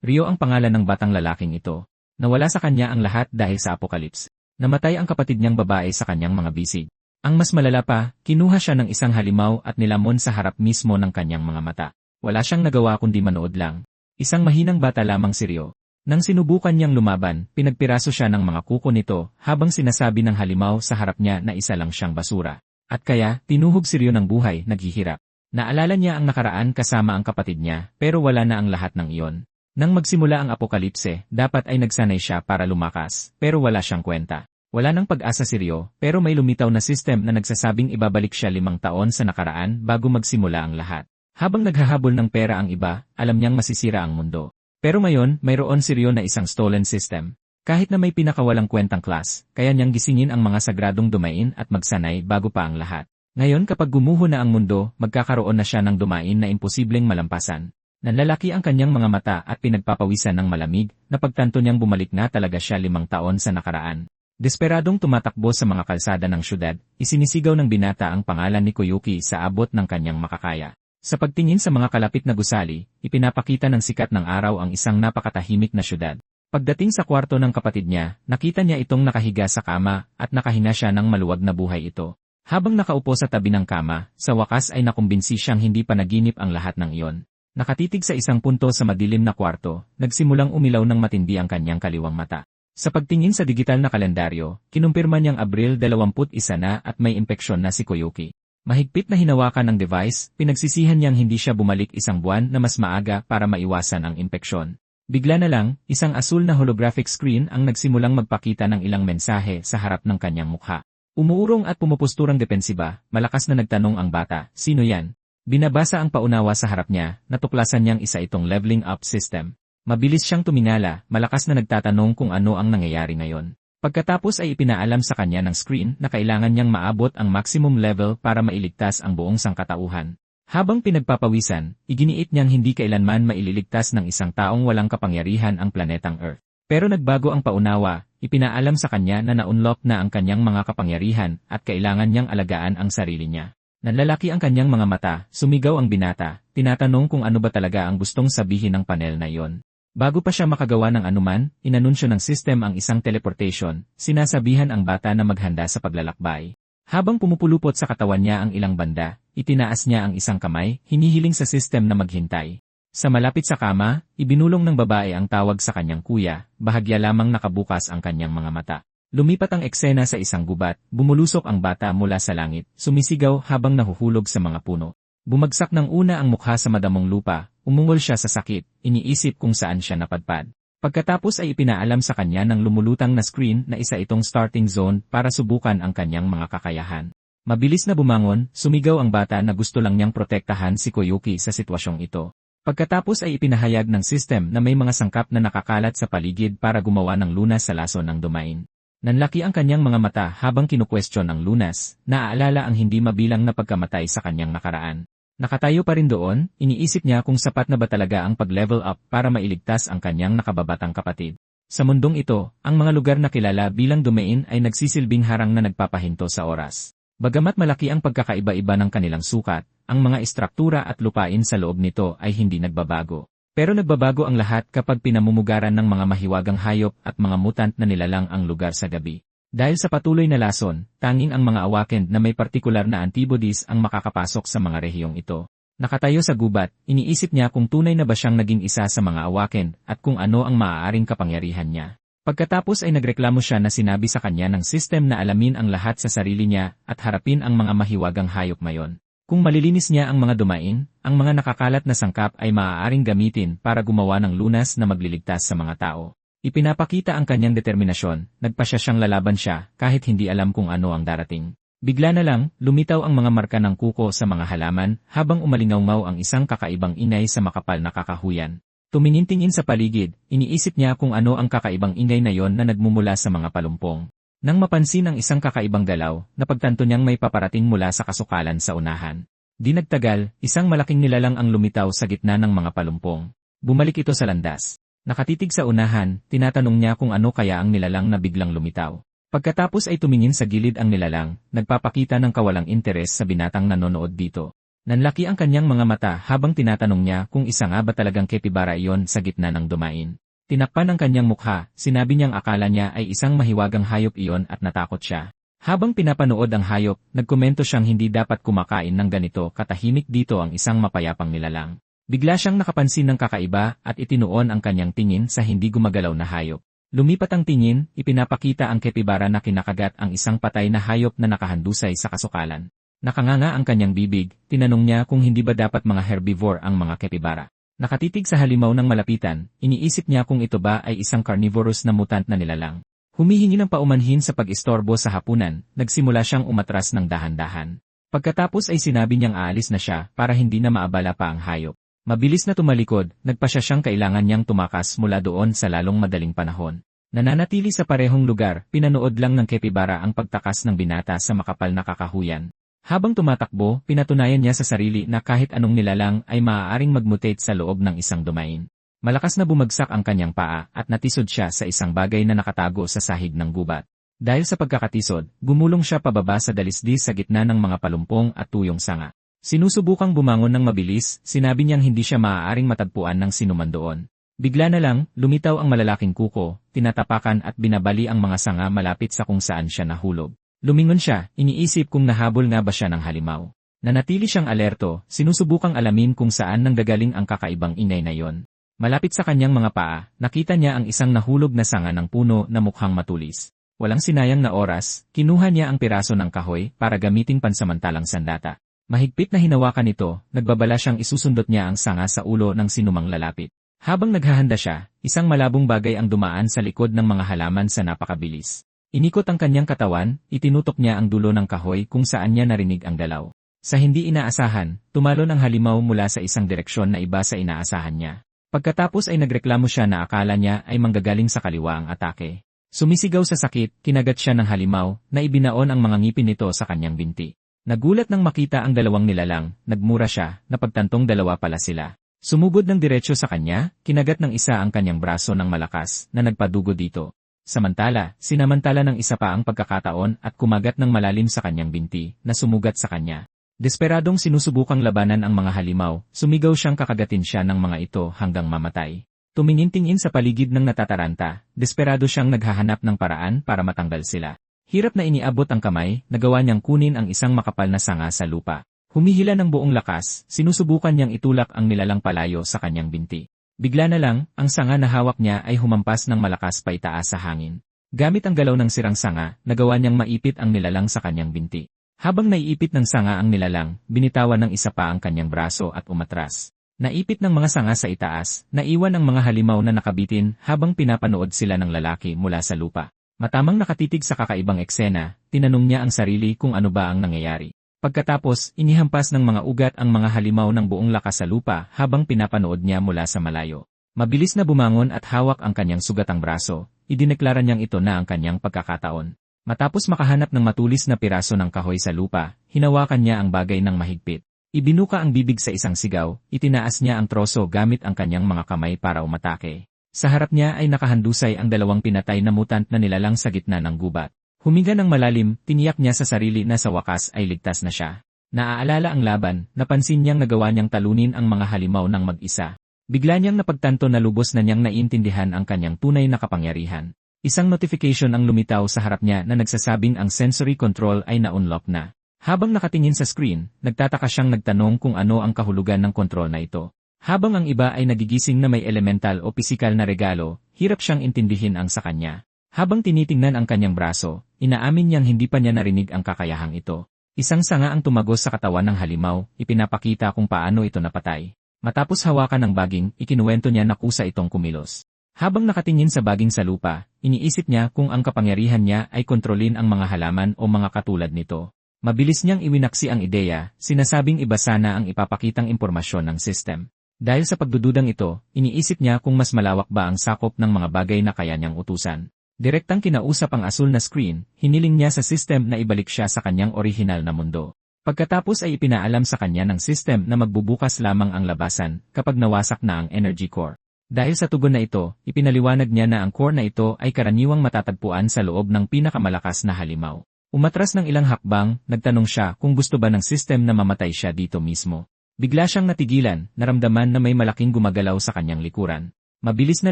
Rio ang pangalan ng batang lalaking ito. Nawala sa kanya ang lahat dahil sa apocalypse. Namatay ang kapatid niyang babae sa kanyang mga bisig. Ang mas malala pa, kinuha siya ng isang halimaw at nilamon sa harap mismo ng kanyang mga mata. Wala siyang nagawa kundi manood lang. Isang mahinang bata lamang si Rio. Nang sinubukan niyang lumaban, pinagpiraso siya ng mga kuko nito habang sinasabi ng halimaw sa harap niya na isa lang siyang basura. At kaya, tinuhog si Rio ng buhay, naghihirap. Naalala niya ang nakaraan kasama ang kapatid niya, pero wala na ang lahat ng iyon. Nang magsimula ang apokalipse, dapat ay nagsanay siya para lumakas, pero wala siyang kwenta. Wala nang pag-asa si Rio, pero may lumitaw na system na nagsasabing ibabalik siya 5 taon sa nakaraan bago magsimula ang lahat. Habang naghahabol ng pera ang iba, alam niyang masisira ang mundo. Pero ngayon, mayroon si Rio na isang stolen system. Kahit na may pinakawalang kwentang class, kaya niyang gisingin ang mga sagradong dumain at magsanay bago pa ang lahat. Ngayon kapag gumuho na ang mundo, magkakaroon na siya ng dumain na imposibleng malampasan. Nanlalaki ang kanyang mga mata at pinagpapawisan ng malamig, na pagtanto niyang bumalik na talaga siya 5 taon sa nakaraan. Desperadong tumatakbo sa mga kalsada ng syudad, isinisigaw ng binata ang pangalan ni Koyuki sa abot ng kanyang makakaya. Sa pagtingin sa mga kalapit na gusali, ipinapakita ng sikat ng araw ang isang napakatahimik na syudad. Pagdating sa kwarto ng kapatid niya, nakita niya itong nakahiga sa kama at nakahinga siya ng maluwag na buhay ito. Habang nakaupo sa tabi ng kama, sa wakas ay nakumbinsi siyang hindi panaginip ang lahat ng iyon. Nakatitig sa isang punto sa madilim na kwarto, nagsimulang umilaw ng matindi ang kanyang kaliwang mata. Sa pagtingin sa digital na kalendaryo, kinumpirma niyang Abril 21 na at may impeksyon na si Koyuki. Mahigpit na hinawakan ng device, pinagsisihan niyang hindi siya bumalik 1 buwan na mas maaga para maiwasan ang impeksyon. Bigla na lang, isang asul na holographic screen ang nagsimulang magpakita ng ilang mensahe sa harap ng kanyang mukha. Umuurong at pumuposturang depensiba, malakas na nagtanong ang bata, sino yan? Binabasa ang paunawa sa harap niya, natuklasan niyang isa itong leveling up system. Mabilis siyang tumingala, malakas na nagtatanong kung ano ang nangyayari ngayon. Pagkatapos ay ipinaalam sa kanya ng screen na kailangan niyang maabot ang maximum level para mailigtas ang buong sangkatauhan. Habang pinagpapawisan, iginiit niyang hindi kailanman maililigtas ng isang taong walang kapangyarihan ang planetang Earth. Pero nagbago ang paunawa, ipinaalam sa kanya na na-unlock na ang kanyang mga kapangyarihan at kailangan niyang alagaan ang sarili niya. Nanlalaki ang kanyang mga mata, sumigaw ang binata, tinatanong kung ano ba talaga ang gustong sabihin ng panel na iyon. Bago pa siya makagawa ng anuman, inanunsyo ng system ang isang teleportation, sinasabihan ang bata na maghanda sa paglalakbay. Habang pumupulupot sa katawan niya ang ilang banda, itinaas niya ang isang kamay, hinihiling sa system na maghintay. Sa malapit sa kama, ibinulong ng babae ang tawag sa kanyang kuya, bahagya lamang nakabukas ang kanyang mga mata. Lumipat ang eksena sa isang gubat, bumulusok ang bata mula sa langit, sumisigaw habang nahuhulog sa mga puno. Bumagsak ng una ang mukha sa madamong lupa, umungol siya sa sakit, iniisip kung saan siya napadpad. Pagkatapos ay ipinaalam sa kanya ng lumulutang na screen na isa itong starting zone para subukan ang kanyang mga kakayahan. Mabilis na bumangon, sumigaw ang bata na gusto lang niyang protektahan si Koyuki sa sitwasyong ito. Pagkatapos ay ipinahayag ng system na may mga sangkap na nakakalat sa paligid para gumawa ng lunas sa laso ng dumain. Nanlaki ang kanyang mga mata habang kinukwestiyon ang lunas, naaalala ang hindi mabilang na pagkamatay sa kanyang nakaraan. Nakatayo pa rin doon, iniisip niya kung sapat na ba talaga ang pag-level up para mailigtas ang kanyang nakababatang kapatid. Sa mundong ito, ang mga lugar na kilala bilang dumain ay nagsisilbing harang na nagpapahinto sa oras. Bagamat malaki ang pagkakaiba-iba ng kanilang sukat, ang mga istruktura at lupain sa loob nito ay hindi nagbabago. Pero nagbabago ang lahat kapag pinamumugaran ng mga mahiwagang hayop at mga mutant na nilalang ang lugar sa gabi. Dahil sa patuloy na lason, tanging ang mga awakened na may partikular na antibodies ang makakapasok sa mga rehiyong ito. Nakatayo sa gubat, iniisip niya kung tunay na ba siyang naging isa sa mga awakened at kung ano ang maaaring kapangyarihan niya. Pagkatapos ay nagreklamo siya na sinabi sa kanya ng system na alamin ang lahat sa sarili niya at harapin ang mga mahiwagang hayop mayon. Kung malilinis niya ang mga dumain, ang mga nakakalat na sangkap ay maaaring gamitin para gumawa ng lunas na magliligtas sa mga tao. Ipinapakita ang kanyang determinasyon, nagpasya siyang lalaban siya kahit hindi alam kung ano ang darating. Bigla na lang, lumitaw ang mga marka ng kuko sa mga halaman habang umalingaw ang isang kakaibang ingay sa makapal na kakahuyan. Tumingin-tingin sa paligid, iniisip niya kung ano ang kakaibang ingay na yon na nagmumula sa mga palumpong. Nang mapansin ang isang kakaibang galaw, napagtanto niyang may paparating mula sa kasukalan sa unahan. Di nagtagal, isang malaking nilalang ang lumitaw sa gitna ng mga palumpong. Bumalik ito sa landas. Nakatitig sa unahan, tinatanong niya kung ano kaya ang nilalang na biglang lumitaw. Pagkatapos ay tumingin sa gilid ang nilalang, nagpapakita ng kawalang interes sa binatang nanonood dito. Nanlaki ang kanyang mga mata habang tinatanong niya kung isa nga ba talagang capybara iyon sa gitna ng dumain. Tinakpan ang kanyang mukha, sinabi niyang akala niya ay isang mahiwagang hayop iyon at natakot siya. Habang pinapanood ang hayop, nagkomento siyang hindi dapat kumakain ng ganito, katahimik dito ang isang mapayapang nilalang. Bigla siyang nakapansin ng kakaiba at itinuon ang kanyang tingin sa hindi gumagalaw na hayop. Lumipat ang tingin, ipinapakita ang capybara na kinakagat ang isang patay na hayop na nakahandusay sa kasukalan. Nakanganga ang kanyang bibig, tinanong niya kung hindi ba dapat mga herbivore ang mga capybara. Nakatitig sa halimaw ng malapitan, iniisip niya kung ito ba ay isang carnivorous na mutant na nilalang. Humihingi ng paumanhin sa pag-istorbo sa hapunan, nagsimula siyang umatras ng dahan-dahan. Pagkatapos ay sinabi niyang aalis na siya para hindi na maabala pa ang hayop. Mabilis na tumalikod, nagpasya siyang kailangan niyang tumakas mula doon sa lalong madaling panahon. Nananatili sa parehong lugar, pinanood lang ng capybara ang pagtakas ng binata sa makapal na kakahuyan. Habang tumatakbo, pinatunayan niya sa sarili na kahit anong nilalang ay maaaring mag-mutate sa loob ng isang domain. Malakas na bumagsak ang kanyang paa at natisod siya sa isang bagay na nakatago sa sahig ng gubat. Dahil sa pagkakatisod, gumulong siya pababa sa dalisdis sa gitna ng mga palumpong at tuyong sanga. Sinusubukang bumangon ng mabilis, sinabi niyang hindi siya maaaring matagpuan ng sinuman doon. Bigla na lang, lumitaw ang malalaking kuko, tinatapakan at binabali ang mga sanga malapit sa kung saan siya nahulog. Lumingon siya, iniisip kung nahabol nga ba siya ng halimaw. Nanatili siyang alerto, sinusubukang alamin kung saan nanggagaling ang kakaibang ingay na yon. Malapit sa kanyang mga paa, nakita niya ang isang nahulog na sanga ng puno na mukhang matulis. Walang sinayang na oras, kinuha niya ang piraso ng kahoy para gamiting pansamantalang sandata. Mahigpit na hinawakan ito, nagbabala siyang isusundot niya ang sanga sa ulo ng sinumang lalapit. Habang naghahanda siya, isang malabong bagay ang dumaan sa likod ng mga halaman sa napakabilis. Inikot ang kanyang katawan, itinutok niya ang dulo ng kahoy kung saan niya narinig ang dalaw. Sa hindi inaasahan, tumalon ang halimaw mula sa isang direksyon na iba sa inaasahan niya. Pagkatapos ay nagreklamo siya na akala niya ay manggagaling sa kaliwa ang atake. Sumisigaw sa sakit, kinagat siya ng halimaw, na ibinaon ang mga ngipin nito sa kanyang binti. Nagulat nang makita ang dalawang nilalang, nagmura siya, napagtantong dalawa pala sila. Sumugod ng diretsyo sa kanya, kinagat ng isa ang kanyang braso ng malakas, na nagpadugo dito. Sinamantala ng isa pa ang pagkakataon at kumagat ng malalim sa kanyang binti, na sumugat sa kanya. Desperadong sinusubukang labanan ang mga halimaw, sumigaw siyang kakagatin siya ng mga ito hanggang mamatay. Tumingin-tingin sa paligid ng natataranta, desperado siyang naghahanap ng paraan para matanggal sila. Hirap na iniabot ang kamay, nagawa niyang kunin ang isang makapal na sanga sa lupa. Humihila ng buong lakas, sinusubukan niyang itulak ang nilalang palayo sa kanyang binti. Bigla na lang, ang sanga na hawak niya ay humampas ng malakas pa itaas sa hangin. Gamit ang galaw ng sirang sanga, nagawa niyang maipit ang nilalang sa kanyang binti. Habang naiipit ng sanga ang nilalang, binitawan ng isa pa ang kanyang braso at umatras. Naipit ng mga sanga sa itaas, naiwan ang mga halimaw na nakabitin habang pinapanood sila ng lalaki mula sa lupa. Matamang nakatitig sa kakaibang eksena, tinanong niya ang sarili kung ano ba ang nangyayari. Pagkatapos, inihampas ng mga ugat ang mga halimaw ng buong lakas sa lupa habang pinapanood niya mula sa malayo. Mabilis na bumangon at hawak ang kanyang sugatang braso, idineklara niyang ito na ang kanyang pagkakataon. Matapos makahanap ng matulis na piraso ng kahoy sa lupa, hinawakan niya ang bagay ng mahigpit. Ibinuka ang bibig sa isang sigaw, itinaas niya ang troso gamit ang kanyang mga kamay para umatake. Sa harap niya ay nakahandusay ang dalawang pinatay na mutant na nilalang sa gitna ng gubat. Huminga ng malalim, tiniyak niya sa sarili na sa wakas ay ligtas na siya. Naaalala ang laban, napansin niyang nagawa niyang talunin ang mga halimaw ng mag-isa. Bigla niyang napagtanto na lubos na niyang naiintindihan ang kanyang tunay na kapangyarihan. Isang notification ang lumitaw sa harap niya na nagsasabing ang sensory control ay na-unlock na. Habang nakatingin sa screen, nagtataka siyang nagtanong kung ano ang kahulugan ng kontrol na ito. Habang ang iba ay nagigising na may elemental o pisikal na regalo, hirap siyang intindihin ang sa kanya. Habang tinitingnan ang kanyang braso, inaamin niyang hindi pa niya narinig ang kakayahang ito. Isang sanga ang tumagos sa katawan ng halimaw, ipinapakita kung paano ito napatay. Matapos hawakan ng baging, ikinuwento niya na kusa itong kumilos. Habang nakatingin sa baging sa lupa, iniisip niya kung ang kapangyarihan niya ay kontrolin ang mga halaman o mga katulad nito. Mabilis niyang iwinaksi ang ideya, sinasabing iba sana ang ipapakitang impormasyon ng system. Dahil sa pagdududang ito, iniisip niya kung mas malawak ba ang sakop ng mga bagay na kaya niyang utusan. Direktang kinausap ang asul na screen, hiniling niya sa system na ibalik siya sa kanyang orihinal na mundo. Pagkatapos ay ipinaalam sa kanya ng system na magbubukas lamang ang labasan kapag nawasak na ang energy core. Dahil sa tugon na ito, ipinaliwanag niya na ang core na ito ay karaniwang matatagpuan sa loob ng pinakamalakas na halimaw. Umatras ng ilang hakbang, nagtanong siya kung gusto ba ng system na mamatay siya dito mismo. Bigla siyang natigilan, naramdaman na may malaking gumagalaw sa kanyang likuran. Mabilis na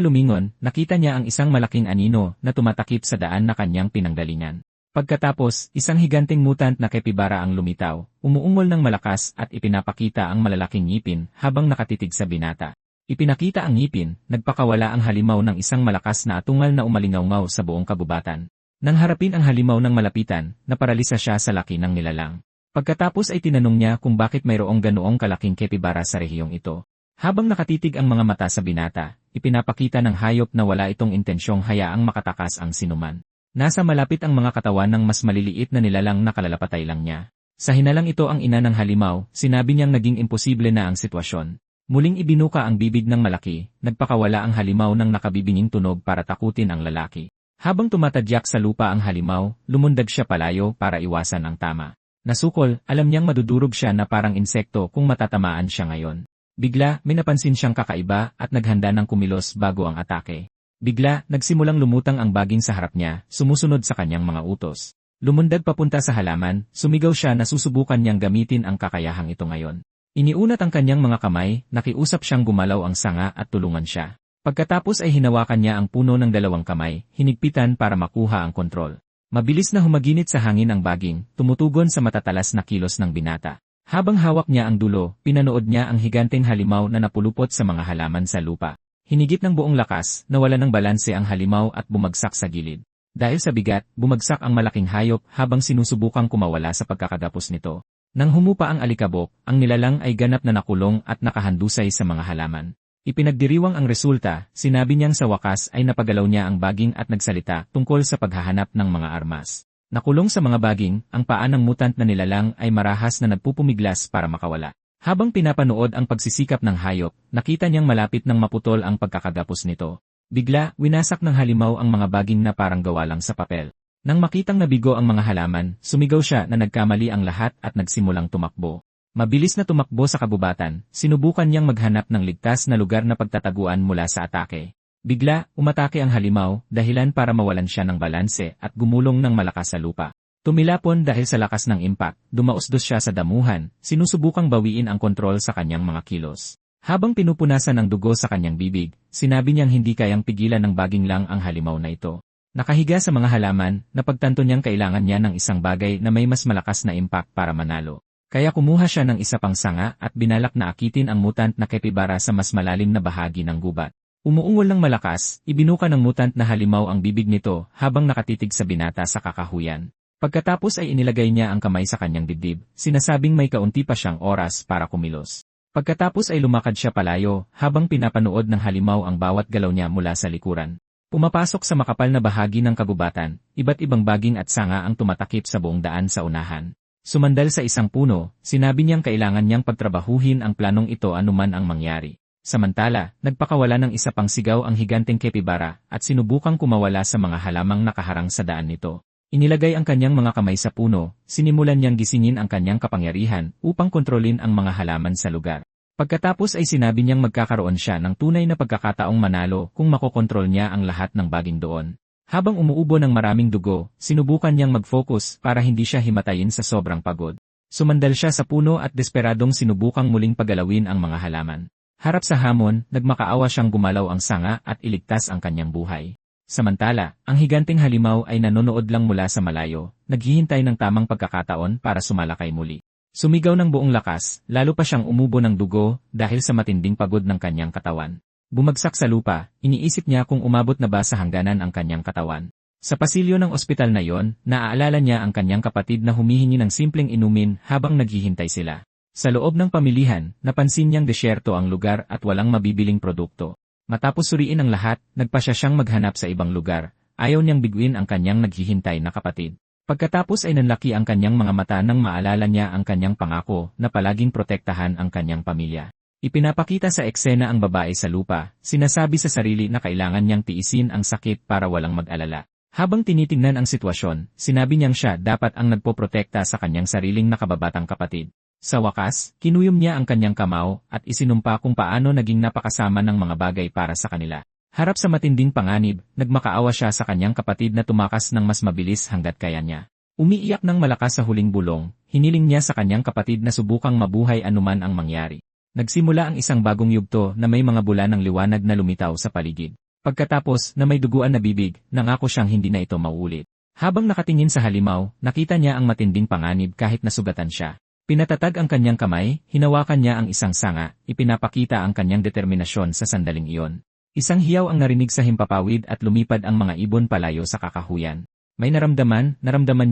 lumingon, nakita niya ang isang malaking anino na tumatakip sa daan na kanyang pinanggalingan. Pagkatapos, isang higanteng mutant na capybara ang lumitaw, umuungol ng malakas at ipinapakita ang malalaking ngipin habang nakatitig sa binata. Ipinakita ang ngipin, nagpakawala ang halimaw ng isang malakas na atungal na umalingaw sa buong kagubatan. Nang harapin ang halimaw ng malapitan, naparalisa siya sa laki ng nilalang. Pagkatapos ay tinanong niya kung bakit mayroong ganoong kalaking capybara sa rehiyong ito. Habang nakatitig ang mga mata sa binata, ipinapakita ng hayop na wala itong intensyong hayaang makatakas ang sinuman. Nasa malapit ang mga katawan ng mas maliliit na nilalang na kalalapatay lang niya. Sa hinalang ito ang ina ng halimaw, sinabi niyang naging imposible na ang sitwasyon. Muling ibinuka ang bibig ng malaki, nagpakawala ang halimaw ng nakabibinging tunog para takutin ang lalaki. Habang tumatadyak sa lupa ang halimaw, lumundag siya palayo para iwasan ang tama. Nasukol, alam niyang madudurog siya na parang insekto kung matatamaan siya ngayon. Bigla, may napansin siyang kakaiba at naghanda ng kumilos bago ang atake. Bigla, nagsimulang lumutang ang baging sa harap niya, sumusunod sa kanyang mga utos. Lumundag papunta sa halaman, sumigaw siya na susubukan niyang gamitin ang kakayahang ito ngayon. Iniunat ang kanyang mga kamay, nakiusap siyang gumalaw ang sanga at tulungan siya. Pagkatapos ay hinawakan niya ang puno ng dalawang kamay, hinigpitan para makuha ang kontrol. Mabilis na humaginit sa hangin ang baging, tumutugon sa matatalas na kilos ng binata. Habang hawak niya ang dulo, pinanood niya ang higanteng halimaw na napulupot sa mga halaman sa lupa. Hinigit ng buong lakas, nawala ng balanse ang halimaw at bumagsak sa gilid. Dahil sa bigat, bumagsak ang malaking hayop habang sinusubukang kumawala sa pagkakagapos nito. Nang humupa ang alikabok, ang nilalang ay ganap na nakulong at nakahandusay sa mga halaman. Ipinagdiriwang ang resulta, sinabi niyang sa wakas ay napagalaw niya ang baging at nagsalita tungkol sa paghahanap ng mga armas. Nakulong sa mga baging, ang paa ng mutant na nilalang ay marahas na nagpupumiglas para makawala. Habang pinapanood ang pagsisikap ng hayop, nakita niyang malapit nang maputol ang pagkakagapos nito. Bigla, winasak ng halimaw ang mga baging na parang gawa lang sa papel. Nang makitang nabigo ang mga halaman, sumigaw siya na nagkamali ang lahat at nagsimulang tumakbo. Mabilis na tumakbo sa kabubatan, sinubukan niyang maghanap ng ligtas na lugar na pagtataguan mula sa atake. Bigla, umatake ang halimaw, dahilan para mawalan siya ng balanse at gumulong ng malakas sa lupa. Tumilapon dahil sa lakas ng impact, dumausdos siya sa damuhan, sinusubukang bawiin ang kontrol sa kanyang mga kilos. Habang pinupunasan ng dugo sa kanyang bibig, sinabi niyang hindi kayang pigilan ng baging lang ang halimaw na ito. Nakahiga sa mga halaman, napagtanto niyang kailangan niya ng isang bagay na may mas malakas na impact para manalo. Kaya kumuha siya ng isa pang sanga at binalak na akitin ang mutant na capybara sa mas malalim na bahagi ng gubat. Umuungol ng malakas, ibinuka ng mutant na halimaw ang bibig nito habang nakatitig sa binata sa kakahuyan. Pagkatapos ay inilagay niya ang kamay sa kanyang dibdib, sinasabing may kaunti pa siyang oras para kumilos. Pagkatapos ay lumakad siya palayo habang pinapanood ng halimaw ang bawat galaw niya mula sa likuran. Pumapasok sa makapal na bahagi ng kagubatan, iba't ibang baging at sanga ang tumatakip sa buong daan sa unahan. Sumandal sa isang puno, sinabi niyang kailangan niyang pagtrabahuhin ang planong ito anuman ang mangyari. Samantala, nagpakawala ng isa pang sigaw ang higanteng capybara at sinubukang kumawala sa mga halamang nakaharang sa daan nito. Inilagay ang kanyang mga kamay sa puno, sinimulan niyang gisingin ang kanyang kapangyarihan upang kontrolin ang mga halaman sa lugar. Pagkatapos ay sinabi niyang magkakaroon siya ng tunay na pagkakataong manalo kung makokontrol niya ang lahat ng baging doon. Habang umuubo ng maraming dugo, sinubukan niyang mag-focus para hindi siya himatayin sa sobrang pagod. Sumandal siya sa puno at desperadong sinubukang muling pagalawin ang mga halaman. Harap sa hamon, nagmakaawa siyang gumalaw ang sanga at iligtas ang kanyang buhay. Samantala, ang higanteng halimaw ay nanonood lang mula sa malayo, naghihintay ng tamang pagkakataon para sumalakay muli. Sumigaw ng buong lakas, lalo pa siyang umubo ng dugo dahil sa matinding pagod ng kanyang katawan. Bumagsak sa lupa, iniisip niya kung umabot na ba sa hangganan ang kanyang katawan. Sa pasilyo ng ospital na yon, naaalala niya ang kanyang kapatid na humihingi ng simpleng inumin habang naghihintay sila. Sa loob ng pamilihan, napansin niyang desyerto ang lugar at walang mabibiling produkto. Matapos suriin ang lahat, nagpasya siyang maghanap sa ibang lugar. Ayaw niyang biguin ang kanyang naghihintay na kapatid. Pagkatapos ay nanlaki ang kanyang mga mata nang maalala niya ang kanyang pangako na palaging protektahan ang kanyang pamilya. Ipinapakita sa eksena ang babae sa lupa, sinasabi sa sarili na kailangan niyang tiisin ang sakit para walang mag-alala. Habang tinitingnan ang sitwasyon, sinabi niyang siya dapat ang nagpoprotekta sa kanyang sariling nakababatang kapatid. Sa wakas, kinuyom niya ang kanyang kamao at isinumpa kung paano naging napakasama ng mga bagay para sa kanila. Harap sa matinding panganib, nagmakaawa siya sa kanyang kapatid na tumakas ng mas mabilis hanggat kaya niya. Umiiyak ng malakas sa huling bulong, hiniling niya sa kanyang kapatid na subukang mabuhay anuman ang mangyari. Nagsimula ang isang bagong yugto na may mga bula ng liwanag na lumitaw sa paligid. Pagkatapos na may duguan na bibig, nangako siyang hindi na ito mauulit. Habang nakatingin sa halimaw, nakita niya ang matinding panganib kahit nasugatan siya. Pinatatag ang kanyang kamay, hinawakan niya ang isang sanga, ipinapakita ang kanyang determinasyon sa sandaling iyon. Isang hiyaw ang narinig sa himpapawid at lumipad ang mga ibon palayo sa kakahuyan. May naramdaman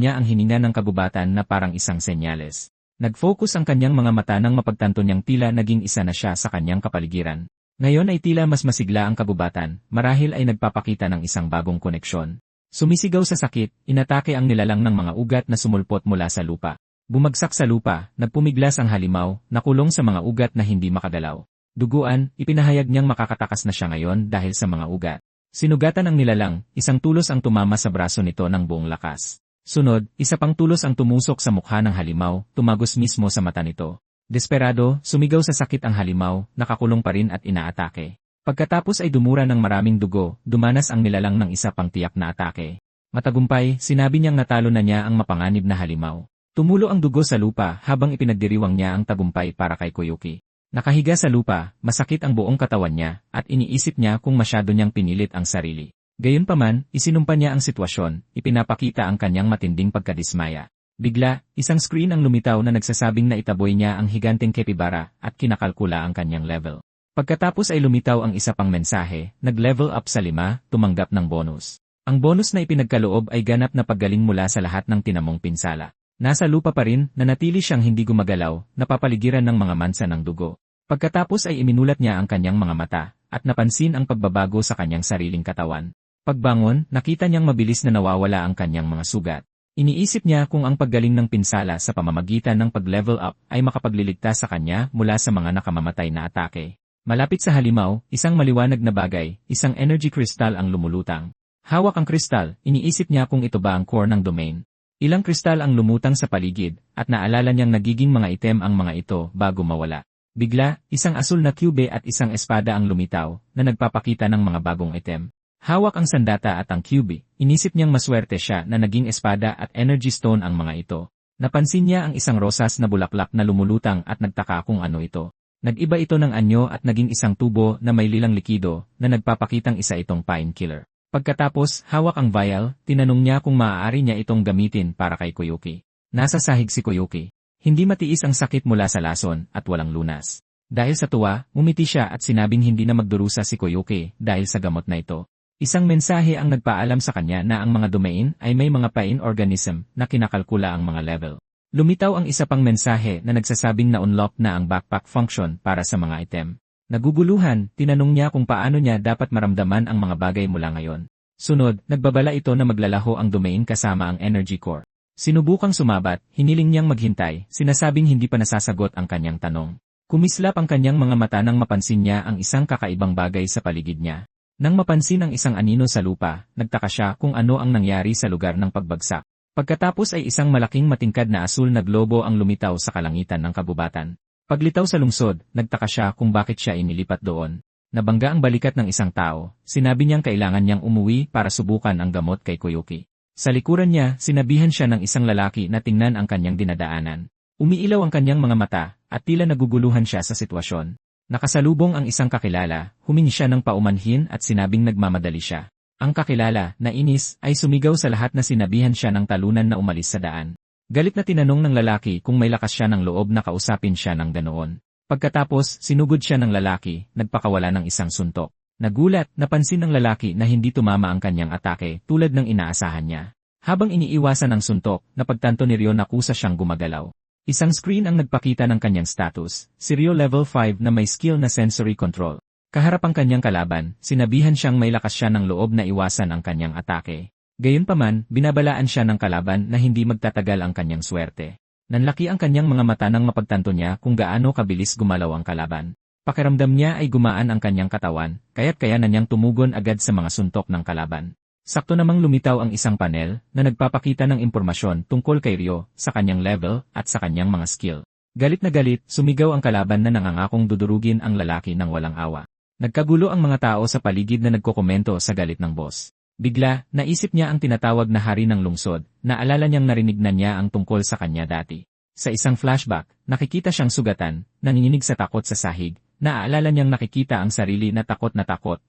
niya ang hininga ng kagubatan na parang isang senyales. Nag-focus ang kanyang mga mata nang mapagtanto niyang tila naging isa na siya sa kanyang kapaligiran. Ngayon ay tila mas masigla ang kagubatan, marahil ay nagpapakita ng isang bagong koneksyon. Sumisigaw sa sakit, inatake ang nilalang ng mga ugat na sumulpot mula sa lupa. Bumagsak sa lupa, nagpumiglas ang halimaw, nakulong sa mga ugat na hindi makagalaw. Duguan, ipinahayag niyang makakatakas na siya ngayon dahil sa mga ugat. Sinugatan ang nilalang, isang tulos ang tumama sa braso nito ng buong lakas. Sunod, isa pang tulos ang tumusok sa mukha ng halimaw, tumagos mismo sa mata nito. Desperado, sumigaw sa sakit ang halimaw, nakakulong pa rin at inaatake. Pagkatapos ay dumura ng maraming dugo, dumanas ang nilalang ng isa pang tiyak na atake. Matagumpay, sinabi niyang natalo na niya ang mapanganib na halimaw. Tumulo ang dugo sa lupa habang ipinagdiriwang niya ang tagumpay para kay Koyuki. Nakahiga sa lupa, masakit ang buong katawan niya, at iniisip niya kung masyado niyang pinilit ang sarili. Gayunpaman, isinumpa niya ang sitwasyon, ipinapakita ang kanyang matinding pagkadismaya. Bigla, isang screen ang lumitaw na nagsasabing na itaboy niya ang higanteng Capybara at kinakalkula ang kanyang level. Pagkatapos ay lumitaw ang isa pang mensahe, nag-level up sa 5, tumanggap ng bonus. Ang bonus na ipinagkaloob ay ganap na paggaling mula sa lahat ng tinamong pinsala. Nasa lupa pa rin, nanatili siyang hindi gumagalaw, napapaligiran ng mga mansa ng dugo. Pagkatapos ay iminulat niya ang kanyang mga mata, at napansin ang pagbabago sa kanyang sariling katawan. Pagbangon, nakita niyang mabilis na nawawala ang kanyang mga sugat. Iniisip niya kung ang paggaling ng pinsala sa pamamagitan ng pag-level up ay makapagliligtas sa kanya mula sa mga nakamamatay na atake. Malapit sa halimaw, isang maliwanag na bagay, isang energy crystal ang lumulutang. Hawak ang kristal, iniisip niya kung ito ba ang core ng domain. Ilang kristal ang lumutang sa paligid, at naalala niyang nagiging mga item ang mga ito bago mawala. Bigla, isang asul na cube at isang espada ang lumitaw, na nagpapakita ng mga bagong item. Hawak ang sandata at ang cube, inisip niyang maswerte siya na naging espada at energy stone ang mga ito. Napansin niya ang isang rosas na bulaklak na lumulutang at nagtaka kung ano ito. Nag-iba ito ng anyo at naging isang tubo na may lilang likido, na nagpapakitang isa itong painkiller. Pagkatapos, hawak ang vial, tinanong niya kung maaari niya itong gamitin para kay Koyuki. Nasa sahig si Koyuki. Hindi matiis ang sakit mula sa lason at walang lunas. Dahil sa tuwa, umiti siya at sinabing hindi na magdurusa si Koyuki dahil sa gamot na ito. Isang mensahe ang nagpaalam sa kanya na ang mga domain ay may mga pain organism na kinakalkula ang mga level. Lumitaw ang isa pang mensahe na nagsasabing na-unlock na ang backpack function para sa mga item. Naguguluhan, tinanong niya kung paano niya dapat maramdaman ang mga bagay mula ngayon. Sunod, nagbabala ito na maglalaho ang domain kasama ang energy core. Sinubukang sumabat, hiniling niyang maghintay, sinasabing hindi pa nasasagot ang kanyang tanong. Kumislap ang kanyang mga mata nang mapansin niya ang isang kakaibang bagay sa paligid niya. Nang mapansin ang isang anino sa lupa, nagtaka siya kung ano ang nangyari sa lugar ng pagbagsak. Pagkatapos ay isang malaking matingkad na asul na globo ang lumitaw sa kalangitan ng kabubatan. Paglitaw sa lungsod, nagtaka siya kung bakit siya inilipat doon. Nabangga ang balikat ng isang tao, sinabi niyang kailangan niyang umuwi para subukan ang gamot kay Koyuki. Sa likuran niya, sinabihan siya ng isang lalaki na tingnan ang kanyang dinadaanan. Umiilaw ang kanyang mga mata, at tila naguguluhan siya sa sitwasyon. Nakasalubong ang isang kakilala, humingi siya ng paumanhin at sinabing nagmamadali siya. Ang kakilala, na inis, ay sumigaw sa lahat na sinabihan siya ng talunan na umalis sa daan. Galit na tinanong ng lalaki kung may lakas siya ng loob na kausapin siya ng ganoon. Pagkatapos, sinugod siya ng lalaki, nagpakawala ng isang suntok. Nagulat, napansin ng lalaki na hindi tumama ang kanyang atake tulad ng inaasahan niya. Habang iniiwasan ang suntok, napagtanto ni Ryo na kusa siyang gumagalaw. Isang screen ang nagpakita ng kanyang status, si Ryo level 5 na may skill na sensory control. Kaharap ang kanyang kalaban, sinabihan siyang may lakas siya ng loob na iwasan ang kanyang atake. Gayunpaman, binabalaan siya ng kalaban na hindi magtatagal ang kanyang swerte. Nanlaki ang kanyang mga mata nang mapagtanto niya kung gaano kabilis gumalaw ang kalaban. Pakiramdam niya ay gumaan ang kanyang katawan, kaya't kaya na niyang tumugon agad sa mga suntok ng kalaban. Sakto namang lumitaw ang isang panel na nagpapakita ng impormasyon tungkol kay Ryo, sa kanyang level at sa kanyang mga skill. Galit na galit, sumigaw ang kalaban na nangangakong dudurugin ang lalaki ng walang awa. Nagkagulo ang mga tao sa paligid na nagkokomento sa galit ng boss. Bigla, naisip niya ang tinatawag na hari ng lungsod, naalala niyang narinig na niya ang tungkol sa kanya dati. Sa isang flashback, nakikita siyang sugatan, nanginginig sa takot sa sahig, naaalala niyang nakikita ang sarili na takot,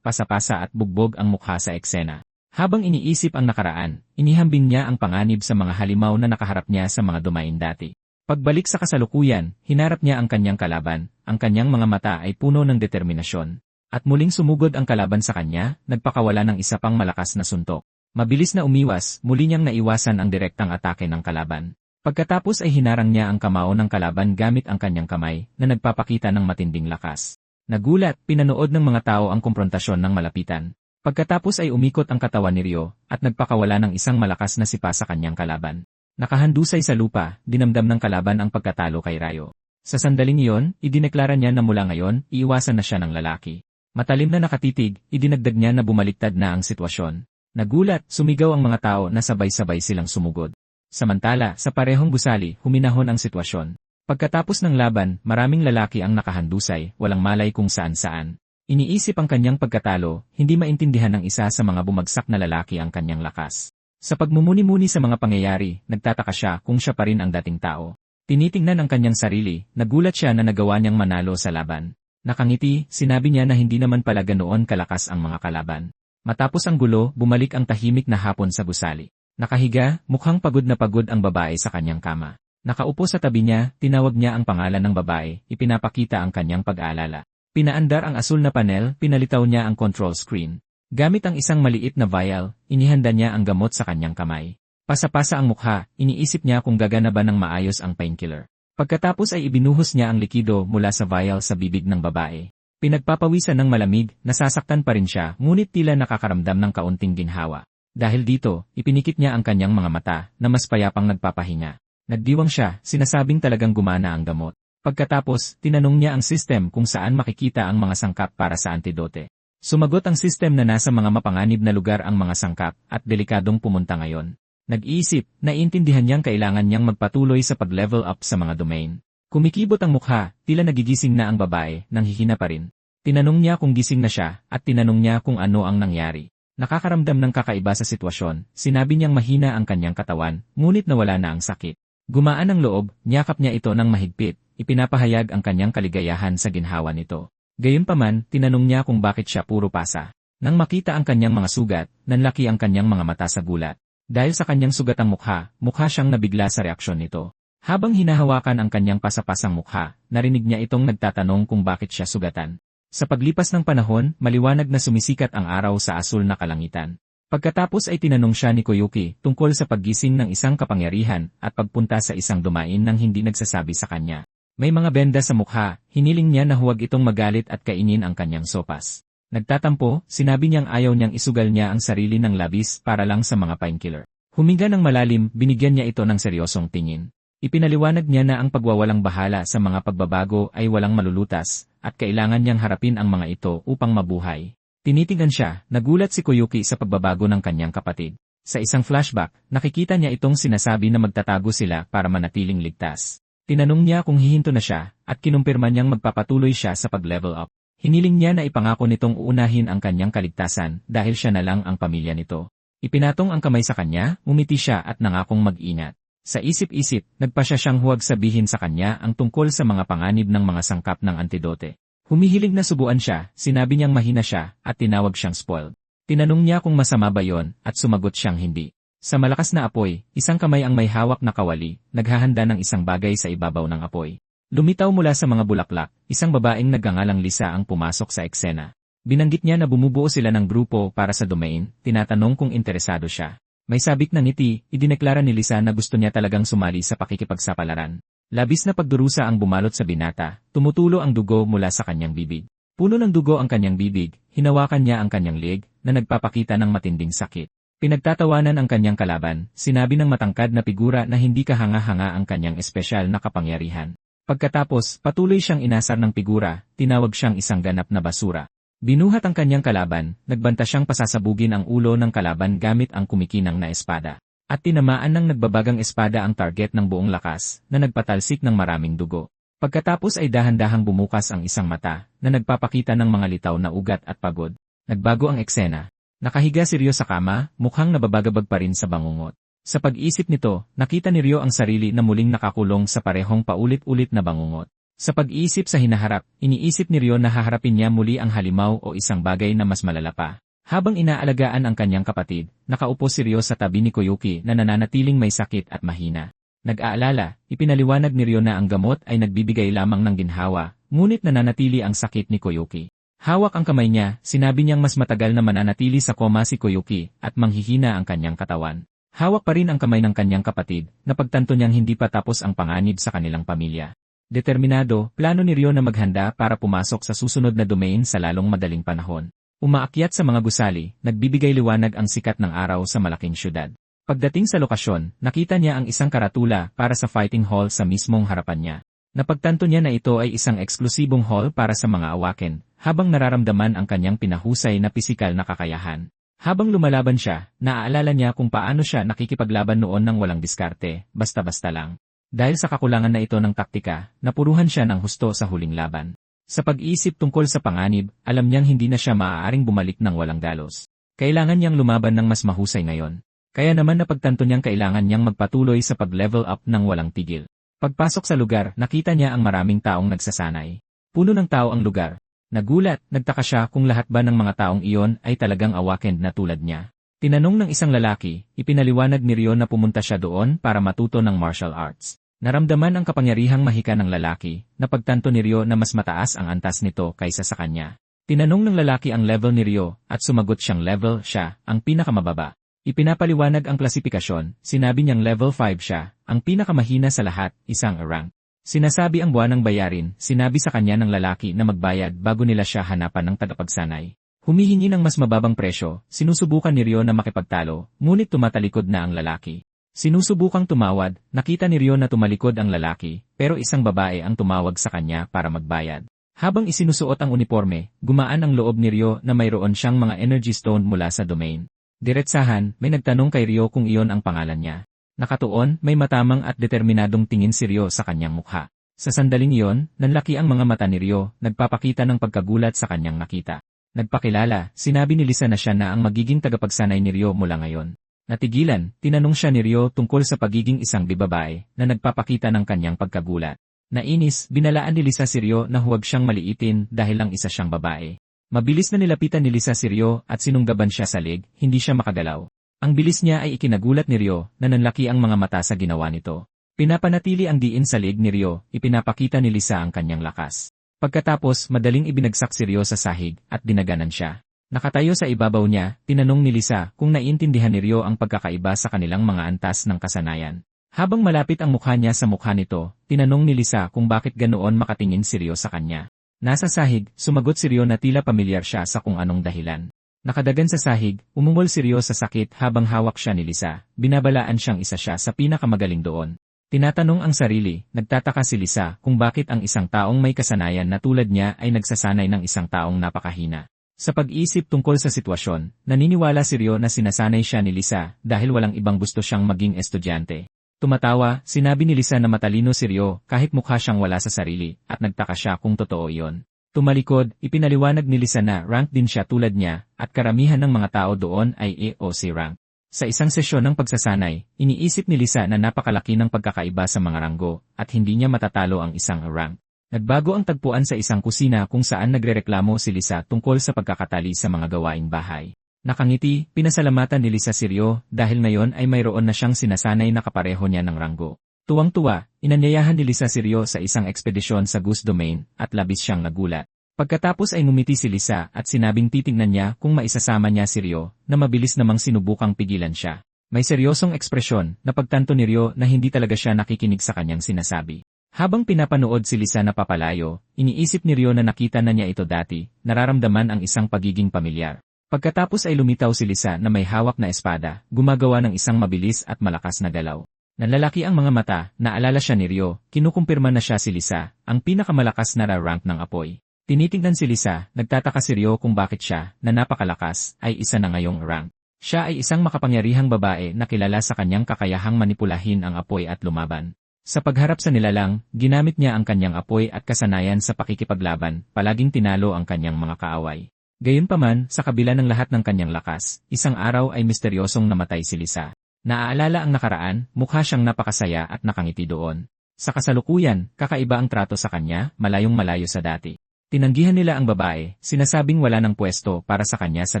pasapasa at bugbog ang mukha sa eksena. Habang iniisip ang nakaraan, inihambing niya ang panganib sa mga halimaw na nakaharap niya sa mga dumain dati. Pagbalik sa kasalukuyan, hinarap niya ang kanyang kalaban, ang kanyang mga mata ay puno ng determinasyon. At muling sumugod ang kalaban sa kanya, nagpakawala ng isa pang malakas na suntok. Mabilis na umiwas, muli niyang naiwasan ang direktang atake ng kalaban. Pagkatapos ay hinarang niya ang kamao ng kalaban gamit ang kanyang kamay, na nagpapakita ng matinding lakas. Nagulat, pinanood ng mga tao ang komprontasyon ng malapitan. Pagkatapos ay umikot ang katawan ni Ryo, at nagpakawala ng isang malakas na sipa sa kanyang kalaban. Nakahandusay sa lupa, dinamdam ng kalaban ang pagkatalo kay Ryo. Sa sandaling iyon, idineklara niya na mula ngayon, iiwasan na siya ng lalaki. Matalim na nakatitig, idinagdag niya na bumaliktad na ang sitwasyon. Nagulat, sumigaw ang mga tao na sabay-sabay silang sumugod. Samantala, sa parehong gusali, huminahon ang sitwasyon. Pagkatapos ng laban, maraming lalaki ang nakahandusay, walang malay kung saan-saan. Iniisip ang kanyang pagkatalo, hindi maintindihan ng isa sa mga bumagsak na lalaki ang kanyang lakas. Sa pagmumuni-muni sa mga pangyayari, nagtataka siya kung siya pa rin ang dating tao. Tinitingnan ang kanyang sarili, nagulat siya na nagawa niyang manalo sa laban. Nakangiti, sinabi niya na hindi naman pala ganoon kalakas ang mga kalaban. Matapos ang gulo, bumalik ang tahimik na hapon sa gusali. Nakahiga, mukhang pagod na pagod ang babae sa kanyang kama. Nakaupo sa tabi niya, tinawag niya ang pangalan ng babae, ipinapakita ang kanyang pag-aalala. Pinaandar ang asul na panel, pinalitaw niya ang control screen. Gamit ang isang maliit na vial, inihanda niya ang gamot sa kanyang kamay. Pasapasa ang mukha, iniisip niya kung gagana ba ng maayos ang painkiller. Pagkatapos ay ibinuhos niya ang likido mula sa vial sa bibig ng babae. Pinagpapawisan ng malamig, nasasaktan pa rin siya, ngunit tila nakakaramdam ng kaunting ginhawa. Dahil dito, ipinikit niya ang kanyang mga mata, na mas payapang nagpapahinga. Nagdiwang siya, sinasabing talagang gumana ang gamot. Pagkatapos, tinanong niya ang system kung saan makikita ang mga sangkap para sa antidote. Sumagot ang system na nasa mga mapanganib na lugar ang mga sangkap at delikadong pumunta ngayon. Nag-iisip, naiintindihan niyang kailangan niyang magpatuloy sa pag-level up sa mga domain. Kumikibot ang mukha, tila nagigising na ang babae, nang hihina pa rin. Tinanong niya kung gising na siya, at tinanong niya kung ano ang nangyari. Nakakaramdam ng kakaiba sa sitwasyon, sinabi niyang mahina ang kanyang katawan, ngunit nawala na ang sakit. Gumaan ang loob, niyakap niya ito ng mahigpit, ipinapahayag ang kanyang kaligayahan sa ginhawa nito. Gayunpaman, tinanong niya kung bakit siya puro pasa. Nang makita ang kanyang mga sugat, nanlaki ang kanyang mga mata sa gulat. Dahil sa kanyang sugatang mukha siyang nabigla sa reaksyon nito. Habang hinahawakan ang kanyang pasapasang mukha, narinig niya itong nagtatanong kung bakit siya sugatan. Sa paglipas ng panahon, maliwanag na sumisikat ang araw sa asul na kalangitan. Pagkatapos ay tinanong siya ni Koyuki tungkol sa paggising ng isang kapangyarihan at pagpunta sa isang dumain nang hindi nagsasabi sa kanya. May mga benda sa mukha, hiniling niya na huwag itong magalit at kainin ang kanyang sopas. Nagtatampo, sinabi niyang ayaw niyang isugal niya ang sarili ng labis para lang sa mga painkiller. Huminga ng malalim, binigyan niya ito ng seryosong tingin. Ipinaliwanag niya na ang pagwawalang bahala sa mga pagbabago ay walang malulutas, at kailangan niyang harapin ang mga ito upang mabuhay. Tinitigan siya, nagulat si Koyuki sa pagbabago ng kanyang kapatid. Sa isang flashback, nakikita niya itong sinasabi na magtatago sila para manatiling ligtas. Tinanong niya kung hihinto na siya, at kinumpirma niyang magpapatuloy siya sa pag-level up. Hiniling niya na ipangako nitong uunahin ang kanyang kaligtasan dahil siya na lang ang pamilya nito. Ipinatong ang kamay sa kanya, umiti siya at nangakong mag-ingat. Sa isip-isip, nagpasya siyang huwag sabihin sa kanya ang tungkol sa mga panganib ng mga sangkap ng antidote. Humihilig na subuan siya, sinabi niyang mahina siya, at tinawag siyang spoiled. Tinanong niya kung masama ba yon, at sumagot siyang hindi. Sa malakas na apoy, isang kamay ang may hawak na kawali, naghahanda ng isang bagay sa ibabaw ng apoy. Lumitaw mula sa mga bulaklak, isang babaeng nagngangalang Lisa ang pumasok sa eksena. Binanggit niya na bumubuo sila ng grupo para sa domain, tinatanong kung interesado siya. May sabik na ngiti, idineklara ni Lisa na gusto niya talagang sumali sa pakikipagsapalaran. Labis na pagdurusa ang bumalot sa binata, tumutulo ang dugo mula sa kanyang bibig. Puno ng dugo ang kanyang bibig, hinawakan niya ang kanyang leg, na nagpapakita ng matinding sakit. Pinagtatawanan ang kanyang kalaban, sinabi ng matangkad na figura na hindi kahanga-hanga ang kanyang espesyal na kapangyarihan. Pagkatapos, patuloy siyang inasar ng figura, tinawag siyang isang ganap na basura. Binuhat ang kanyang kalaban, nagbanta siyang pasasabugin ang ulo ng kalaban gamit ang kumikinang na espada. At tinamaan ng nagbabagang espada ang target ng buong lakas, na nagpatalsik ng maraming dugo. Pagkatapos ay dahan-dahang bumukas ang isang mata, na nagpapakita ng mga litaw na ugat at pagod. Nagbago ang eksena. Nakahiga si Ryo sa kama, mukhang nababagabag pa rin sa bangungot. Sa pag-isip nito, nakita ni Ryo ang sarili na muling nakakulong sa parehong paulit-ulit na bangungot. Sa pag-iisip sa hinaharap, iniisip ni Ryo na haharapin niya muli ang halimaw o isang bagay na mas malala pa. Habang inaalagaan ang kanyang kapatid, nakaupo si Ryo sa tabi ni Koyuki na nananatiling may sakit at mahina. Nag-aalala, ipinaliwanag ni Ryo na ang gamot ay nagbibigay lamang ng ginhawa, ngunit nananatili ang sakit ni Koyuki. Hawak ang kamay niya, sinabi niyang mas matagal na mananatili sa koma si Koyuki at manghihina ang kanyang katawan. Hawak pa rin ang kamay ng kanyang kapatid, napagtanto niyang hindi pa tapos ang panganib sa kanilang pamilya. Determinado, plano ni Ryo na maghanda para pumasok sa susunod na domain sa lalong madaling panahon. Umaakyat sa mga gusali, nagbibigay liwanag ang sikat ng araw sa malaking syudad. Pagdating sa lokasyon, nakita niya ang isang karatula para sa fighting hall sa mismong harapan niya. Napagtanto niya na ito ay isang eksklusibong hall para sa mga awaken, habang nararamdaman ang kanyang pinahusay na pisikal na kakayahan. Habang lumalaban siya, naaalala niya kung paano siya nakikipaglaban noon ng walang diskarte, basta-basta lang. Dahil sa kakulangan na ito ng taktika, napuruhan siya ng husto sa huling laban. Sa pag-iisip tungkol sa panganib, alam niyang hindi na siya maaaring bumalik ng walang galos. Kailangan niyang lumaban ng mas mahusay ngayon. Kaya naman napagtanto niyang kailangan niyang magpatuloy sa pag-level up ng walang tigil. Pagpasok sa lugar, nakita niya ang maraming taong nagsasanay. Puno ng tao ang lugar. Nagulat, nagtaka siya kung lahat ba ng mga taong iyon ay talagang awakened na tulad niya. Tinanong ng isang lalaki, ipinaliwanag ni Ryo na pumunta siya doon para matuto ng martial arts. Naramdaman ang kapangyarihang mahika ng lalaki, napagtanto ni Ryo na mas mataas ang antas nito kaysa sa kanya. Tinanong ng lalaki ang level ni Ryo, at sumagot siyang level siya, ang pinakamababa. Ipinapaliwanag ang klasifikasyon, sinabi niyang level 5 siya, ang pinakamahina sa lahat, isang rank. Sinasabi ang buwanang bayarin, sinabi sa kanya ng lalaki na magbayad bago nila siya hanapan ng tagapagsanay. Humihingi ng mas mababang presyo, sinusubukan ni Ryo na makipagtalo, ngunit tumatalikod na ang lalaki. Sinusubukang tumawad, nakita ni Ryo na tumalikod ang lalaki, pero isang babae ang tumawag sa kanya para magbayad. Habang isinusuot ang uniforme, gumaan ang loob ni Ryo na mayroon siyang mga energy stone mula sa domain. Diretsahan, may nagtanong kay Ryo kung iyon ang pangalan niya. Nakatuon, may matamang at determinadong tingin si Ryo sa kanyang mukha. Sa sandaling iyon, nanlaki ang mga mata ni Ryo, nagpapakita ng pagkagulat sa kanyang nakita. Nagpakilala, sinabi ni Lisa na siya na ang magiging tagapagsanay ni Ryo mula ngayon. Natigilan, tinanong siya ni Ryo tungkol sa pagiging isang babae na nagpapakita ng kanyang pagkagulat. Nainis, binalaan ni Lisa si Ryo na huwag siyang maliitin dahil lang isa siyang babae. Mabilis na nilapitan ni Lisa si Ryo at sinunggaban siya sa leg, hindi siya makagalaw. Ang bilis niya ay ikinagulat ni Ryo na nanlaki ang mga mata sa ginawa nito. Pinapanatili ang diin sa leg ni Ryo, ipinapakita ni Lisa ang kanyang lakas. Pagkatapos, madaling ibinagsak si Ryo sa sahig at dinaganan siya. Nakatayo sa ibabaw niya, tinanong ni Lisa kung naiintindihan ni Ryo ang pagkakaiba sa kanilang mga antas ng kasanayan. Habang malapit ang mukha niya sa mukha nito, tinanong ni Lisa kung bakit ganoon makatingin si Ryo sa kanya. Nasa sahig, sumagot si Ryo na tila pamilyar siya sa kung anong dahilan. Nakadagan sa sahig, umungol si Ryo sa sakit habang hawak siya ni Lisa, binabalaan siyang isa siya sa pinakamagaling doon. Tinatanong ang sarili, nagtataka si Lisa kung bakit ang isang taong may kasanayan na tulad niya ay nagsasanay ng isang taong napakahina. Sa pag-isip tungkol sa sitwasyon, naniniwala si Ryo na sinasanay siya ni Lisa dahil walang ibang gusto siyang maging estudyante. Tumatawa, sinabi ni Lisa na matalino si Ryo kahit mukha siyang wala sa sarili at nagtaka siya kung totoo iyon. Tumalikod, ipinaliwanag ni Lisa na rank din siya tulad niya at karamihan ng mga tao doon ay AOC rank. Sa isang sesyon ng pagsasanay, iniisip ni Lisa na napakalaki ng pagkakaiba sa mga ranggo at hindi niya matatalo ang isang rank. Nagbago ang tagpuan sa isang kusina kung saan nagrereklamo si Lisa tungkol sa pagkakatali sa mga gawaing bahay. Nakangiti, pinasalamatan ni Lisa si Ryo dahil ngayon ay mayroon na siyang sinasanay na kapareho niya ng ranggo. Tuwang-tuwa, inanyayahan ni Lisa si Ryo sa isang ekspedisyon sa Goose Domain at labis siyang nagulat. Pagkatapos ay ngumiti si Lisa at sinabing titignan niya kung maisasama niya si Ryo na mabilis namang sinubukang pigilan siya. May seryosong ekspresyon na pagtanto ni Ryo na hindi talaga siya nakikinig sa kanyang sinasabi. Habang pinapanood si Lisa na papalayo, iniisip ni Ryo na nakita na niya ito dati, nararamdaman ang isang pagiging pamilyar. Pagkatapos ay lumitaw si Lisa na may hawak na espada, gumagawa ng isang mabilis at malakas na galaw. Nanlalaki ang mga mata, naalala siya ni Ryo, kinukumpirma na siya si Lisa, ang pinakamalakas na rank ng apoy. Tinitingnan si Lisa, nagtataka si Ryo kung bakit siya, na napakalakas, ay isa na ngayong rank. Siya ay isang makapangyarihang babae na kilala sa kanyang kakayahang manipulahin ang apoy at lumaban. Sa pagharap sa nilalang, ginamit niya ang kanyang apoy at kasanayan sa pakikipaglaban, palaging tinalo ang kanyang mga kaaway. Gayunpaman, sa kabila ng lahat ng kanyang lakas, isang araw ay misteryosong namatay si Lisa. Naaalala ang nakaraan, mukha siyang napakasaya at nakangiti doon. Sa kasalukuyan, kakaiba ang trato sa kanya, malayong malayo sa dati. Tinanggihan nila ang babae, sinasabing wala ng pwesto para sa kanya sa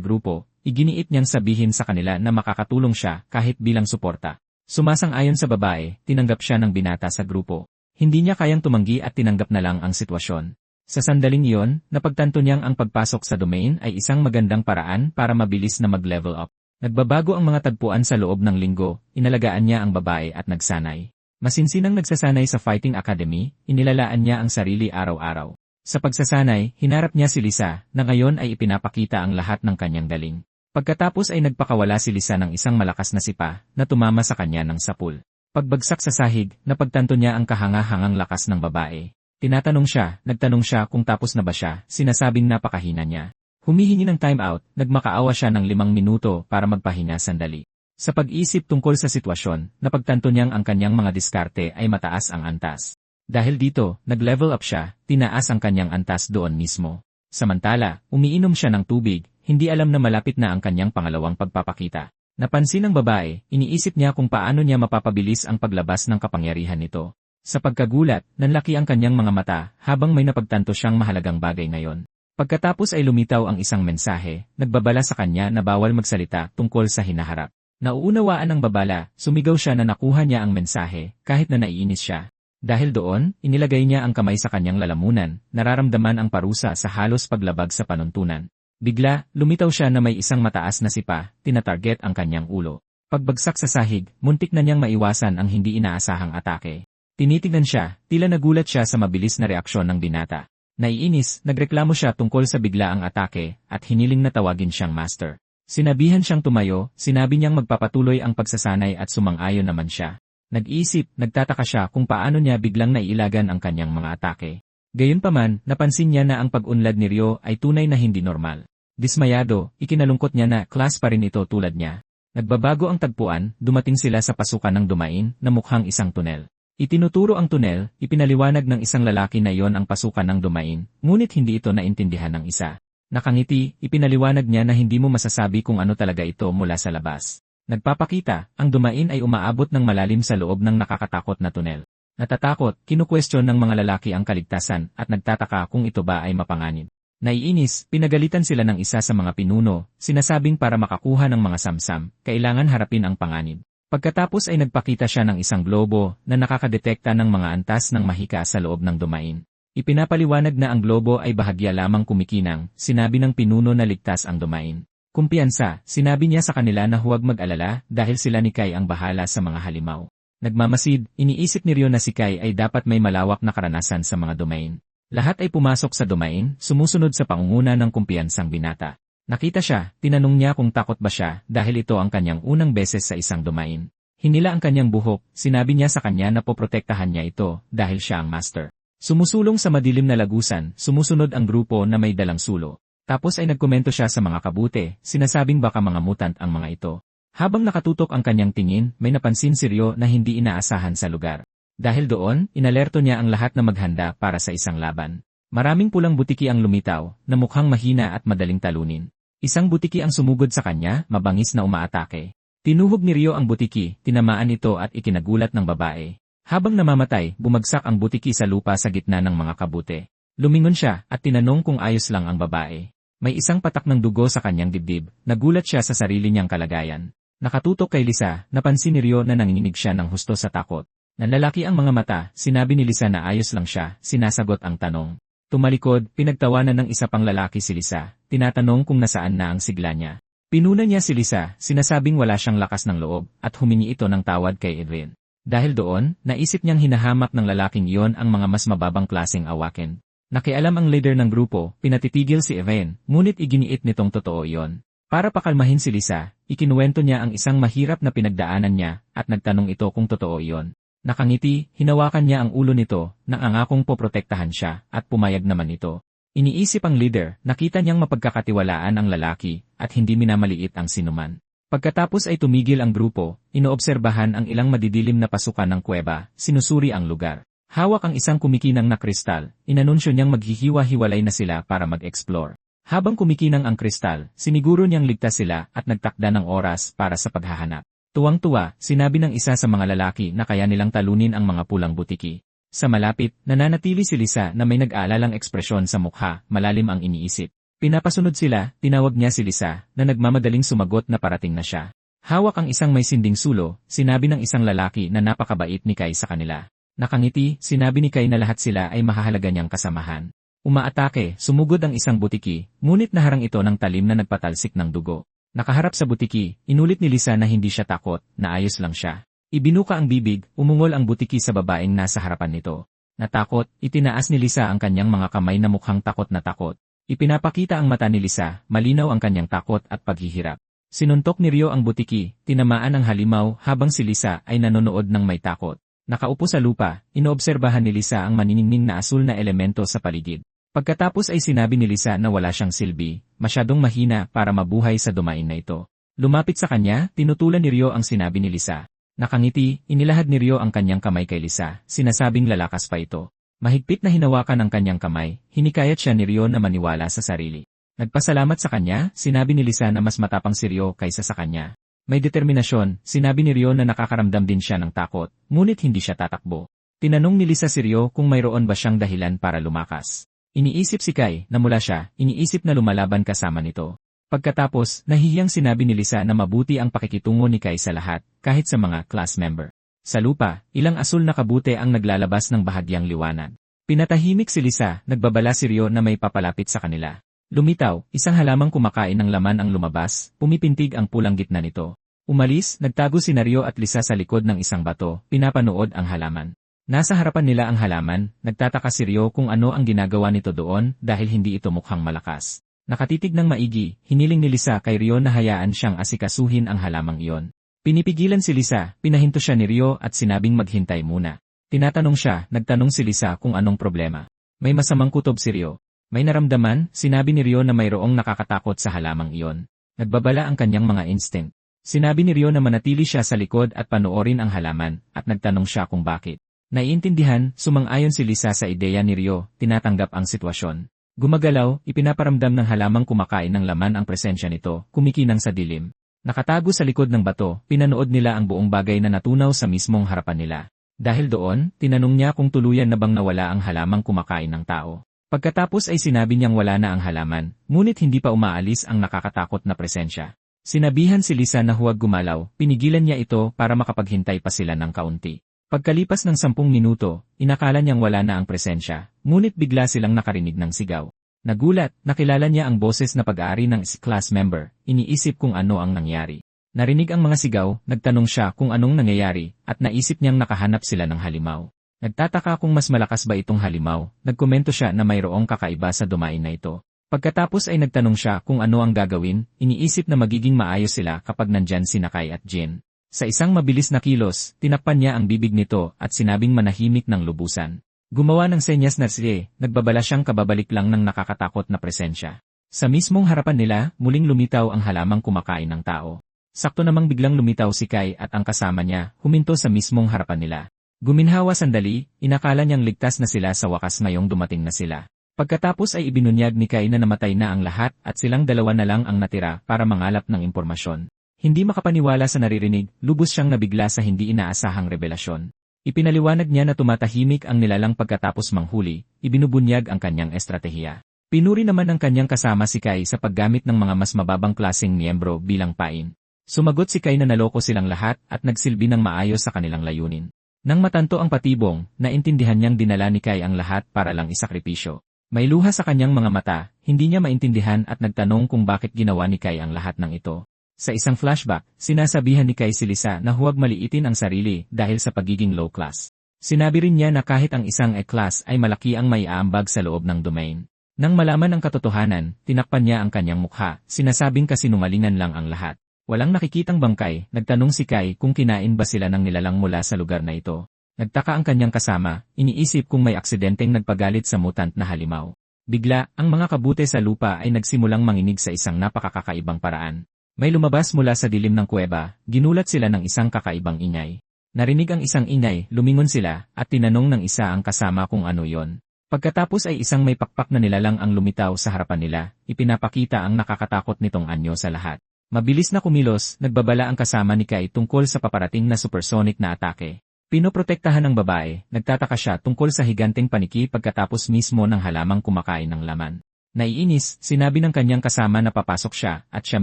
grupo, iginiit niyang sabihin sa kanila na makakatulong siya kahit bilang suporta. Sumasang-ayon sa babae, tinanggap siya ng binata sa grupo. Hindi niya kayang tumanggi at tinanggap na lang ang sitwasyon. Sa sandaling iyon, napagtanto niyang ang pagpasok sa domain ay isang magandang paraan para mabilis na mag-level up. Nagbabago ang mga tagpuan sa loob ng linggo, inalagaan niya ang babae at nagsanay. Masinsinang nagsasanay sa Fighting Academy, inilalaan niya ang sarili araw-araw. Sa pagsasanay, hinarap niya si Lisa, na ngayon ay ipinapakita ang lahat ng kanyang galing. Pagkatapos ay nagpakawala si Lisa ng isang malakas na sipa, na tumama sa kanya ng sapul. Pagbagsak sa sahig, napagtanto niya ang kahanga-hangang lakas ng babae. Nagtanong siya kung tapos na ba siya, sinasabing napakahina niya. Humihingi ng time out, nagmakaawa siya ng 5 minuto para magpahinga sandali. Sa pag-isip tungkol sa sitwasyon, napagtanto niyang ang kanyang mga diskarte ay mataas ang antas. Dahil dito, nag-level up siya, tinaas ang kanyang antas doon mismo. Samantala, umiinom siya ng tubig, hindi alam na malapit na ang kanyang pangalawang pagpapakita. Napansin ng babae, iniisip niya kung paano niya mapapabilis ang paglabas ng kapangyarihan nito. Sa pagkagulat, nanlaki ang kanyang mga mata habang may napagtanto siyang mahalagang bagay ngayon. Pagkatapos ay lumitaw ang isang mensahe, nagbabala sa kanya na bawal magsalita tungkol sa hinaharap. Nauunawaan ng babala, sumigaw siya na nakuha niya ang mensahe, kahit na naiinis siya. Dahil doon, inilagay niya ang kamay sa kanyang lalamunan, nararamdaman ang parusa sa halos paglabag sa panuntunan. Bigla, lumitaw siya na may isang mataas na sipa, tinatarget ang kanyang ulo. Pagbagsak sa sahig, muntik na niyang maiwasan ang hindi inaasahang atake. Tinitignan siya, tila nagulat siya sa mabilis na reaksyon ng binata. Naiinis, nagreklamo siya tungkol sa biglaang atake, at hiniling na tawagin siyang master. Sinabihan siyang tumayo, sinabi niyang magpapatuloy ang pagsasanay at sumang-ayon naman siya. Nag-isip, nagtataka siya kung paano niya biglang naiilagan ang kanyang mga atake. Gayunpaman, napansin niya na ang pag-unlad ni Ryo ay tunay na hindi normal. Dismayado, ikinalungkot niya na class pa rin ito tulad niya. Nagbabago ang tagpuan, dumating sila sa pasukan ng dumain na mukhang isang tunel. Itinuturo ang tunel, ipinaliwanag ng isang lalaki na iyon ang pasukan ng dumain, ngunit hindi ito naintindihan ng isa. Nakangiti, ipinaliwanag niya na hindi mo masasabi kung ano talaga ito mula sa labas. Nagpapakita, ang dumain ay umaabot ng malalim sa loob ng nakakatakot na tunel. Natatakot, kinukwestiyon ng mga lalaki ang kaligtasan at nagtataka kung ito ba ay mapanganib. Naiinis, pinagalitan sila ng isa sa mga pinuno, sinasabing para makakuha ng mga samsam, kailangan harapin ang panganib. Pagkatapos ay nagpakita siya ng isang globo na nakakadetekta ng mga antas ng mahika sa loob ng dumain. Ipinapaliwanag na ang globo ay bahagya lamang kumikinang, sinabi ng pinuno na ligtas ang dumain. Kumpiyansa, sinabi niya sa kanila na huwag mag-alala dahil sila ni Kai ang bahala sa mga halimaw. Nagmamasid, iniisip ni Ryo na si Kai ay dapat may malawak na karanasan sa mga domain. Lahat ay pumasok sa domain, sumusunod sa pangunguna ng kumpiyansang binata. Nakita siya, tinanong niya kung takot ba siya dahil ito ang kanyang unang beses sa isang domain. Hinila ang kanyang buhok, sinabi niya sa kanya na poprotektahan niya ito dahil siya ang master. Sumusulong sa madilim na lagusan, sumusunod ang grupo na may dalang sulo. Tapos ay nagkomento siya sa mga kabute, sinasabing baka mga mutant ang mga ito. Habang nakatutok ang kanyang tingin, may napansin si Ryo na hindi inaasahan sa lugar. Dahil doon, inalerto niya ang lahat na maghanda para sa isang laban. Maraming pulang butiki ang lumitaw, na mukhang mahina at madaling talunin. Isang butiki ang sumugod sa kanya, mabangis na umaatake. Tinuhog ni Ryo ang butiki, tinamaan ito at ikinagulat ng babae. Habang namamatay, bumagsak ang butiki sa lupa sa gitna ng mga kabute. Lumingon siya at tinanong kung ayos lang ang babae. May isang patak ng dugo sa kanyang dibdib, nagulat siya sa sarili niyang kalagayan. Nakatutok kay Lisa, napansin ni Ryo na nanginginig siya ng husto sa takot. Nanlalaki ang mga mata, sinabi ni Lisa na ayos lang siya, sinasagot ang tanong. Tumalikod, pinagtawanan ng isa pang lalaki si Lisa, tinatanong kung nasaan na ang sigla niya. Pinuna niya si Lisa, sinasabing wala siyang lakas ng loob, at humingi ito ng tawad kay Edwin. Dahil doon, naisip niyang hinahamak ng lalaking iyon ang mga mas mababang klaseng awakin. Nakialam ang leader ng grupo, pinatitigil si Edwin, ngunit iginiit nitong totoo iyon. Para pakalmahin si Lisa, ikinuwento niya ang isang mahirap na pinagdaanan niya, at nagtanong ito kung totoo iyon. Nakangiti, hinawakan niya ang ulo nito, nang angakong poprotektahan siya, at pumayag naman ito. Iniisip ang leader, nakita niyang mapagkakatiwalaan ang lalaki, at hindi minamaliit ang sinuman. Pagkatapos ay tumigil ang grupo, inoobserbahan ang ilang madidilim na pasukan ng kuweba, sinusuri ang lugar. Hawak ang isang kumikinang na kristal, inanunsyo niyang maghihiwa-hiwalay na sila para mag-explore. Habang kumikinang ang kristal, siniguro niyang ligtas sila at nagtakda ng oras para sa paghahanap. Tuwang-tuwa, sinabi ng isa sa mga lalaki na kaya nilang talunin ang mga pulang butiki. Sa malapit, nananatili si Lisa na may nag-aalalang ekspresyon sa mukha, malalim ang iniisip. Pinapasunod sila, tinawag niya si Lisa, na nagmamadaling sumagot na parating na siya. Hawak ang isang may sinding sulo, sinabi ng isang lalaki na napakabait ni Kai sa kanila. Nakangiti, sinabi ni Kai na lahat sila ay mahahalaga niyang kasamahan. Umaatake, sumugod ang isang butiki, ngunit naharang ito ng talim na nagpatalsik ng dugo. Nakaharap sa butiki, inulit ni Lisa na hindi siya takot, na ayos lang siya. Ibinuka ang bibig, umungol ang butiki sa babaeng nasa harapan nito. Natakot, itinaas ni Lisa ang kanyang mga kamay na mukhang takot na takot. Ipinapakita ang mata ni Lisa, malinaw ang kanyang takot at paghihirap. Sinuntok ni Ryo ang butiki, tinamaan ang halimaw habang si Lisa ay nanonood ng may takot. Nakaupo sa lupa, inoobserbahan ni Lisa ang maniningning na asul na elemento sa paligid. Pagkatapos ay sinabi ni Lisa na wala siyang silbi, masyadong mahina para mabuhay sa dumain na ito. Lumapit sa kanya, tinutulan ni Ryo ang sinabi ni Lisa. Nakangiti, inilahad ni Ryo ang kanyang kamay kay Lisa, sinasabing lalakas pa ito. Mahigpit na hinawakan ang kanyang kamay, hinikayat siya ni Ryo na maniwala sa sarili. Nagpasalamat sa kanya, sinabi ni Lisa na mas matapang si Ryo kaysa sa kanya. May determinasyon, sinabi ni Ryo na nakakaramdam din siya ng takot, ngunit hindi siya tatakbo. Tinanong ni Lisa si Ryo kung mayroon ba siyang dahilan para lumakas. Iniisip si Kai na mula siya, iniisip na lumalaban kasama nito. Pagkatapos, nahihiyang sinabi ni Lisa na mabuti ang pakikitungo ni Kai sa lahat, kahit sa mga class member. Sa lupa, ilang asul na kabute ang naglalabas ng bahagyang liwanag. Pinatahimik si Lisa, nagbabala si Ryo na may papalapit sa kanila. Lumitaw, isang halamang kumakain ng laman ang lumabas, pumipintig ang pulang gitna nito. Umalis, nagtago si Ryo at Lisa sa likod ng isang bato, pinapanood ang halaman. Nasa harapan nila ang halaman, nagtataka si Ryo kung ano ang ginagawa nito doon dahil hindi ito mukhang malakas. Nakatitig ng maigi, hiniling ni Lisa kay Ryo na hayaan siyang asikasuhin ang halamang iyon. Pinipigilan si Lisa, pinahinto siya ni Ryo at sinabing maghintay muna. Tinatanong siya, nagtanong si Lisa kung anong problema. May masamang kutob si Ryo. May naramdaman, sinabi ni Ryo na mayroong nakakatakot sa halamang iyon. Nagbabala ang kanyang mga instinct. Sinabi ni Ryo na manatili siya sa likod at panoorin ang halaman, at nagtanong siya kung bakit. Naiintindihan, sumang-ayon si Lisa sa ideya ni Ryo, tinatanggap ang sitwasyon. Gumagalaw, ipinaparamdam ng halamang kumakain ng laman ang presensya nito, kumikinang sa dilim. Nakatago sa likod ng bato, pinanood nila ang buong bagay na natunaw sa mismong harapan nila. Dahil doon, tinanong niya kung tuluyan na bang nawala ang halamang kumakain ng tao. Pagkatapos ay sinabi niyang wala na ang halaman, ngunit hindi pa umaalis ang nakakatakot na presensya. Sinabihan si Lisa na huwag gumalaw, pinigilan niya ito para makapaghintay pa sila ng kaunti. Pagkalipas ng 10 minuto, inakala niyang wala na ang presensya, ngunit bigla silang nakarinig ng sigaw. Nagulat, nakilala niya ang boses na pag-aari ng class member, iniisip kung ano ang nangyari. Narinig ang mga sigaw, nagtanong siya kung anong nangyayari, at naisip niyang nakahanap sila ng halimaw. Nagtataka kung mas malakas ba itong halimaw, nagkomento siya na mayroong kakaiba sa dumain na ito. Pagkatapos ay nagtanong siya kung ano ang gagawin, iniisip na magiging maayos sila kapag nandyan si Kai at Jin. Sa isang mabilis na kilos, tinakpan niya ang bibig nito at sinabing manahimik ng lubusan. Gumawa ng senyas na siya, nagbabala siyang kababalik lang ng nakakatakot na presensya. Sa mismong harapan nila, muling lumitaw ang halamang kumakain ng tao. Sakto namang biglang lumitaw si Kai at ang kasama niya, huminto sa mismong harapan nila. Guminhawa sandali, inakala niyang ligtas na sila sa wakas ngayong dumating na sila. Pagkatapos ay ibinunyag ni Kai na namatay na ang lahat at silang dalawa na lang ang natira para mangalap ng impormasyon. Hindi makapaniwala sa naririnig, lubos siyang nabigla sa hindi inaasahang revelasyon. Ipinaliwanag niya na tumatahimik ang nilalang pagkatapos manghuli, ibinubunyag ang kanyang estratehiya. Pinuri naman ng kanyang kasama si Kai sa paggamit ng mga mas mababang klaseng miyembro bilang pain. Sumagot si Kai na naloko silang lahat at nagsilbi ng maayos sa kanilang layunin. Nang matanto ang patibong, naintindihan niyang dinala ni Kai ang lahat para lang isakripisyo. May luha sa kanyang mga mata, hindi niya maintindihan at nagtanong kung bakit ginawa ni Kai ang lahat ng ito. Sa isang flashback, sinasabihan ni Kai si Lisa na huwag maliitin ang sarili dahil sa pagiging low class. Sinabi rin niya na kahit ang isang E-class ay malaki ang may aambag sa loob ng domain. Nang malaman ang katotohanan, tinakpan niya ang kanyang mukha, sinasabing kasinungalingan lang ang lahat. Walang nakikitang bangkay, nagtanong si Kai kung kinain ba sila ng nilalang mula sa lugar na ito. Nagtaka ang kanyang kasama, iniisip kung may aksidenteng nagpagalit sa mutant na halimaw. Bigla, ang mga kabute sa lupa ay nagsimulang manginig sa isang napakakakaibang paraan. May lumabas mula sa dilim ng kuweba, ginulat sila ng isang kakaibang ingay. Narinig ang isang ingay, lumingon sila, at tinanong ng isa ang kasama kung ano yon. Pagkatapos ay isang may pakpak na nilalang ang lumitaw sa harapan nila, ipinapakita ang nakakatakot nitong anyo sa lahat. Mabilis na kumilos, nagbabala ang kasama ni Kai tungkol sa paparating na supersonic na atake. Pinoprotektahan ng babae, nagtataka siya tungkol sa higanteng paniki pagkatapos mismo ng halamang kumakain ng laman. Naiinis, sinabi ng kanyang kasama na papasok siya at siya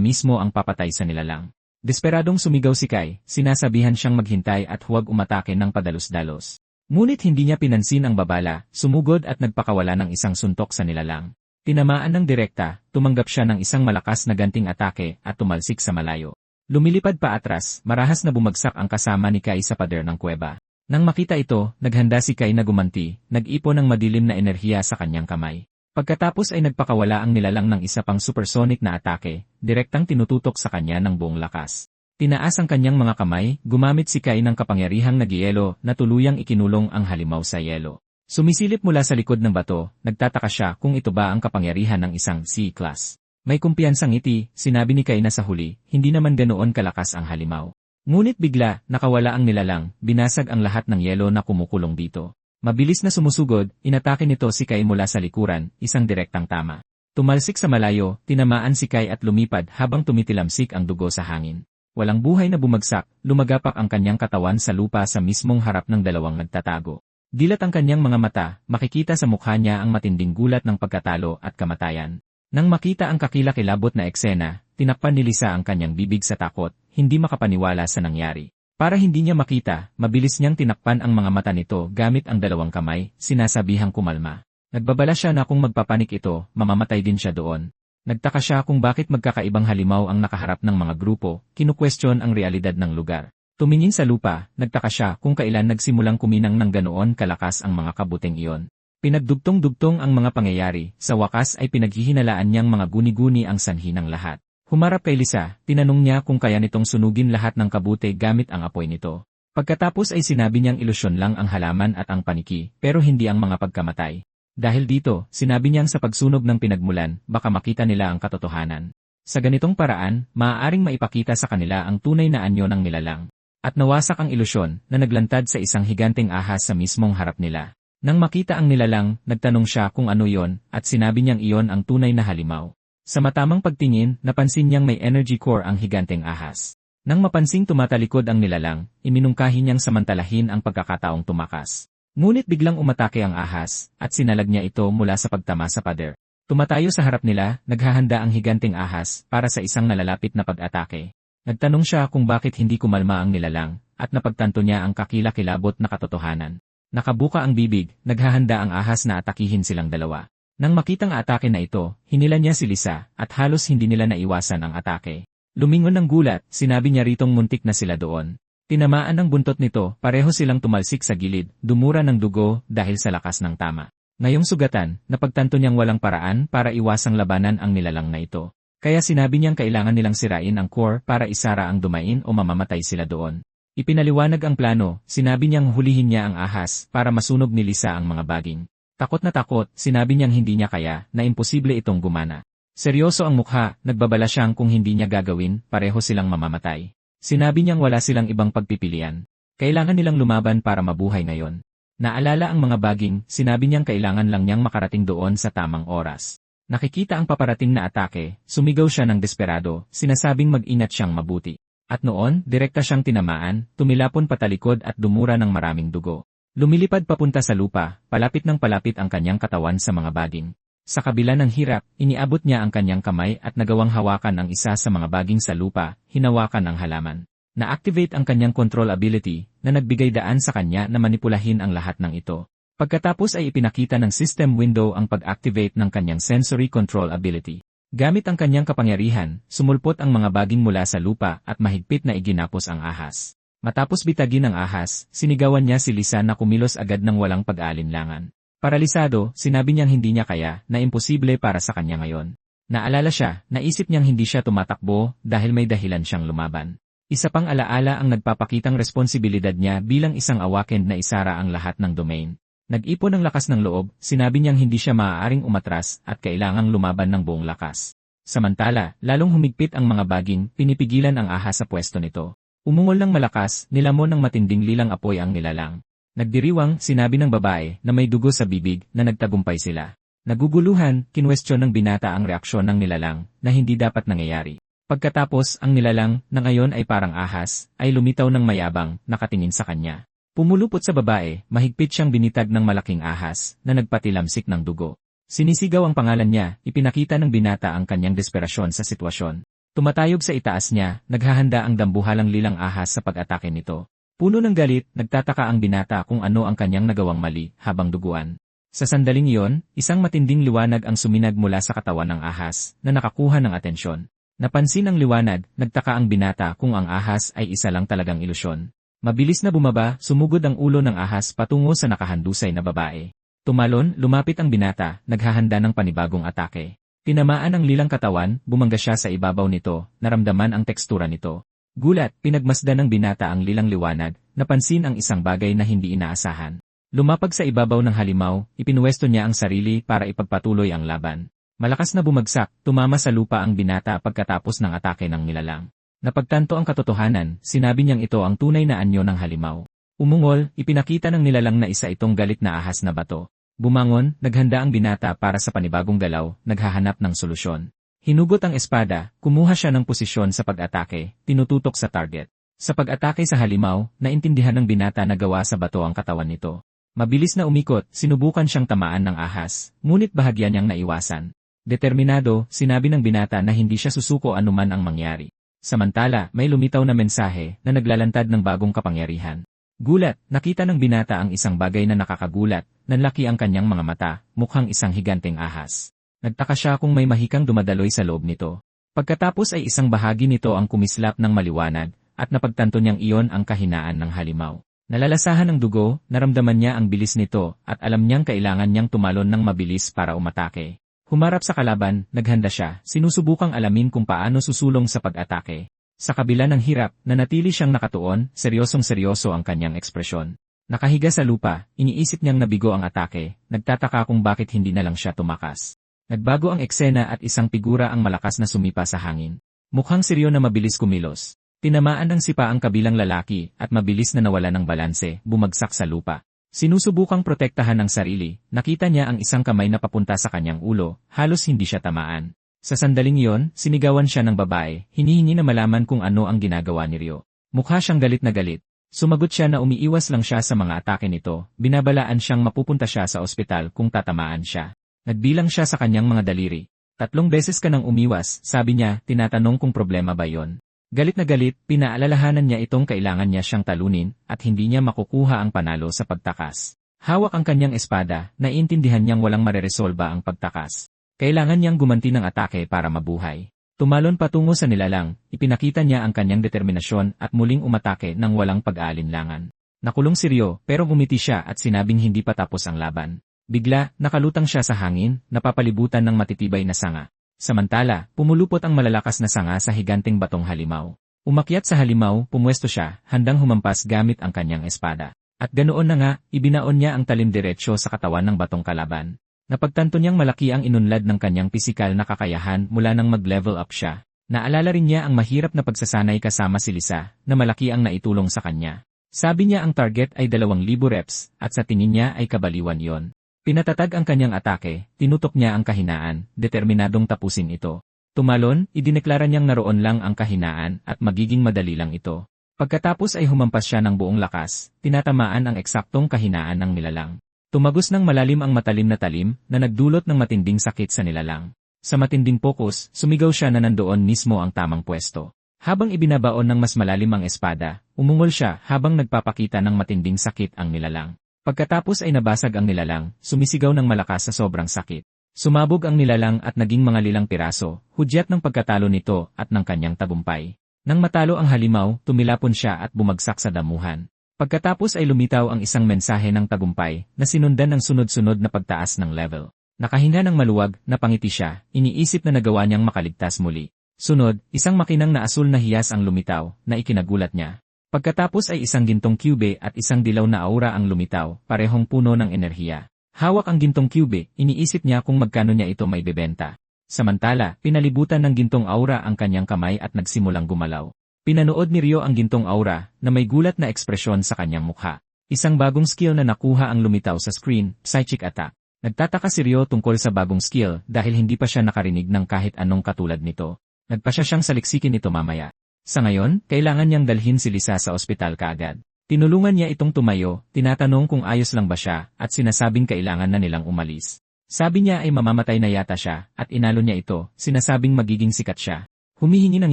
mismo ang papatay sa nilalang. Desperadong sumigaw si Kai, sinasabihan siyang maghintay at huwag umatake ng padalos-dalos. Ngunit hindi niya pinansin ang babala, sumugod at nagpakawala ng isang suntok sa nilalang. Tinamaan ng direkta, tumanggap siya ng isang malakas na ganting atake at tumalsik sa malayo. Lumilipad pa atras, marahas na bumagsak ang kasama ni Kai sa pader ng kuweba. Nang makita ito, naghanda si Kai na gumanti, nag-ipon ng madilim na enerhiya sa kanyang kamay. Pagkatapos ay nagpakawala ang nilalang ng isa pang supersonic na atake, direktang tinututok sa kanya ng buong lakas. Tinaas ang kanyang mga kamay, gumamit si Kai ng kapangyarihang nagyelo na tuluyang ikinulong ang halimaw sa yelo. Sumisilip mula sa likod ng bato, nagtataka siya kung ito ba ang kapangyarihan ng isang C-class. May kumpiyansang ngiti, sinabi ni Kai na sa huli, hindi naman ganoon kalakas ang halimaw. Ngunit bigla, nakawala ang nilalang, binasag ang lahat ng yelo na kumukulong dito. Mabilis na sumusugod, inatake nito si Kai mula sa likuran, isang direktang tama. Tumalsik sa malayo, tinamaan si Kai at lumipad habang tumitilamsik ang dugo sa hangin. Walang buhay na bumagsak, lumagapak ang kanyang katawan sa lupa sa mismong harap ng dalawang nagtatago. Dilat ang kanyang mga mata, makikita sa mukha niya ang matinding gulat ng pagkatalo at kamatayan. Nang makita ang kakilakilabot na eksena, tinakpan ni Lisa ang kanyang bibig sa takot, hindi makapaniwala sa nangyari. Para hindi niya makita, mabilis niyang tinakpan ang mga mata nito gamit ang dalawang kamay, sinasabihang kumalma. Nagbabala siya na kung magpapanik ito, mamamatay din siya doon. Nagtaka siya kung bakit magkakaibang halimaw ang nakaharap ng mga grupo, kinukwestiyon ang realidad ng lugar. Tumingin sa lupa, nagtaka siya kung kailan nagsimulang kuminang ng ganoon kalakas ang mga kabuting iyon. Pinagdugtong-dugtong ang mga pangyayari, sa wakas ay pinaghihinalaan niyang mga guni-guni ang sanhi ng lahat. Humarap kay Lisa, tinanong niya kung kaya nitong sunugin lahat ng kabute gamit ang apoy nito. Pagkatapos ay sinabi niyang ilusyon lang ang halaman at ang paniki, pero hindi ang mga pagkamatay. Dahil dito, sinabi niyang sa pagsunog ng pinagmulan, baka makita nila ang katotohanan. Sa ganitong paraan, maaaring maipakita sa kanila ang tunay na anyo ng nilalang. At nawasak ang ilusyon na naglantad sa isang higanteng ahas sa mismong harap nila. Nang makita ang nilalang, nagtanong siya kung ano yon, at sinabi niyang iyon ang tunay na halimaw. Sa matamang pagtingin, napansin niyang may energy core ang higanteng ahas. Nang mapansing tumatalikod ang nilalang, iminungkahi niyang samantalahin ang pagkakataong tumakas. Ngunit biglang umatake ang ahas, at sinalag niya ito mula sa pagtama sa pader. Tumatayo sa harap nila, naghahanda ang higanteng ahas para sa isang nalalapit na pag-atake. Nagtanong siya kung bakit hindi kumalma ang nilalang, at napagtanto niya ang kakilakilabot na katotohanan. Nakabuka ang bibig, naghahanda ang ahas na atakihin silang dalawa. Nang makitang atake na ito, hinila niya si Lisa, at halos hindi nila naiwasan ang atake. Lumingon ng gulat, sinabi niya ritong muntik na sila doon. Tinamaan ng buntot nito, pareho silang tumalsik sa gilid, dumura ng dugo dahil sa lakas ng tama. Ngayong sugatan, napagtanto niyang walang paraan para iwasang labanan ang nilalang na ito. Kaya sinabi niyang kailangan nilang sirain ang core para isara ang dumain o mamamatay sila doon. Ipinaliwanag ang plano, sinabi niyang hulihin niya ang ahas para masunog ni Lisa ang mga baging. Takot na takot, sinabi niyang hindi niya kaya, na imposible itong gumana. Seryoso ang mukha, nagbabala siyang kung hindi niya gagawin, pareho silang mamamatay. Sinabi niyang wala silang ibang pagpipilian. Kailangan nilang lumaban para mabuhay ngayon. Naalala ang mga baging, sinabi niyang kailangan lang niyang makarating doon sa tamang oras. Nakikita ang paparating na atake, sumigaw siya ng desperado, sinasabing mag-ingat siyang mabuti. At noon, direkta siyang tinamaan, tumilapon patalikod at dumura ng maraming dugo. Lumilipad papunta sa lupa, palapit ng palapit ang kanyang katawan sa mga baging. Sa kabila ng hirap, iniabot niya ang kanyang kamay at nagawang hawakan ang isa sa mga baging sa lupa, hinawakan ang halaman. Na-activate ang kanyang control ability, na nagbigay daan sa kanya na manipulahin ang lahat ng ito. Pagkatapos ay ipinakita ng system window ang pag-activate ng kanyang sensory control ability. Gamit ang kanyang kapangyarihan, sumulpot ang mga baging mula sa lupa at mahigpit na iginapos ang ahas. Matapos bitagin ang ahas, sinigawan niya si Lisa na kumilos agad ng walang pag-aalinlangan. Paralisado, sinabi niyang hindi niya kaya, na imposible para sa kanya ngayon. Naalala siya, naisip niyang hindi siya tumatakbo dahil may dahilan siyang lumaban. Isa pang alaala ang nagpapakitang responsibilidad niya bilang isang awakened na isara ang lahat ng domain. Nag-ipon ng lakas ng loob, sinabi niyang hindi siya maaaring umatras at kailangang lumaban ng buong lakas. Samantala, lalong humigpit ang mga baging, pinipigilan ang ahas sa pwesto nito. Umungol ng malakas, nilamon ng matinding lilang apoy ang nilalang. Nagdiriwang, sinabi ng babae na may dugo sa bibig na nagtagumpay sila. Naguguluhan, kinwestiyon ng binata ang reaksyon ng nilalang na hindi dapat nangyayari. Pagkatapos, ang nilalang, na ngayon ay parang ahas, ay lumitaw ng mayabang, nakatingin sa kanya. Pumulupot sa babae, mahigpit siyang binitag ng malaking ahas na nagpatilamsik ng dugo. Sinisigaw ang pangalan niya, ipinakita ng binata ang kanyang desperasyon sa sitwasyon. Tumatayog sa itaas niya, naghahanda ang dambuhalang lilang ahas sa pag-atake nito. Puno ng galit, nagtataka ang binata kung ano ang kanyang nagawang mali habang duguan. Sa sandaling iyon, isang matinding liwanag ang suminag mula sa katawan ng ahas na nakakuha ng atensyon. Napansin ang liwanag, nagtaka ang binata kung ang ahas ay isa lang talagang ilusyon. Mabilis na bumaba, sumugod ang ulo ng ahas patungo sa nakahandusay na babae. Tumalon, lumapit ang binata, naghahanda ng panibagong atake. Tinamaan ang lilang katawan, bumangga siya sa ibabaw nito, naramdaman ang tekstura nito. Gulat, pinagmasdan ng binata ang lilang liwanag, napansin ang isang bagay na hindi inaasahan. Lumapag sa ibabaw ng halimaw, ipinuwesto niya ang sarili para ipagpatuloy ang laban. Malakas na bumagsak, tumama sa lupa ang binata pagkatapos ng atake ng nilalang. Napagtanto ang katotohanan, sinabi niyang ito ang tunay na anyo ng halimaw. Umungol, ipinakita ng nilalang na isa itong galit na ahas na bato. Bumangon, naghanda ang binata para sa panibagong galaw, naghahanap ng solusyon. Hinugot ang espada, kumuha siya ng posisyon sa pag-atake, tinututok sa target. Sa pag-atake sa halimaw, naintindihan ng binata na gawa sa bato ang katawan nito. Mabilis na umikot, sinubukan siyang tamaan ng ahas, ngunit bahagya niyang naiwasan. Determinado, sinabi ng binata na hindi siya susuko anuman ang mangyari. Samantala, may lumitaw na mensahe na naglalantad ng bagong kapangyarihan. Gulat, nakita ng binata ang isang bagay na nakakagulat, nanlaki ang kanyang mga mata, mukhang isang higanteng ahas. Nagtaka siya kung may mahikang dumadaloy sa loob nito. Pagkatapos ay isang bahagi nito ang kumislap ng maliwanag, at napagtanto niyang iyon ang kahinaan ng halimaw. Nalalasahan ng dugo, naramdaman niya ang bilis nito, at alam niyang kailangan niyang tumalon ng mabilis para umatake. Humarap sa kalaban, naghanda siya, sinusubukang alamin kung paano susulong sa pag-atake. Sa kabila ng hirap, nanatili siyang nakatuon, seryosong-seryoso ang kanyang ekspresyon. Nakahiga sa lupa, iniisip niyang nabigo ang atake, nagtataka kung bakit hindi na lang siya tumakas. Nagbago ang eksena at isang figura ang malakas na sumipa sa hangin. Mukhang seryo na mabilis kumilos. Tinamaan ng sipa ang kabilang lalaki at mabilis na nawala ng balanse, bumagsak sa lupa. Sinusubukang protektahan ang sarili, nakita niya ang isang kamay na papunta sa kanyang ulo, halos hindi siya tamaan. Sa sandaling iyon, sinigawan siya ng babae, hinihingi na malaman kung ano ang ginagawa ni Ryo. Mukha siyang galit na galit. Sumagot siya na umiiwas lang siya sa mga atake nito, binabalaan siyang mapupunta siya sa ospital kung tatamaan siya. Nagbilang siya sa kanyang mga daliri. 3 beses ka nang umiwas, sabi niya, tinatanong kung problema ba yon. Galit na galit, pinaalalahanan niya itong kailangan niya siyang talunin, at hindi niya makukuha ang panalo sa pagtakas. Hawak ang kanyang espada, naiintindihan niyang walang mareresolba ang pagtakas. Kailangan niyang gumanti ng atake para mabuhay. Tumalon patungo sa nilalang, ipinakita niya ang kanyang determinasyon at muling umatake ng walang pag-aalinlangan. Nakulong si Ryo, pero gumiti siya at sinabing hindi pa tapos ang laban. Bigla, nakalutang siya sa hangin, napapalibutan ng matitibay na sanga. Samantala, pumulupot ang malalakas na sanga sa higanteng batong halimaw. Umakyat sa halimaw, pumwesto siya, handang humampas gamit ang kanyang espada. At ganoon na nga, ibinaon niya ang talim diretsyo sa katawan ng batong kalaban. Napagtanto niyang malaki ang inunlad ng kanyang pisikal na kakayahan mula nang mag-level up siya. Naalala rin niya ang mahirap na pagsasanay kasama si Lisa, na malaki ang naitulong sa kanya. Sabi niya ang target ay 2,000 reps, at sa tingin niya ay kabaliwan yon. Pinatatag ang kanyang atake, tinutok niya ang kahinaan, determinadong tapusin ito. Tumalon, idineklara niyang naroon lang ang kahinaan at magiging madali lang ito. Pagkatapos ay humampas siya ng buong lakas, tinatamaan ang eksaktong kahinaan ng nilalang. Tumagos ng malalim ang matalim na talim na nagdulot ng matinding sakit sa nilalang. Sa matinding pokus, sumigaw siya na nandoon mismo ang tamang pwesto. Habang ibinabaon ng mas malalim ang espada, umungol siya habang nagpapakita ng matinding sakit ang nilalang. Pagkatapos ay nabasag ang nilalang, sumisigaw ng malakas sa sobrang sakit. Sumabog ang nilalang at naging mga lilang piraso, hudyat ng pagkatalo nito at ng kanyang tagumpay. Nang matalo ang halimaw, tumilapon siya at bumagsak sa damuhan. Pagkatapos ay lumitaw ang isang mensahe ng tagumpay na sinundan ng sunod-sunod na pagtaas ng level. Nakahinga ng maluwag, napangiti siya, iniisip na nagawa niyang makaligtas muli. Sunod, isang makinang na asul na hiyas ang lumitaw, na ikinagulat niya. Pagkatapos ay isang gintong cube at isang dilaw na aura ang lumitaw, parehong puno ng enerhiya. Hawak ang gintong cube, iniisip niya kung magkano niya ito may bebenta. Samantala, pinalibutan ng gintong aura ang kanyang kamay at nagsimulang gumalaw. Pinanood ni Ryo ang gintong aura na may gulat na ekspresyon sa kanyang mukha. Isang bagong skill na nakuha ang lumitaw sa screen, Psychic Attack. Nagtataka si Ryo tungkol sa bagong skill dahil hindi pa siya nakarinig ng kahit anong katulad nito. Nagpasya siyang saliksikin ito mamaya. Sa ngayon, kailangan niyang dalhin si Lisa sa ospital kaagad. Tinulungan niya itong tumayo, tinatanong kung ayos lang ba siya, at sinasabing kailangan na nilang umalis. Sabi niya ay mamamatay na yata siya, at inalo niya ito, sinasabing magiging sikat siya. Humihingi ng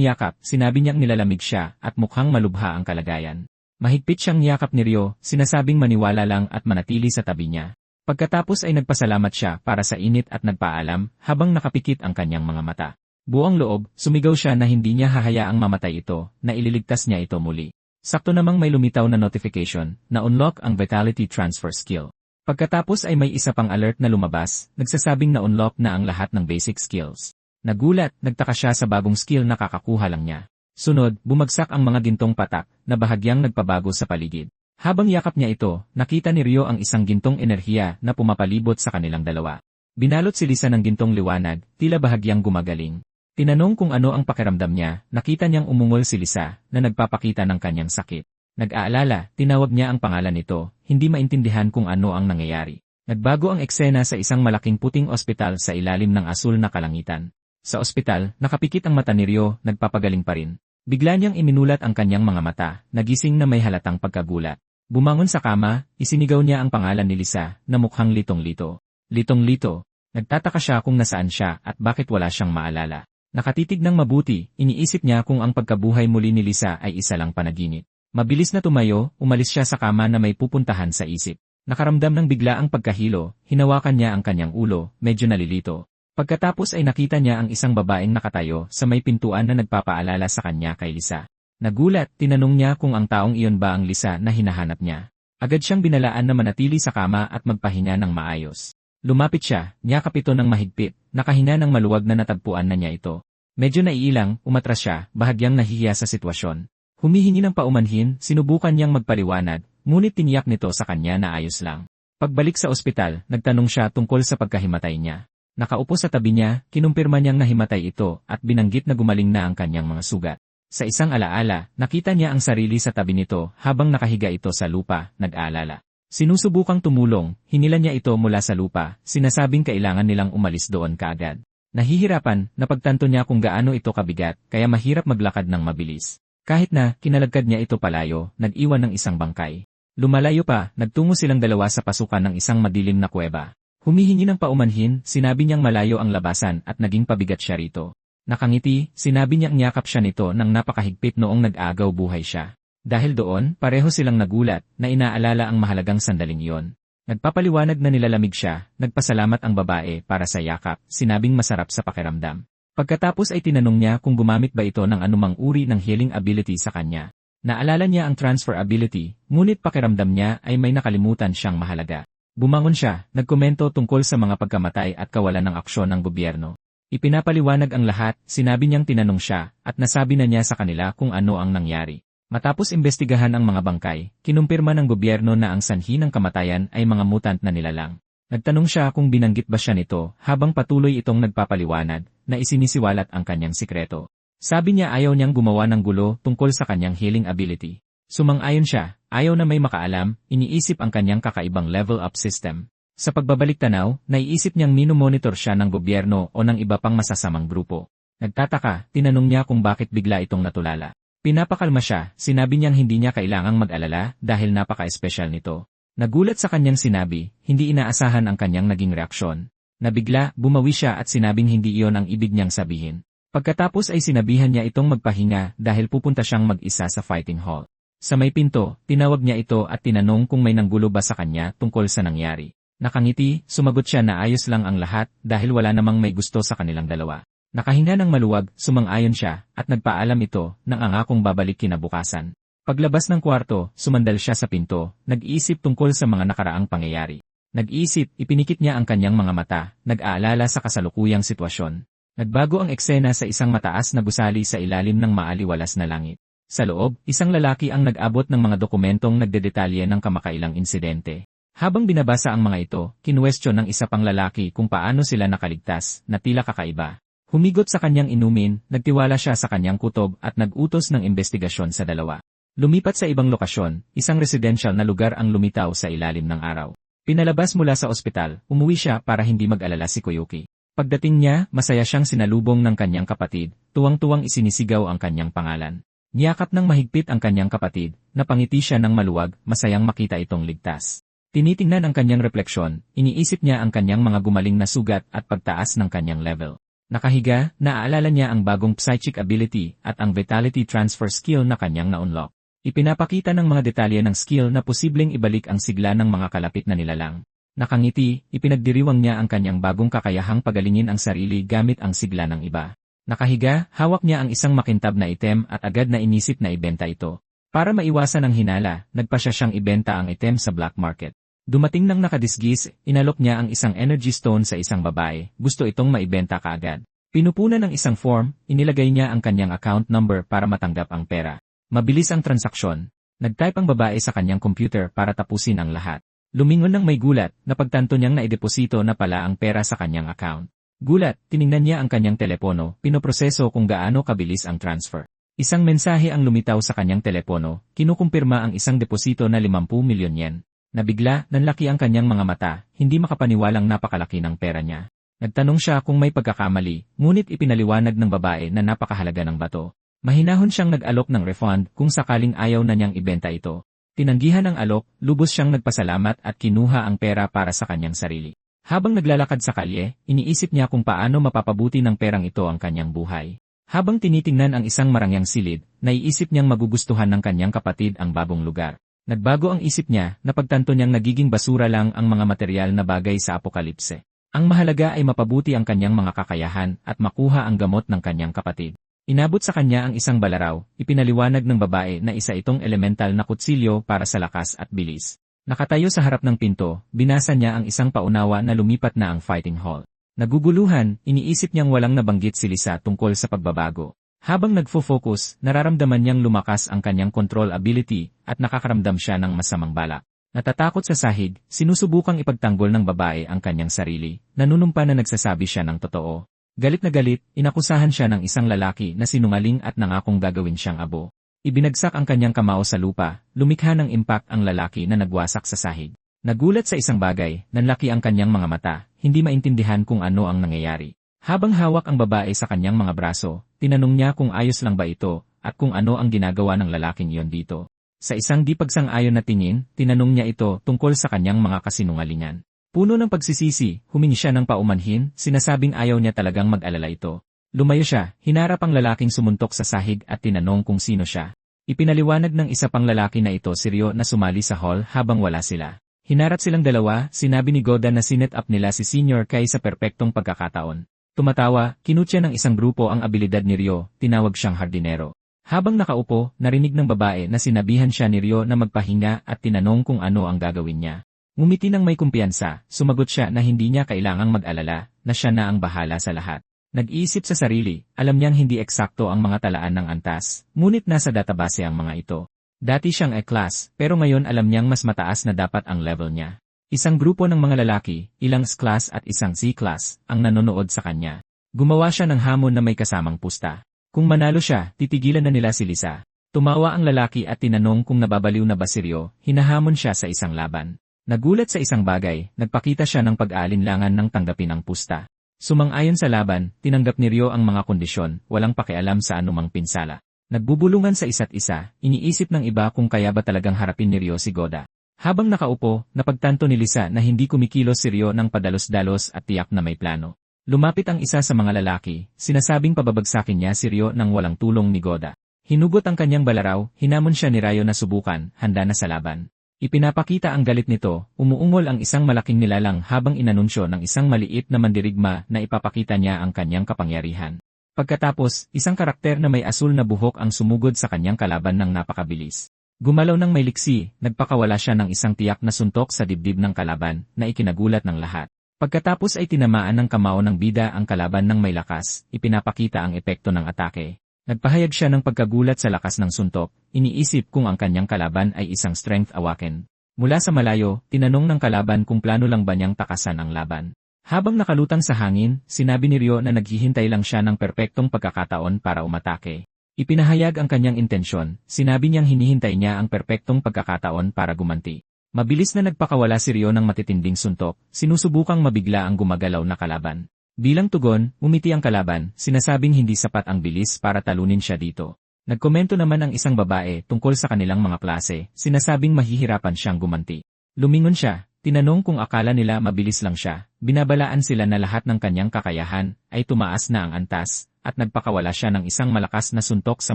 yakap, sinabi niyang nilalamig siya, at mukhang malubha ang kalagayan. Mahigpit siyang yakap ni Ryo, sinasabing maniwala lang at manatili sa tabi niya. Pagkatapos ay nagpasalamat siya para sa init at nagpaalam, habang nakapikit ang kanyang mga mata. Buong loob, sumigaw siya na hindi niya hahayaang mamatay ito, na ililigtas niya ito muli. Sakto namang may lumitaw na notification na unlock ang Vitality Transfer Skill. Pagkatapos ay may isa pang alert na lumabas, nagsasabing na unlock na ang lahat ng basic skills. Nagulat, nagtaka siya sa bagong skill na kakakuha lang niya. Sunod, bumagsak ang mga gintong patak na bahagyang nagpabago sa paligid. Habang yakap niya ito, nakita ni Ryo ang isang gintong enerhiya na pumapalibot sa kanilang dalawa. Binalot si Lisa ng gintong liwanag, tila bahagyang gumagaling. Tinanong kung ano ang pakiramdam niya, nakita niyang umungol si Lisa na nagpapakita ng kanyang sakit. Nag-aalala, tinawag niya ang pangalan nito, hindi maintindihan kung ano ang nangyayari. Nagbago ang eksena sa isang malaking puting ospital sa ilalim ng asul na kalangitan. Sa ospital, nakapikit ang mata ni Ryo, nagpapagaling pa rin. Bigla niyang iminulat ang kanyang mga mata, nagising na may halatang pagkagulat. Bumangon sa kama, isinigaw niya ang pangalan ni Lisa na mukhang litong-lito. Litong-lito. Nagtataka siya kung nasaan siya at bakit wala siyang maalala. Nakatitig ng mabuti, iniisip niya kung ang pagkabuhay muli ni Lisa ay isa lang panaginip. Mabilis na tumayo, umalis siya sa kama na may pupuntahan sa isip. Nakaramdam ng bigla ang pagkahilo, hinawakan niya ang kanyang ulo, medyo nalilito. Pagkatapos ay nakita niya ang isang babaeng nakatayo sa may pintuan na nagpapaalala sa kanya kay Lisa. Nagulat, tinanong niya kung ang taong iyon ba ang Lisa na hinahanap niya. Agad siyang binalaan na manatili sa kama at magpahinga ng maayos. Lumapit siya, niyakap ito ng mahigpit, nakahinga ng maluwag na natagpuan na niya ito. Medyo naiilang, umatras siya, bahagyang nahihiya sa sitwasyon. Humihingi ng paumanhin, sinubukan niyang magpaliwanag, ngunit tiniyak nito sa kanya na ayos lang. Pagbalik sa ospital, nagtanong siya tungkol sa pagkahimatay niya. Nakaupo sa tabi niya, kinumpirma niyang nahimatay ito at binanggit na gumaling na ang kanyang mga sugat. Sa isang alaala, nakita niya ang sarili sa tabi nito habang nakahiga ito sa lupa, nag-aalala. Sinusubukang tumulong, hinila niya ito mula sa lupa, sinasabing kailangan nilang umalis doon kaagad. Nahihirapan, napagtanto niya kung gaano ito kabigat, kaya mahirap maglakad ng mabilis. Kahit na, kinalagkad niya ito palayo, nag-iwan ng isang bangkay. Lumalayo pa, nagtungo silang dalawa sa pasukan ng isang madilim na kuweba. Humihingi ng paumanhin, sinabi niyang malayo ang labasan at naging pabigat siya rito. Nakangiti, sinabi niyang niyakap siya nito nang napakahigpit noong nag-agaw buhay siya. Dahil doon, pareho silang nagulat na inaalala ang mahalagang sandaling iyon. Nagpapaliwanag na nilalamig siya, nagpasalamat ang babae para sa yakap, sinabing masarap sa pakiramdam. Pagkatapos ay tinanong niya kung gumamit ba ito ng anumang uri ng healing ability sa kanya. Naalala niya ang transfer ability, ngunit pakiramdam niya ay may nakalimutan siyang mahalaga. Bumangon siya, nagkomento tungkol sa mga pagkamatay at kawalan ng aksyon ng gobyerno. Ipinapaliwanag ang lahat, sinabi niyang tinanong siya, at nasabi na niya sa kanila kung ano ang nangyari. Matapos imbestigahan ang mga bangkay, kinumpirma ng gobyerno na ang sanhi ng kamatayan ay mga mutant na nilalang. Nagtanong siya kung binanggit ba siya nito habang patuloy itong nagpapaliwanag na isinisiwalat ang kanyang sikreto. Sabi niya ayaw niyang gumawa ng gulo tungkol sa kanyang healing ability. Sumang-ayon siya, ayaw na may makaalam, iniisip ang kanyang kakaibang level up system. Sa pagbabalik tanaw, naiisip niyang minomonitor siya ng gobyerno o ng iba pang masasamang grupo. Nagtataka, tinanong niya kung bakit bigla itong natulala. Pinapakalma siya, sinabi niyang hindi niya kailangang mag-alala dahil napaka-espesyal nito. Nagulat sa kanyang sinabi, hindi inaasahan ang kanyang naging reaksyon. Nabigla, bumawi siya at sinabing hindi iyon ang ibig niyang sabihin. Pagkatapos ay sinabihan niya itong magpahinga dahil pupunta siyang mag-isa sa fighting hall. Sa may pinto, tinawag niya ito at tinanong kung may nanggulo ba sa kanya tungkol sa nangyari. Nakangiti, sumagot siya na ayos lang ang lahat dahil wala namang may gusto sa kanilang dalawa. Nakahinga ng maluwag, sumang-ayon siya, at nagpaalam ito, nang angakong babalik kinabukasan. Paglabas ng kwarto, sumandal siya sa pinto, nag-iisip tungkol sa mga nakaraang pangyayari. Nag-iisip, ipinikit niya ang kanyang mga mata, nag-aalala sa kasalukuyang sitwasyon. Nagbago ang eksena sa isang mataas na gusali sa ilalim ng maaliwalas na langit. Sa loob, isang lalaki ang nag-abot ng mga dokumentong nagdedetalye ng kamakailang insidente. Habang binabasa ang mga ito, kinuwestiyon ng isa pang lalaki kung paano sila nakaligtas, na tila kakaiba. Humigot sa kanyang inumin, nagtiwala siya sa kanyang kutob at nag-utos ng investigasyon sa dalawa. Lumipat sa ibang lokasyon, isang residential na lugar ang lumitaw sa ilalim ng araw. Pinalabas mula sa ospital, umuwi siya para hindi mag-alala si Koyuki. Pagdating niya, masaya siyang sinalubong ng kanyang kapatid, tuwang-tuwang isinisigaw ang kanyang pangalan. Niyakap ng mahigpit ang kanyang kapatid, napangiti siya ng maluwag, masayang makita itong ligtas. Tinitingnan ang kanyang refleksyon, iniisip niya ang kanyang mga gumaling na sugat at pagtaas ng kanyang level. Nakahiga, naaalala niya ang bagong psychic ability at ang vitality transfer skill na kanyang na-unlock. Ipinapakita ng mga detalye ng skill na posibleng ibalik ang sigla ng mga kalapit na nilalang. Nakangiti, ipinagdiriwang niya ang kanyang bagong kakayahang pagalingin ang sarili gamit ang sigla ng iba. Nakahiga, hawak niya ang isang makintab na item at agad na inisip na ibenta ito. Para maiwasan ang hinala, nagpasya siyang ibenta ang item sa black market. Dumating nang nakadisgis, inalok niya ang isang energy stone sa isang babae, gusto itong maibenta kaagad. Pinupunan ng isang form, inilagay niya ang kanyang account number para matanggap ang pera. Mabilis ang transaksyon. Nag-type ang babae sa kanyang computer para tapusin ang lahat. Lumingon ng may gulat, napagtanto niyang naideposito na pala ang pera sa kanyang account. Gulat, tiningnan niya ang kanyang telepono, pinoproseso kung gaano kabilis ang transfer. Isang mensahe ang lumitaw sa kanyang telepono, kinukumpirma ang isang deposito na 50 milyon yen. Nabigla, nanlaki ang kanyang mga mata, hindi makapaniwalang napakalaki ng pera niya. Nagtanong siya kung may pagkakamali, ngunit ipinaliwanag ng babae na napakahalaga ng bato. Mahinahon siyang nag-alok ng refund kung sakaling ayaw na niyang ibenta ito. Tinanggihan ang alok, lubos siyang nagpasalamat at kinuha ang pera para sa kanyang sarili. Habang naglalakad sa kalye, iniisip niya kung paano mapapabuti ng perang ito ang kanyang buhay. Habang tinitingnan ang isang marangyang silid, naiisip niyang magugustuhan ng kanyang kapatid ang bagong lugar. Nagbago ang isip niya, napagtanto niyang nagiging basura lang ang mga material na bagay sa apokalipse. Ang mahalaga ay mapabuti ang kanyang mga kakayahan at makuha ang gamot ng kanyang kapatid. Inabot sa kanya ang isang balaraw, ipinaliwanag ng babae na isa itong elemental na kutsilyo para sa lakas at bilis. Nakatayo sa harap ng pinto, binasa niya ang isang paunawa na lumipat na ang fighting hall. Naguguluhan, iniisip niyang walang nabanggit si Lisa tungkol sa pagbabago. Habang nagfo-focus, nararamdaman niyang lumakas ang kanyang control ability at nakakaramdam siya ng masamang balak. Natatakot sa sahig, sinusubukang ipagtanggol ng babae ang kanyang sarili, nanunumpa na nagsasabi siya ng totoo. Galit na galit, inakusahan siya ng isang lalaki na sinungaling at nangakong gagawin siyang abo. Ibinagsak ang kanyang kamao sa lupa, lumikha ng impact ang lalaki na nagwasak sa sahig. Nagulat sa isang bagay, nanlaki ang kanyang mga mata, hindi maintindihan kung ano ang nangyayari. Habang hawak ang babae sa kanyang mga braso, tinanong niya kung ayos lang ba ito, at kung ano ang ginagawa ng lalaking iyon dito. Sa isang di pagsang-ayon na tingin, tinanong niya ito tungkol sa kanyang mga kasinungalingan. Puno ng pagsisisi, humingi siya ng paumanhin, sinasabing ayaw niya talagang mag-alala ito. Lumayo siya, hinarap ang lalaking sumuntok sa sahig at tinanong kung sino siya. Ipinaliwanag ng isa pang lalaki na ito si Ryo na sumali sa hall habang wala sila. Hinarap silang dalawa, sinabi ni Goda na sinet up nila si Senior Kai sa perpektong pagkakataon. Tumatawa, kinutya ng isang grupo ang abilidad ni Ryo, tinawag siyang hardinero. Habang nakaupo, narinig ng babae na sinabihan siya ni Ryo na magpahinga at tinanong kung ano ang gagawin niya. Ngumiti ng may kumpiyansa, sumagot siya na hindi niya kailangang mag-alala, na siya na ang bahala sa lahat. Nag-iisip sa sarili, alam niyang hindi eksakto ang mga talaan ng antas, ngunit nasa database ang mga ito. Dati siyang A-class, pero ngayon alam niyang mas mataas na dapat ang level niya. Isang grupo ng mga lalaki, ilang S-class at isang C-class, ang nanonood sa kanya. Gumawa siya ng hamon na may kasamang pusta. Kung manalo siya, titigilan na nila si Lisa. Tumawa ang lalaki at tinanong kung nababaliw na ba si Ryo, hinahamon siya sa isang laban. Nagulat sa isang bagay, nagpakita siya ng pag-aalinlangan ng tanggapin ang pusta. Sumang-ayon sa laban, tinanggap ni Ryo ang mga kondisyon, walang pakialam sa anumang pinsala. Nagbubulungan sa isa't isa, iniisip ng iba kung kaya ba talagang harapin ni Ryo si Goda. Habang nakaupo, napagtanto ni Lisa na hindi kumikilos si Ryo ng padalos-dalos at tiyak na may plano. Lumapit ang isa sa mga lalaki, sinasabing pababagsakin niya si Ryo nang walang tulong ni Goda. Hinugot ang kanyang balaraw, hinamon siya ni Ryo na subukan, handa na sa laban. Ipinapakita ang galit nito, umuungol ang isang malaking nilalang habang inanunsyo ng isang maliit na mandirigma na ipapakita niya ang kanyang kapangyarihan. Pagkatapos, isang karakter na may asul na buhok ang sumugod sa kanyang kalaban ng napakabilis. Gumalaw ng may liksi, nagpakawala siya ng isang tiyak na suntok sa dibdib ng kalaban na ikinagulat ng lahat. Pagkatapos ay tinamaan ng kamao ng bida ang kalaban ng may lakas, ipinapakita ang epekto ng atake. Nagpahayag siya ng pagkagulat sa lakas ng suntok, iniisip kung ang kanyang kalaban ay isang strength awaken. Mula sa malayo, tinanong ng kalaban kung plano lang ba niyang takasan ang laban. Habang nakalutang sa hangin, sinabi ni Ryo na naghihintay lang siya ng perpektong pagkakataon para umatake. Ipinahayag ang kanyang intensyon, sinabi niyang hinihintay niya ang perpektong pagkakataon para gumanti. Mabilis na nagpakawala si Ryo ng matitinding suntok, sinusubukang mabigla ang gumagalaw na kalaban. Bilang tugon, umiti ang kalaban, sinasabing hindi sapat ang bilis para talunin siya dito. Nagkomento naman ang isang babae tungkol sa kanilang mga klase, sinasabing mahihirapan siyang gumanti. Lumingon siya, tinanong kung akala nila mabilis lang siya, binabalaan sila na lahat ng kanyang kakayahan ay tumaas na ang antas, at nagpakawala siya ng isang malakas na suntok sa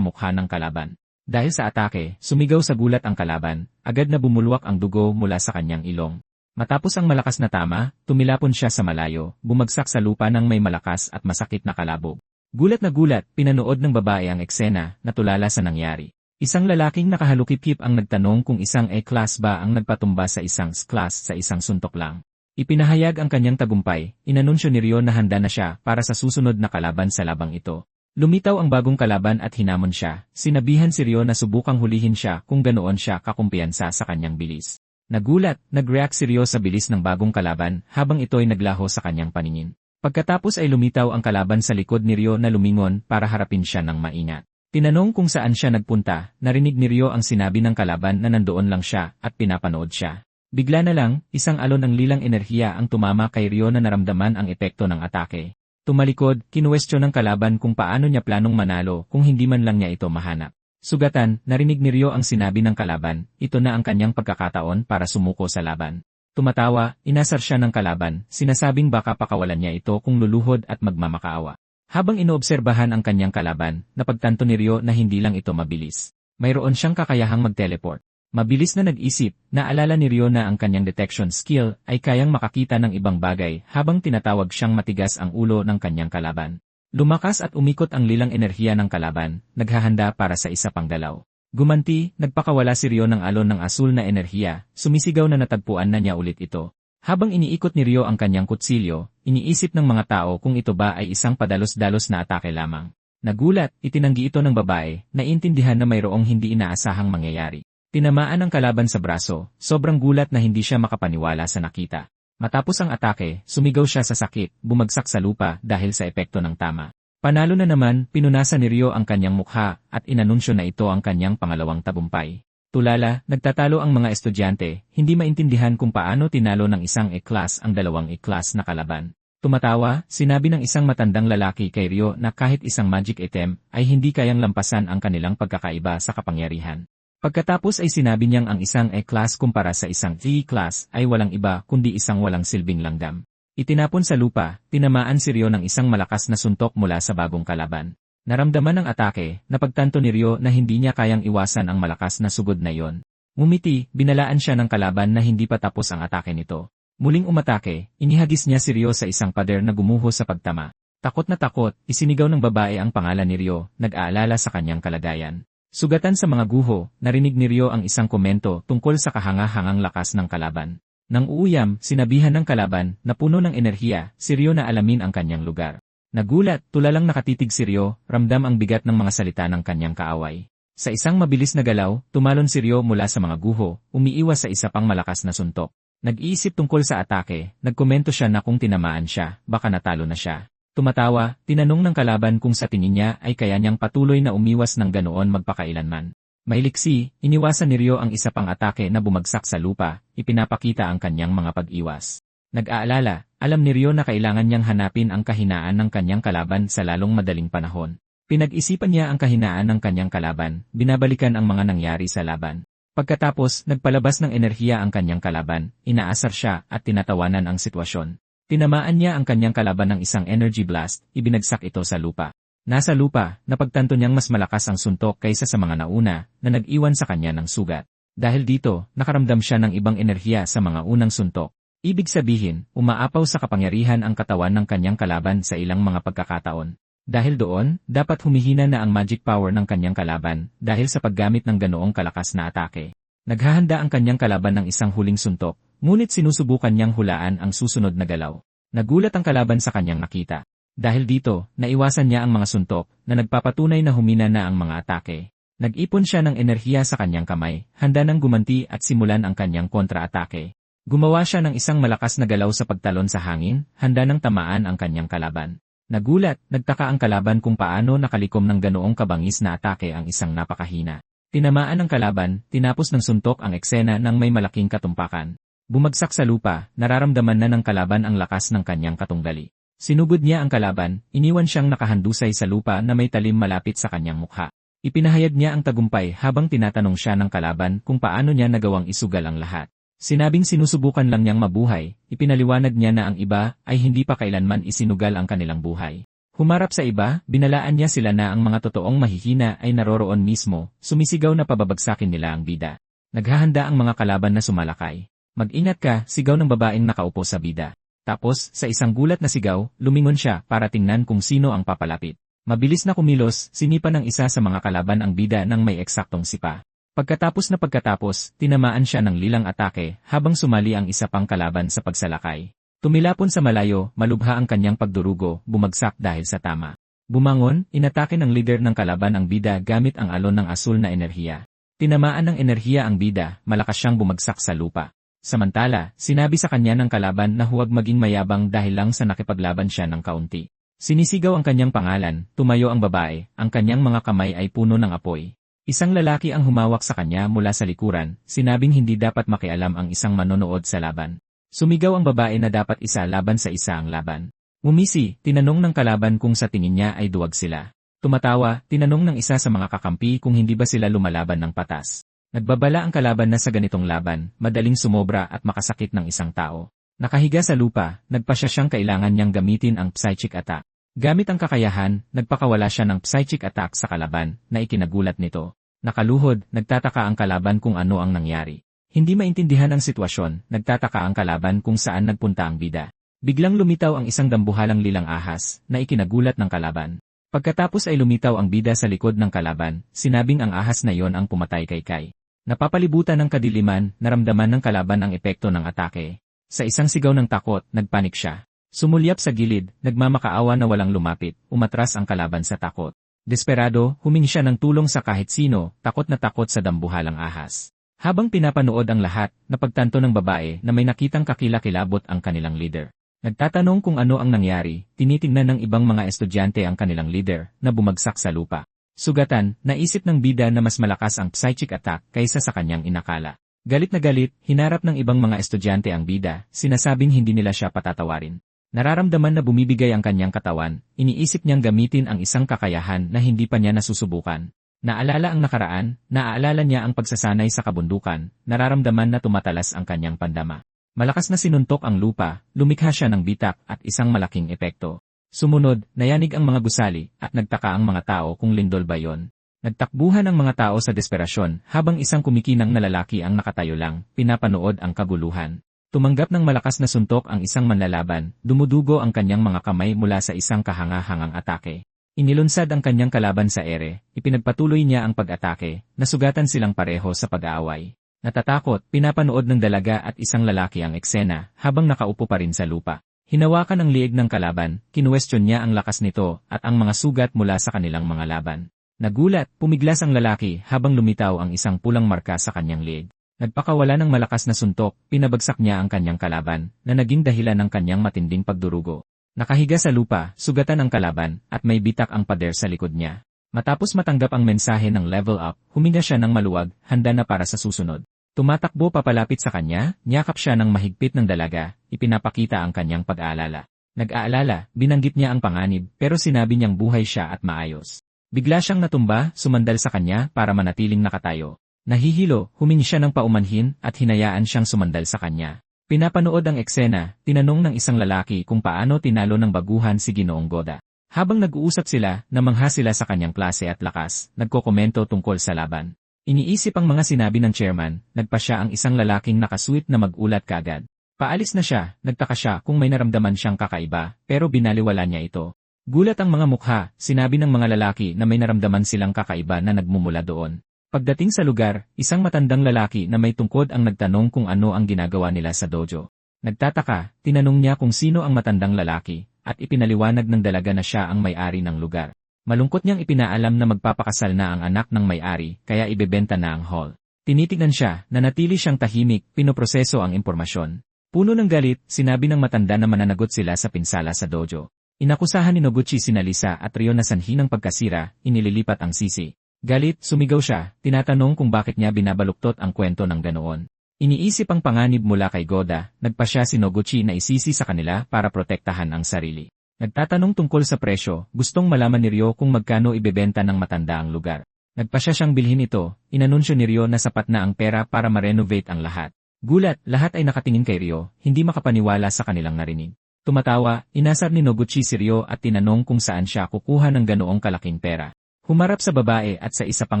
mukha ng kalaban. Dahil sa atake, sumigaw sa gulat ang kalaban, agad na bumulwak ang dugo mula sa kanyang ilong. Matapos ang malakas na tama, tumilapon siya sa malayo, bumagsak sa lupa ng may malakas at masakit na kalabog. Gulat na gulat, pinanood ng babae ang eksena, natulala sa nangyari. Isang lalaking nakahalukip-hip ang nagtanong kung isang A-class ba ang nagpatumba sa isang S-class sa isang suntok lang. Ipinahayag ang kanyang tagumpay, inanunsyo ni Ryo na handa na siya para sa susunod na kalaban sa labang ito. Lumitaw ang bagong kalaban at hinamon siya, sinabihan si Ryo na subukang hulihin siya kung ganoon siya kakumpiyansa sa kanyang bilis. Nagulat, nag-react si Ryo sa bilis ng bagong kalaban habang ito'y naglaho sa kanyang paningin. Pagkatapos ay lumitaw ang kalaban sa likod ni Ryo na lumingon para harapin siya ng maingat. Tinanong kung saan siya nagpunta, narinig ni Ryo ang sinabi ng kalaban na nandoon lang siya at pinapanood siya. Bigla na lang, isang alon ng lilang enerhiya ang tumama kay Ryo na naramdaman ang epekto ng atake. Tumalikod, kinuwestiyon ng kalaban kung paano niya planong manalo kung hindi man lang niya ito mahanap. Sugatan, narinig ni Ryo ang sinabi ng kalaban, ito na ang kanyang pagkakataon para sumuko sa laban. Tumatawa, inasar siya ng kalaban, sinasabing baka pakawalan niya ito kung luluhod at magmamakaawa. Habang inoobserbahan ang kanyang kalaban, napagtanto ni Ryo na hindi lang ito mabilis. Mayroon siyang kakayahang mag-teleport. Mabilis na nag-isip, naalala ni Ryo na ang kanyang detection skill ay kayang makakita ng ibang bagay habang tinatawag siyang matigas ang ulo ng kanyang kalaban. Lumakas at umikot ang lilang enerhiya ng kalaban, naghahanda para sa isa pang dalaw. Gumanti, nagpakawala si Ryo ng alon ng asul na enerhiya, sumisigaw na natagpuan na niya ulit ito. Habang iniikot ni Ryo ang kanyang kutsilyo, iniisip ng mga tao kung ito ba ay isang padalos-dalos na atake lamang. Nagulat, itinanggi ito ng babae, naiintindihan na mayroong hindi inaasahang mangyayari. Tinamaan ang kalaban sa braso, sobrang gulat na hindi siya makapaniwala sa nakita. Matapos ang atake, sumigaw siya sa sakit, bumagsak sa lupa dahil sa epekto ng tama. Panalo na naman, pinunasan ni Ryo ang kanyang mukha at inanunsyo na ito ang kanyang pangalawang tagumpay. Tulala, nagtatalo ang mga estudyante, hindi maintindihan kung paano tinalo ng isang A-class ang dalawang A-class na kalaban. Tumatawa, sinabi ng isang matandang lalaki kay Ryo na kahit isang magic item ay hindi kayang lampasan ang kanilang pagkakaiba sa kapangyarihan. Pagkatapos ay sinabi niyang ang isang A-class kumpara sa isang E-class ay walang iba kundi isang walang silbing langgam. Itinapon sa lupa, tinamaan si Ryo ng isang malakas na suntok mula sa bagong kalaban. Naramdaman ng atake, napagtanto ni Ryo na hindi niya kayang iwasan ang malakas na sugod na iyon. Ngumiti, binalaan siya ng kalaban na hindi pa tapos ang atake nito. Muling umatake, inihagis niya si Ryo sa isang pader na gumuho sa pagtama. Takot na takot, isinigaw ng babae ang pangalan ni Ryo, nag-aalala sa kanyang kalagayan. Sugatan sa mga guho, narinig ni Ryo ang isang komento tungkol sa kahanga-hangang lakas ng kalaban. Nang uuyam, sinabihan ng kalaban na puno ng enerhiya, si Ryo na alamin ang kanyang lugar. Nagulat, tulalang nakatitig si Ryo, ramdam ang bigat ng mga salita ng kanyang kaaway. Sa isang mabilis na galaw, tumalon si Ryo mula sa mga guho, umiiwas sa isa pang malakas na suntok. Nag-iisip tungkol sa atake, nagkomento siya na kung tinamaan siya, baka natalo na siya. Tumatawa, tinanong ng kalaban kung sa tingin niya ay kaya niyang patuloy na umiwas ng ganoon magpakailanman. Mailiksi, iniwasan ni Ryo ang isa pang atake na bumagsak sa lupa, ipinapakita ang kanyang mga pag-iwas. Nag-aalala, alam ni Ryo na kailangan niyang hanapin ang kahinaan ng kanyang kalaban sa lalong madaling panahon. Pinag-isipan niya ang kahinaan ng kanyang kalaban, binabalikan ang mga nangyari sa laban. Pagkatapos, nagpalabas ng enerhiya ang kanyang kalaban, inaasar siya at tinatawanan ang sitwasyon. Tinamaan niya ang kanyang kalaban ng isang energy blast, ibinagsak ito sa lupa. Nasa lupa, napagtanto niyang mas malakas ang suntok kaysa sa mga nauna na nag-iwan sa kanya ng sugat. Dahil dito, nakaramdam siya ng ibang enerhiya sa mga unang suntok. Ibig sabihin, umaapaw sa kapangyarihan ang katawan ng kanyang kalaban sa ilang mga pagkakataon. Dahil doon, dapat humihina na ang magic power ng kanyang kalaban dahil sa paggamit ng ganoong kalakas na atake. Naghahanda ang kanyang kalaban ng isang huling suntok, ngunit sinusubukan niyang hulaan ang susunod na galaw. Nagulat ang kalaban sa kanyang nakita. Dahil dito, naiwasan niya ang mga suntok na nagpapatunay na humina na ang mga atake. Nag-ipon siya ng enerhiya sa kanyang kamay, handa nang gumanti at simulan ang kanyang kontra-atake. Gumawa siya ng isang malakas na galaw sa pagtalon sa hangin, handa nang tamaan ang kanyang kalaban. Nagulat, nagtaka ang kalaban kung paano nakalikom ng ganoong kabangis na atake ang isang napakahina. Tinamaan ng kalaban, tinapos ng suntok ang eksena ng may malaking katumpakan. Bumagsak sa lupa, nararamdaman na ng kalaban ang lakas ng kanyang katunggali. Sinugod niya ang kalaban, iniwan siyang nakahandusay sa lupa na may talim malapit sa kanyang mukha. Ipinahayag niya ang tagumpay habang tinatanong siya ng kalaban kung paano niya nagawang isugal ang lahat. Sinabing sinusubukan lang niyang mabuhay, ipinaliwanag niya na ang iba ay hindi pa kailanman isinugal ang kanilang buhay. Humarap sa iba, binalaan niya sila na ang mga totoong mahihina ay naroroon mismo, sumisigaw na pababagsakin nila ang bida. Naghahanda ang mga kalaban na sumalakay. Mag-ingat ka, sigaw ng babaeng nakaupo sa bida. Tapos, sa isang gulat na sigaw, lumingon siya para tingnan kung sino ang papalapit. Mabilis na kumilos, sinipa ng isa sa mga kalaban ang bida ng may eksaktong sipa. Pagkatapos, tinamaan siya ng lilang atake habang sumali ang isa pang kalaban sa pagsalakay. Tumilapon sa malayo, malubha ang kanyang pagdurugo, bumagsak dahil sa tama. Bumangon, inatake ng leader ng kalaban ang bida gamit ang alon ng asul na enerhiya. Tinamaan ng enerhiya ang bida, malakas siyang bumagsak sa lupa. Samantala, sinabi sa kanya ng kalaban na huwag maging mayabang dahil lang sa nakipaglaban siya ng kaunti. Sinisigaw ang kanyang pangalan, tumayo ang babae, ang kanyang mga kamay ay puno ng apoy. Isang lalaki ang humawak sa kanya mula sa likuran, sinabing hindi dapat makialam ang isang manonood sa laban. Sumigaw ang babae na dapat isa laban sa isa ang laban. Umisi, tinanong ng kalaban kung sa tingin niya ay duwag sila. Tumatawa, tinanong ng isa sa mga kakampi kung hindi ba sila lumalaban ng patas. Nagbabala ang kalaban na sa ganitong laban, madaling sumobra at makasakit ng isang tao. Nakahiga sa lupa, nagpasya siyang kailangan niyang gamitin ang psychic attack. Gamit ang kakayahan, nagpakawala siya ng psychic attack sa kalaban, na ikinagulat nito. Nakaluhod, nagtataka ang kalaban kung ano ang nangyari. Hindi maintindihan ang sitwasyon, nagtataka ang kalaban kung saan nagpunta ang bida. Biglang lumitaw ang isang dambuhalang lilang ahas, na ikinagulat ng kalaban. Pagkatapos ay lumitaw ang bida sa likod ng kalaban, sinabing ang ahas na yon ang pumatay kay Kai. Napapalibutan ng kadiliman, naramdaman ng kalaban ang epekto ng atake. Sa isang sigaw ng takot, nagpanik siya. Sumulyap sa gilid, nagmamakaawa na walang lumapit, umatras ang kalaban sa takot. Desperado, humingi siya ng tulong sa kahit sino, takot na takot sa dambuhalang ahas. Habang pinapanood ang lahat, napagtanto ng babae na may nakitang kakilakilabot ang kanilang leader. Nagtatanong kung ano ang nangyari, tinitingnan ng ibang mga estudyante ang kanilang leader, na bumagsak sa lupa. Sugatan, naisip ng bida na mas malakas ang psychic attack kaysa sa kanyang inakala. Galit na galit, hinarap ng ibang mga estudyante ang bida, sinasabing hindi nila siya patatawarin. Nararamdaman na bumibigay ang kanyang katawan, iniisip niyang gamitin ang isang kakayahan na hindi pa niya nasusubukan. Naalala ang nakaraan, naaalala niya ang pagsasanay sa kabundukan, nararamdaman na tumatalas ang kanyang pandama. Malakas na sinuntok ang lupa, lumikha siya ng bitak at isang malaking epekto. Sumunod, nayanig ang mga gusali, at nagtaka ang mga tao kung lindol ba yon. Nagtakbuhan ang mga tao sa desperasyon, habang isang kumikinang na lalaki ang nakatayo lang, pinapanood ang kaguluhan. Tumanggap ng malakas na suntok ang isang manlalaban, dumudugo ang kanyang mga kamay mula sa isang kahanga-hangang atake. Inilunsad ang kanyang kalaban sa ere, ipinagpatuloy niya ang pag-atake, nasugatan silang pareho sa pag-aaway. Natatakot, pinapanood ng dalaga at isang lalaki ang eksena, habang nakaupo pa rin sa lupa. Hinawakan ang liig ng kalaban, kinuwestiyon niya ang lakas nito at ang mga sugat mula sa kanilang mga laban. Nagulat, pumiglas ang lalaki habang lumitaw ang isang pulang marka sa kanyang liig. Nagpakawala ng malakas na suntok, pinabagsak niya ang kanyang kalaban, na naging dahilan ng kanyang matinding pagdurugo. Nakahiga sa lupa, sugatan ang kalaban, at may bitak ang pader sa likod niya. Matapos matanggap ang mensahe ng level up, huminga siya ng maluwag, handa na para sa susunod. Tumatakbo papalapit sa kanya, niyakap siya ng mahigpit ng dalaga, ipinapakita ang kanyang pag-aalala. Nag-aalala, binanggit niya ang panganib, pero sinabi niyang buhay siya at maayos. Bigla siyang natumba, sumandal sa kanya para manatiling nakatayo. Nahihilo, humingi siya ng paumanhin at hinayaan siyang sumandal sa kanya. Pinapanood ang eksena, tinanong ng isang lalaki kung paano tinalo ng baguhan si Ginoong Goda. Habang nag-uusap sila, namangha sila sa kanyang klase at lakas, nagkokomento tungkol sa laban. Iniisip ang mga sinabi ng chairman, nagpa siya ang isang lalaking nakasweet na mag-ulat kaagad. Paalis na siya, nagtaka siya kung may naramdaman siyang kakaiba, pero binaliwala niya ito. Gulat ang mga mukha, sinabi ng mga lalaki na may naramdaman silang kakaiba na nagmumula doon. Pagdating sa lugar, isang matandang lalaki na may tungkod ang nagtanong kung ano ang ginagawa nila sa dojo. Nagtataka, tinanong niya kung sino ang matandang lalaki, at ipinaliwanag ng dalaga na siya ang may-ari ng lugar. Malungkot niyang ipinaalam na magpapakasal na ang anak ng may-ari, kaya ibebenta na ang hall. Tinitignan siya, nanatili siyang tahimik, pinoproseso ang impormasyon. Puno ng galit, sinabi ng matanda na mananagot sila sa pinsala sa dojo. Inakusahan ni Noguchi sina Lisa at Ryo na sanhi ng pagkasira, inililipat ang sisi. Galit, sumigaw siya, tinatanong kung bakit niya binabaluktot ang kwento ng ganoon. Iniisip ang panganib mula kay Goda, nagpa siya si Noguchi na isisi sa kanila para protektahan ang sarili. Nagtatanong tungkol sa presyo, gustong malaman ni Ryo kung magkano ibebenta ng matanda ang lugar. Nagpa siya siyang bilhin ito, inanunsyo ni Ryo na sapat na ang pera para ma-renovate ang lahat. Gulat, lahat ay nakatingin kay Ryo, hindi makapaniwala sa kanilang narinig. Tumatawa, inasar ni Noguchi si Ryo at tinanong kung saan siya kukuha ng ganoong kalaking pera. Humarap sa babae at sa isa pang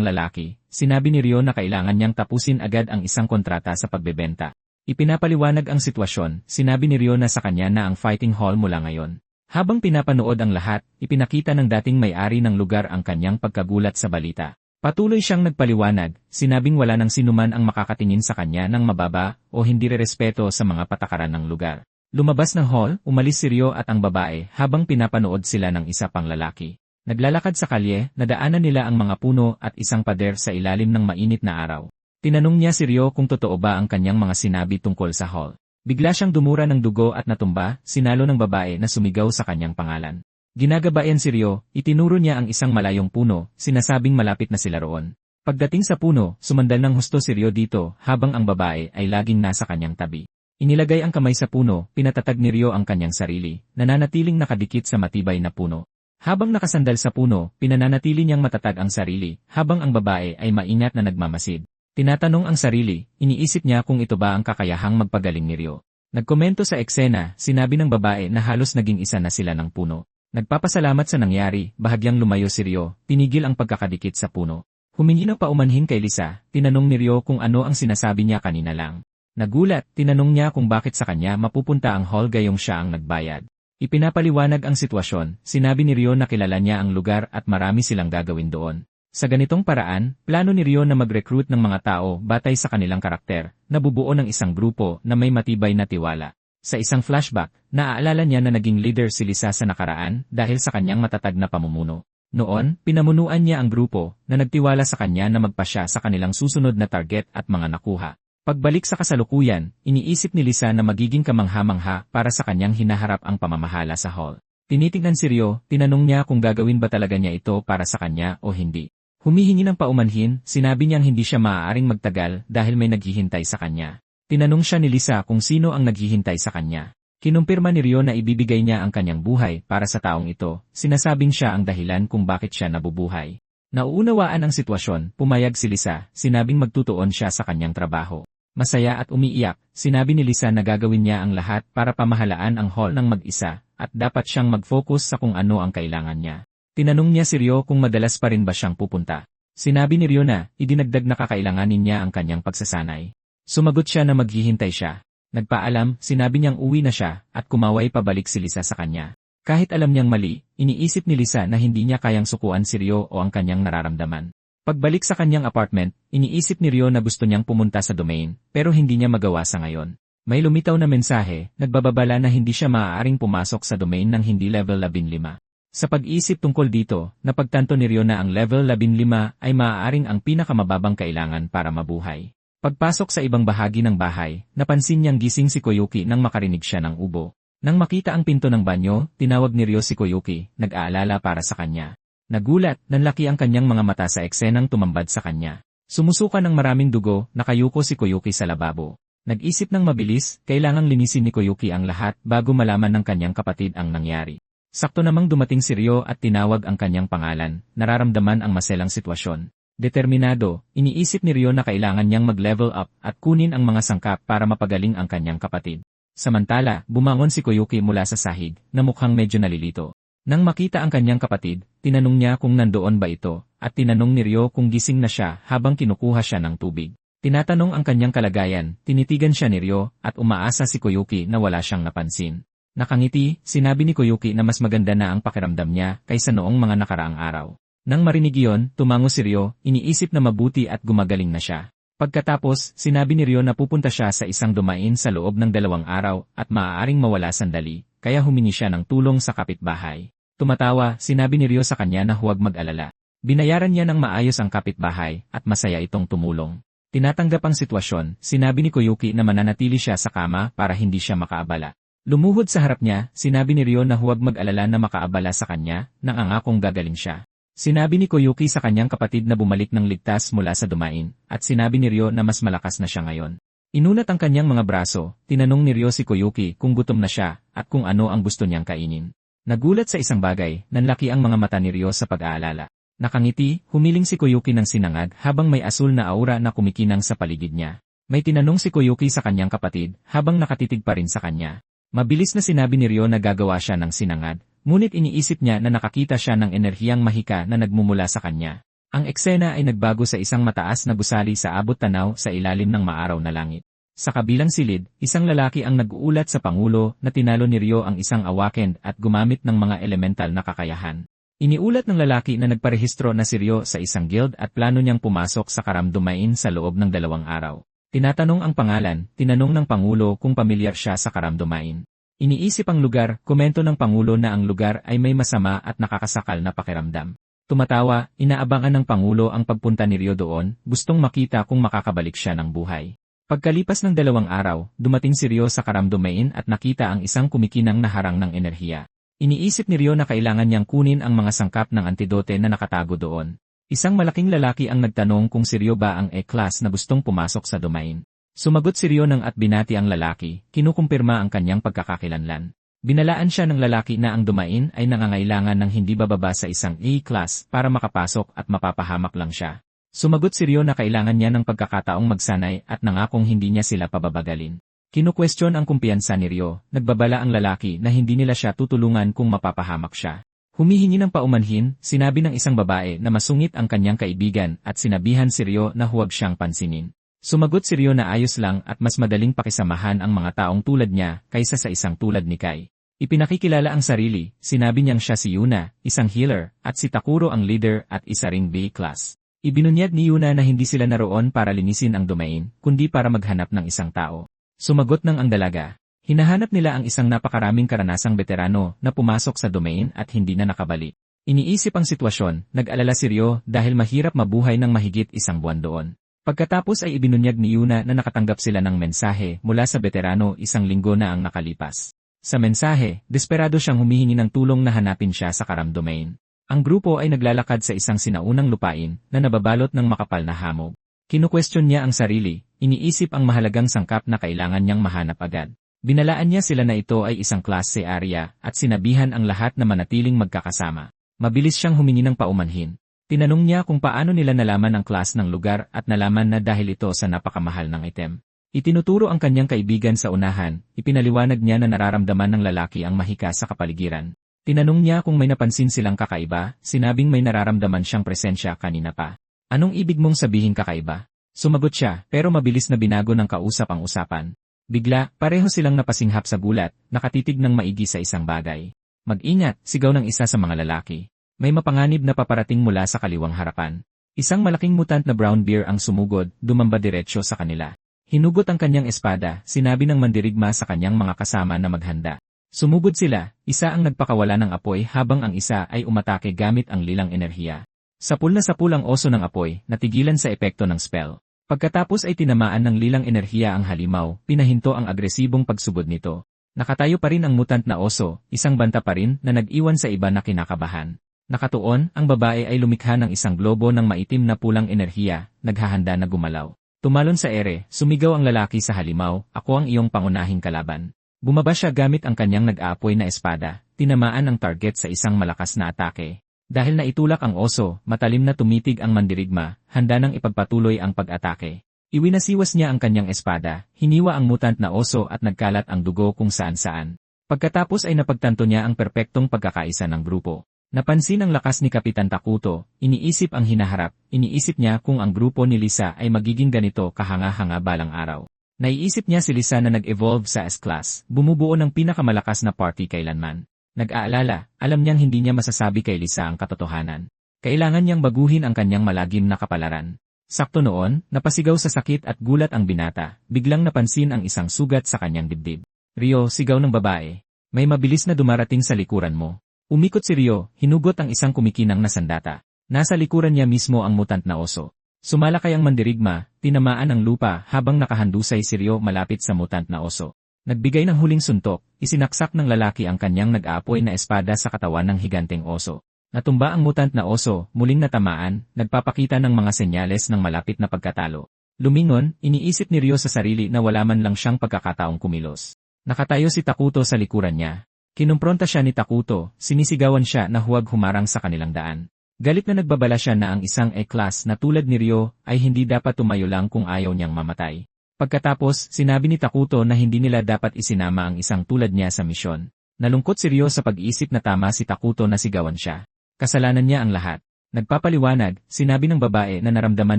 lalaki, sinabi ni Ryo na kailangan niyang tapusin agad ang isang kontrata sa pagbebenta. Ipinapaliwanag ang sitwasyon, sinabi ni Ryo na sa kanya na ang fighting hall mula ngayon. Habang pinapanood ang lahat, ipinakita ng dating may-ari ng lugar ang kanyang pagkagulat sa balita. Patuloy siyang nagpaliwanag, sinabing wala nang sinuman ang makakatingin sa kanya ng mababa o hindi rerespeto sa mga patakaran ng lugar. Lumabas ng hall, umalis si Ryo at ang babae habang pinapanood sila ng isa pang lalaki. Naglalakad sa kalye, nadaanan nila ang mga puno at isang pader sa ilalim ng mainit na araw. Tinanong niya si Ryo kung totoo ba ang kanyang mga sinabi tungkol sa hall. Bigla siyang dumura ng dugo at natumba, sinalo ng babae na sumigaw sa kanyang pangalan. Ginagabayan si Ryo, itinuro niya ang isang malayong puno, sinasabing malapit na sila roon. Pagdating sa puno, sumandal ng husto si Ryo dito habang ang babae ay laging nasa kanyang tabi. Inilagay ang kamay sa puno, pinatatag ni Ryo ang kanyang sarili, nananatiling nakadikit sa matibay na puno. Habang nakasandal sa puno, pinananatili niyang matatag ang sarili, habang ang babae ay maingat na nagmamasid. Tinatanong ang sarili, iniisip niya kung ito ba ang kakayahang magpagaling ni Ryo. Nagkomento sa eksena, sinabi ng babae na halos naging isa na sila ng puno. Nagpapasalamat sa nangyari, bahagyang lumayo si Ryo, tinigil ang pagkakadikit sa puno. Humingi ng paumanhin kay Lisa, tinanong ni Ryo kung ano ang sinasabi niya kanina lang. Nagulat, tinanong niya kung bakit sa kanya mapupunta ang hall gayong siya ang nagbayad. Ipinapaliwanag ang sitwasyon, sinabi ni Ryo na kilala niya ang lugar at marami silang gagawin doon. Sa ganitong paraan, plano ni Ryo na mag-recruit ng mga tao batay sa kanilang karakter, na bubuo ng isang grupo na may matibay na tiwala. Sa isang flashback, naaalala niya na naging leader si Lisa sa nakaraan dahil sa kanyang matatag na pamumuno. Noon, pinamunuan niya ang grupo na nagtiwala sa kanya na magpasya sa kanilang susunod na target at mga nakuha. Pagbalik sa kasalukuyan, iniisip ni Lisa na magiging kamangha-mangha para sa kanyang hinaharap ang pamamahala sa hall. Tinitingnan si Ryo, tinanong niya kung gagawin ba talaga niya ito para sa kanya o hindi. Humihingi ng paumanhin, sinabi niyang hindi siya maaaring magtagal dahil may naghihintay sa kanya. Tinanong siya ni Lisa kung sino ang naghihintay sa kanya. Kinumpirma ni Ryo na ibibigay niya ang kanyang buhay para sa taong ito, sinasabing siya ang dahilan kung bakit siya nabubuhay. Nauunawaan ang sitwasyon, pumayag si Lisa, sinabing magtutuon siya sa kanyang trabaho. Masaya at umiiyak, sinabi ni Lisa na gagawin niya ang lahat para pamahalaan ang hall ng mag-isa, at dapat siyang mag-focus sa kung ano ang kailangan niya. Tinanong niya si Ryo kung madalas pa rin ba siyang pupunta. Sinabi ni Ryo na, idinagdag na kakailanganin niya ang kanyang pagsasanay. Sumagot siya na maghihintay siya. Nagpaalam, sinabi niyang uwi na siya, at kumaway pabalik si Lisa sa kanya. Kahit alam niyang mali, iniisip ni Lisa na hindi niya kayang sukuan si Ryo o ang kanyang nararamdaman. Pagbalik sa kanyang apartment, iniisip ni Ryo na gusto niyang pumunta sa domain, pero hindi niya magawa sa ngayon. May lumitaw na mensahe, nagbababala na hindi siya maaaring pumasok sa domain ng hindi level 15. Sa pag-iisip tungkol dito, napagtanto ni Ryo na ang level 15 ay maaaring ang pinakamababang kailangan para mabuhay. Pagpasok sa ibang bahagi ng bahay, napansin niyang gising si Koyuki nang makarinig siya ng ubo. Nang makita ang pinto ng banyo, tinawag ni Ryo si Koyuki, nag-aalala para sa kanya. Nagulat, nanlaki ang kanyang mga mata sa eksenang tumambad sa kanya. Sumusuka ng maraming dugo, nakayuko si Koyuki sa lababo. Nag-isip ng mabilis, kailangang linisin ni Koyuki ang lahat bago malaman ng kanyang kapatid ang nangyari. Sakto namang dumating si Ryo at tinawag ang kanyang pangalan, nararamdaman ang maselang sitwasyon. Determinado, iniisip ni Ryo na kailangan niyang mag-level up at kunin ang mga sangkap para mapagaling ang kanyang kapatid. Samantala, bumangon si Koyuki mula sa sahig, na mukhang medyo nalilito. Nang makita ang kanyang kapatid, tinanong niya kung nandoon ba ito, at tinanong ni Ryo kung gising na siya habang kinukuha siya ng tubig. Tinatanong ang kanyang kalagayan, tinitigan siya ni Ryo, at umaasa si Koyuki na wala siyang napansin. Nakangiti, sinabi ni Koyuki na mas maganda na ang pakiramdam niya kaysa noong mga nakaraang araw. Nang marinig iyon, tumango si Ryo, iniisip na mabuti at gumagaling na siya. Pagkatapos, sinabi ni Ryo na pupunta siya sa isang dumain sa loob ng 2 araw at maaaring mawala sandali, kaya humingi siya ng tulong sa kapitbahay. Tumatawa, sinabi ni Ryo sa kanya na huwag mag-alala. Binayaran niya ng maayos ang kapitbahay at masaya itong tumulong. Tinatanggap ang sitwasyon, sinabi ni Koyuki na mananatili siya sa kama para hindi siya makaabala. Lumuhod sa harap niya, sinabi ni Ryo na huwag mag-alala na makaabala sa kanya, nang angakong gagaling siya. Sinabi ni Koyuki sa kanyang kapatid na bumalik ng ligtas mula sa dumain, at sinabi ni Ryo na mas malakas na siya ngayon. Inunat ang kanyang mga braso, tinanong ni Ryo si Koyuki kung gutom na siya, at kung ano ang gusto niyang kainin. Nagulat sa isang bagay, nanlaki ang mga mata ni Ryo sa pag-aalala. Nakangiti, humiling si Koyuki ng sinangag habang may asul na aura na kumikinang sa paligid niya. May tinanong si Koyuki sa kanyang kapatid, habang nakatitig pa rin sa kanya. Mabilis na sinabi ni Ryo na gagawa siya ng sinangad, ngunit iniisip niya na nakakita siya ng enerhiyang mahika na nagmumula sa kanya. Ang eksena ay nagbago sa isang mataas na gusali sa abot tanaw sa ilalim ng maaraw na langit. Sa kabilang silid, isang lalaki ang nag-uulat sa Pangulo na tinalo ni Ryo ang isang awakened at gumamit ng mga elemental na kakayahan. Iniulat ng lalaki na nagparehistro na si Ryo sa isang guild at plano niyang pumasok sa karamdumain sa loob ng 2 araw. Tinatanong ang pangalan, tinanong ng Pangulo kung pamilyar siya sa karamdumain. Iniisip ang lugar, komento ng Pangulo na ang lugar ay may masama at nakakasakal na pakiramdam. Tumatawa, inaabangan ng Pangulo ang pagpunta ni Ryo doon, gustong makita kung makakabalik siya ng buhay. Pagkalipas ng 2 araw, dumating si Ryo sa karamdumain at nakita ang isang kumikinang na harang ng enerhiya. Iniisip ni Ryo na kailangan niyang kunin ang mga sangkap ng antidote na nakatago doon. Isang malaking lalaki ang nagtanong kung si Ryo ba ang E-class na gustong pumasok sa domain. Sumagot si Ryo at binati ang lalaki, kinukumpirma ang kanyang pagkakakilanlan. Binalaan siya ng lalaki na ang domain ay nangangailangan ng hindi bababa sa isang E-class para makapasok at mapapahamak lang siya. Sumagot si Ryo na kailangan niya ng pagkakataong magsanay at nangakong hindi niya sila pababagalin. Kinukwestiyon ang kumpiyansa ni Ryo, nagbabala ang lalaki na hindi nila siya tutulungan kung mapapahamak siya. Humihingi ng paumanhin, sinabi ng isang babae na masungit ang kanyang kaibigan at sinabihan si Ryo na huwag siyang pansinin. Sumagot si Ryo na ayos lang at mas madaling pakisamahan ang mga taong tulad niya kaysa sa isang tulad ni Kai. Ipinakikilala ang sarili, sinabi niyang siya si Yuna, isang healer, at si Takuro ang leader at isa ring B-class. Ibinunyag ni Yuna na hindi sila naroon para linisin ang domain, kundi para maghanap ng isang tao. Sumagot ng ang dalaga. Hinahanap nila ang isang napakaraming karanasang veterano na pumasok sa domain at hindi na nakabalik. Iniisip ang sitwasyon, nag-alala si Ryo dahil mahirap mabuhay ng mahigit 1 buwan doon. Pagkatapos ay ibinunyag ni Yuna na nakatanggap sila ng mensahe mula sa veterano 1 linggo na ang nakalipas. Sa mensahe, desperado siyang humihingi ng tulong na hanapin siya sa Karam Domain. Ang grupo ay naglalakad sa isang sinaunang lupain na nababalot ng makapal na hamog. Kinukwestiyon niya ang sarili, iniisip ang mahalagang sangkap na kailangan niyang mahanap agad. Binalaan niya sila na ito ay isang klase area at sinabihan ang lahat na manatiling magkakasama. Mabilis siyang humingi ng paumanhin. Tinanong niya kung paano nila nalaman ang class ng lugar at nalaman na dahil ito sa napakamahal ng item. Itinuturo ang kanyang kaibigan sa unahan, ipinaliwanag niya na nararamdaman ng lalaki ang mahika sa kapaligiran. Tinanong niya kung may napansin silang kakaiba, sinabing may nararamdaman siyang presensya kanina pa. Anong ibig mong sabihin kakaiba? Sumagot siya, pero mabilis na binago ng kausap ang usapan. Bigla, pareho silang napasinghap sa gulat, nakatitig ng maigi sa isang bagay. Mag-ingat, sigaw ng isa sa mga lalaki. May mapanganib na paparating mula sa kaliwang harapan. Isang malaking mutant na brown bear ang sumugod, dumamba diretsyo sa kanila. Hinugot ang kanyang espada, sinabi ng mandirigma sa kanyang mga kasama na maghanda. Sumugod sila, isa ang nagpakawala ng apoy habang ang isa ay umatake gamit ang lilang enerhiya. Sapul na sapul ang oso ng apoy, natigilan sa epekto ng spell. Pagkatapos ay tinamaan ng lilang enerhiya ang halimaw, pinahinto ang agresibong pagsugod nito. Nakatayo pa rin ang mutant na oso, isang banta pa rin na nag-iwan sa iba na kinakabahan. Nakatuon, ang babae ay lumikha ng isang globo ng maitim na pulang enerhiya, naghahanda na gumalaw. Tumalon sa ere, sumigaw ang lalaki sa halimaw, ako ang iyong pangunahing kalaban. Bumaba siya gamit ang kanyang nag-aapoy na espada, tinamaan ang target sa isang malakas na atake. Dahil naitulak ang oso, matalim na tumitig ang mandirigma, handa nang ipagpatuloy ang pag-atake. Iwinasiwas niya ang kanyang espada, hiniwa ang mutant na oso at nagkalat ang dugo kung saan-saan. Pagkatapos ay napagtanto niya ang perpektong pagkakaisa ng grupo. Napansin ang lakas ni Kapitan Takuto, iniisip ang hinaharap, iniisip niya kung ang grupo ni Lisa ay magiging ganito kahanga-hanga balang araw. Naiisip niya si Lisa na nag-evolve sa S-Class, bumubuo ng pinakamalakas na party kailanman. Nag-aalala, alam niyang hindi niya masasabi kay Lisa ang katotohanan. Kailangan niyang baguhin ang kanyang malagim na kapalaran. Sakto noon, napasigaw sa sakit at gulat ang binata, biglang napansin ang isang sugat sa kanyang dibdib. Ryo, sigaw ng babae. May mabilis na dumarating sa likuran mo. Umikot si Ryo, hinugot ang isang kumikinang na sandata. Nasa likuran niya mismo ang mutant na oso. Sumalakay ang mandirigma, tinamaan ang lupa habang nakahandusay si Ryo malapit sa mutant na oso. Nagbigay ng huling suntok, isinaksak ng lalaki ang kanyang nag-aapoy na espada sa katawan ng higanteng oso. Natumba ang mutant na oso, muling natamaan, nagpapakita ng mga senyales ng malapit na pagkatalo. Lumingon, iniisip ni Ryo sa sarili na wala man lang siyang pagkakataong kumilos. Nakatayo si Takuto sa likuran niya. Kinumpronta siya ni Takuto, sinisigawan siya na huwag humarang sa kanilang daan. Galit na nagbabala siya na ang isang E-class na tulad ni Ryo ay hindi dapat tumayo lang kung ayaw niyang mamatay. Pagkatapos, sinabi ni Takuto na hindi nila dapat isinama ang isang tulad niya sa misyon. Nalungkot si Ryo sa pag-iisip na tama si Takuto na sigawan siya. Kasalanan niya ang lahat. Nagpapaliwanag, sinabi ng babae na naramdaman